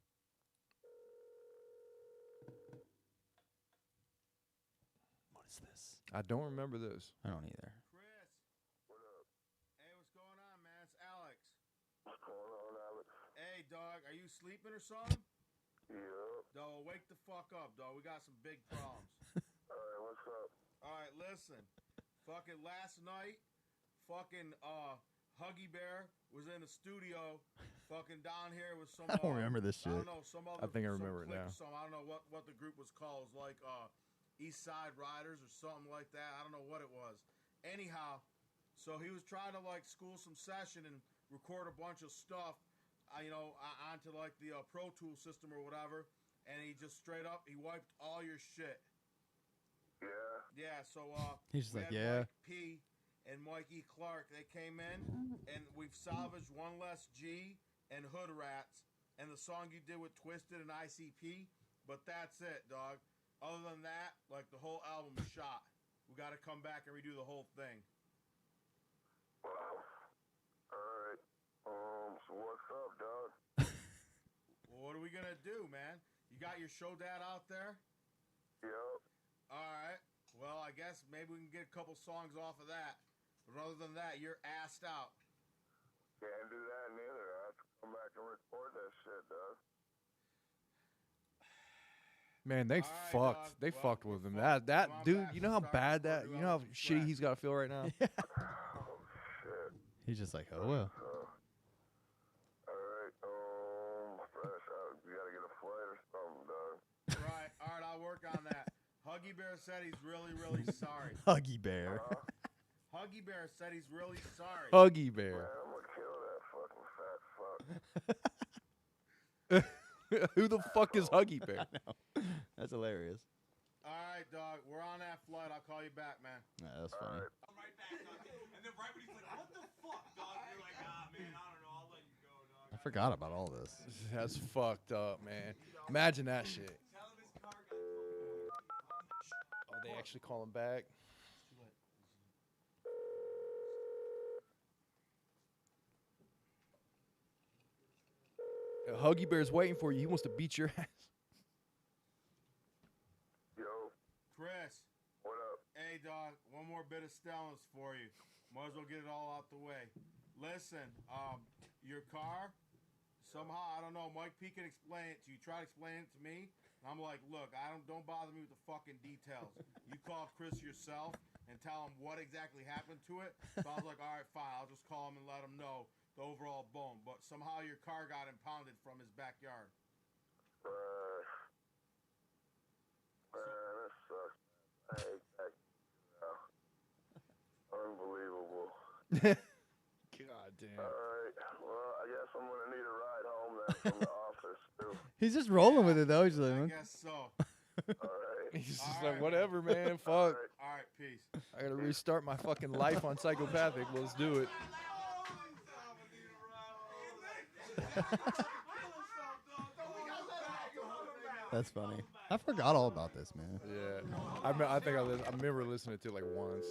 What is this? I don't remember this. I don't either. Chris. What up? Hey, what's going on, man? It's Alex. What's going on, Alex? Hey, dog, are you sleeping or something? Yep. Dog, wake the fuck up, dog. We got some big problems. Alright, what's up? All right, listen. Fucking last night, fucking Huggy Bear was in the studio, fucking down here with some. I don't remember this I shit. don't know, some other. I think I some remember it clique now. or something. I don't know what the group was called. It was like East Side Riders or something like that. I don't know what it was. Anyhow, so he was trying to like school some session and record a bunch of stuff, onto like the Pro Tool system or whatever, and he just straight up he wiped all your shit. Yeah. Yeah, so He's just we like, had yeah. Mike P and Mike E. Clark, they came in and we've salvaged One Less G and Hood Rats and the song you did with Twisted and ICP, but that's it, dog. Other than that, like the whole album is shot. We got to come back and redo the whole thing. Wow. Alright. So what's up, dog? Well, what are we gonna do, man? You got your show dad out there? Yep. All right. Well, I guess maybe we can get a couple songs off of that. But other than that, you're assed out. Can't do that neither. I have to come back and record that shit, dog. Man, they All right, fucked. dog. They Well, fucked we're with him. fucked. That Come on dude, back. you know how Start bad that, recording you know how all the shitty scratch. he's got to feel right now. Oh, shit. He's just like, oh well. Alright, fresh out. You gotta get a flight or something, dog. Right. All right, I'll work on that. Huggy Bear said he's really, really sorry. Huggy Bear. Huggy Bear said he's really sorry. Huggy Man, Bear. I'm gonna kill that fucking fat fuck. Who the fuck is Huggy Bear? That's hilarious. All right, right, dog. We're on that flight. I'll call you back, man. Yeah, that's funny. I'm right back, dog. And then right when he's like, what the fuck, dog? You're like, man, I don't know. I'll let you go, dog. I forgot about all this. That's fucked up, man. Imagine that shit. Tell him his car got fucked. Oh, they actually call him back. Huggy Bear's waiting for you. He wants to beat your ass. Yo, Chris. what up? Hey, dog. One more bit of Stellan's for you. Might as well get it all out the way. Listen, your car, somehow, I don't know, Mike P can explain it to you. Try to explain it to me. And I'm like, look, don't bother me with the fucking details. You call Chris yourself and tell him what exactly happened to it. So I was like, all right, fine. I'll just call him and let him know the overall bone. But somehow your car got impounded from his backyard. Man, that sucks. I hate that. Unbelievable. God damn. All right. Well, I guess I'm gonna need a ride home then from the office too. He's just rolling with it though. He's I like, guess so. All right. He's just All like, right. whatever, man. Fuck. All right, peace. I gotta restart my fucking life on psychopathic. Let's do it. that's funny. I forgot all about this, man. Yeah. I remember listening to it like once.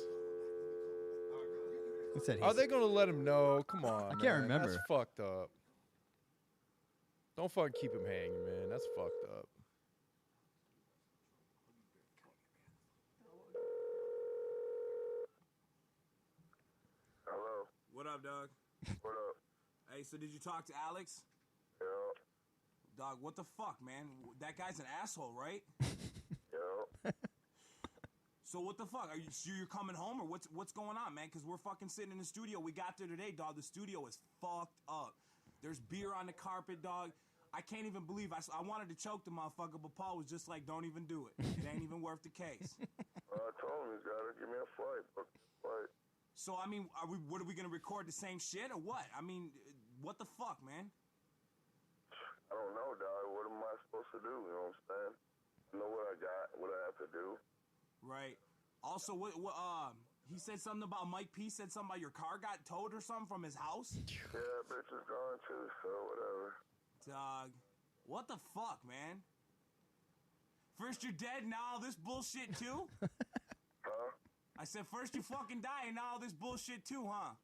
He said Are they gonna let him know? Come on. can't man. remember. That's fucked up. Don't fucking keep him hanging, man. That's fucked up. Hello. What up, dog? What up? Hey, so did you talk to Alex? Yo. Dog, what the fuck, man? That guy's an asshole, right? Yo. So what the fuck? Are you sure you're coming home, or what's going on, man? Because we're fucking sitting in the studio. We got there today, dog. The studio is fucked up. There's beer on the carpet, dog. I can't even believe I wanted to choke the motherfucker, but Paul was just like, don't even do it. It ain't even worth the case. I told him he's gotta give me a flight. Book the flight. So, I mean, what are we going to record the same shit or what? I mean, what the fuck, man? I don't know, dog. What am I supposed to do? You know what I'm saying? I know what I got, what I have to do. Right. Also, he said something about Mike P said something about your car got towed or something from his house? Yeah, bitch is gone too, so whatever. Dog, what the fuck, man? First you're dead, now all this bullshit too? Huh? I said first you fucking die and now all this bullshit too, huh?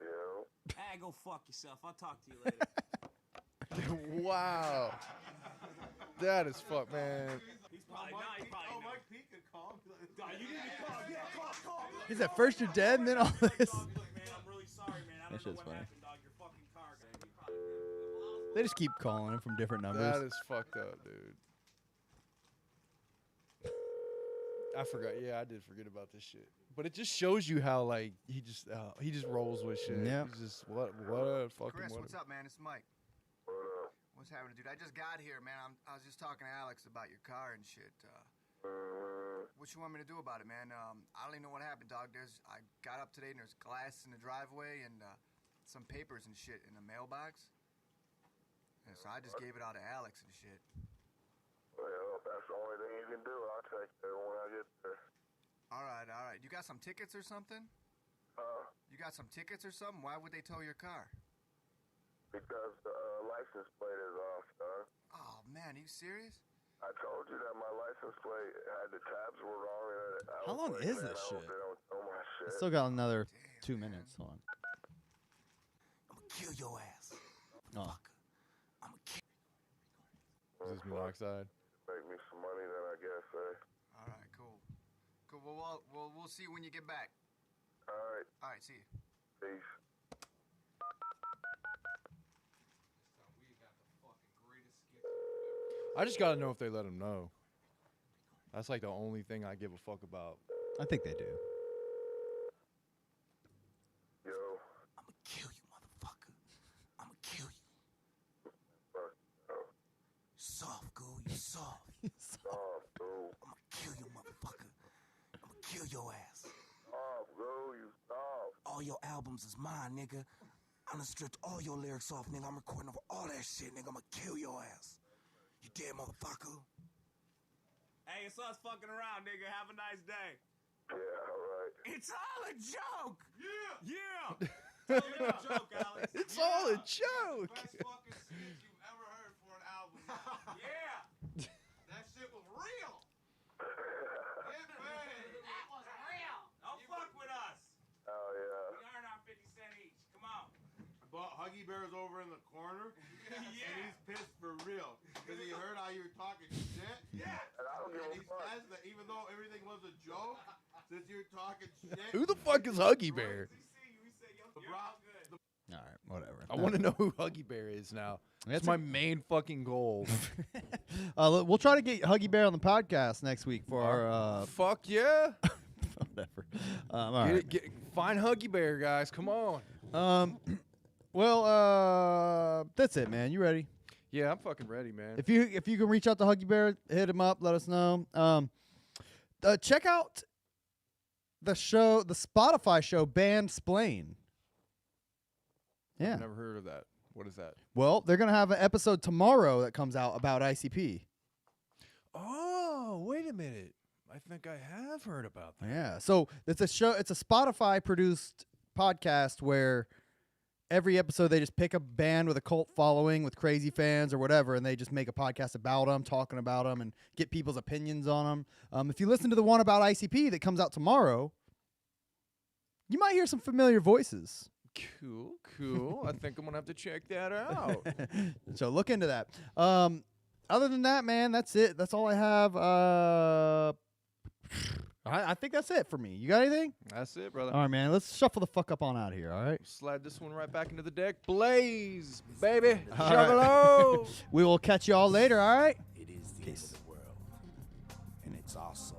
Yo. Ah, go fuck yourself. I'll talk to you later. Wow. That is fuck, man. He's probably not. He probably Mike P could call him. Dog, you need to call. Yeah, call. He said first you're dead and then all this. Dog, look, man, I'm really sorry, man. I That don't know shit's what funny. happened, dog. Your fucking car got They just keep calling him from different numbers. That is fucked up, dude. I forgot. Yeah, I did forget about this shit. But it just shows you how like he just rolls with shit. Yeah. He's just what fucking Chris, what. what's up, man? It's Mike. What up? What's happening, dude? I just got here, man. I was just talking to Alex about your car and shit. What you want me to do about it, man? I don't even know what happened, dog. I got up today and there's glass in the driveway and some papers and shit in the mailbox. And so I just gave it out to Alex and shit. Well, that's the only thing you can do. I'll take that when I get there. All right. You got some tickets or something? You got some tickets or something? Why would they tow your car? Because the license plate is off, dog. Oh, man, are you serious? I told you that my license plate had the tabs were wrong. And How long is this shit? They don't know my shit. Still got another 2 minutes. Hold on. I'm gonna kill your ass. Oh. I'm gonna kill. Is this monoxide? Make me some money, then I guess, eh? All right, cool. Well, we'll see when you get back. All right, All right, see you. peace. I just gotta know if they let him know. That's like the only thing I give a fuck about. I think they do. Yo, I'm gonna kill you, motherfucker. I'm gonna kill you. fuck, yo. Soft, goo. You soft. Oh, bro. I'm gonna kill you, motherfucker. I'm gonna kill your ass. Oh, bro, you stop. All your albums is mine, nigga. I'm gonna stripped all your lyrics off, nigga. I'm recording over all that shit, nigga. I'm gonna kill your ass. You dead, motherfucker. Hey, it's us fucking around, nigga. Have a nice day. Yeah, all right. It's all a joke. Yeah. Tell me a joke, Alex. It's all a joke. Best fucking skit you've ever heard for an album. Yeah. That shit was real. Yeah, man. That was real. Don't fuck with us. Oh, yeah. We earn our 50 cents each. Come on. But Huggy Bear's over in the corner, and he's pissed for real. Because he heard how you were talking shit. Yeah. And I don't give And a he fuck. says that even though everything was a joke, since you're talking shit. Who the fuck is Huggy Bear? We see you. We say, yo, The you're Brock- all good. All right, whatever. I want to know who Huggy Bear is now. That's That's my main fucking goal. We'll try to get Huggy Bear on the podcast next week for our Fuck yeah. whatever. All right. Find Huggy Bear, guys. Come on. Well, that's it, man. You ready? Yeah, I'm fucking ready, man. If you can reach out to Huggy Bear, hit him up. Let us know. Check out the Spotify show, Band Splain. Yeah. I've never heard of that. What is that? Well, they're gonna have an episode tomorrow that comes out about ICP. Oh, wait a minute. I think I have heard about that. Yeah. So it's a show. It's a Spotify produced podcast where every episode they just pick a band with a cult following with crazy fans or whatever, and they just make a podcast about them, talking about them, and get people's opinions on them. If you listen to the one about ICP that comes out tomorrow, you might hear some familiar voices. Cool. I think I'm going to have to check that out. So look into that. Other than that, man, that's it. That's all I have. I think that's it for me. You got anything? That's it, brother. All right, man. Let's shuffle the fuck up on out of here, all right? Slide this one right back into the deck. Blaze, baby. All right. Juggalo. We will catch you all later, all right? It is the end of the world, and it's also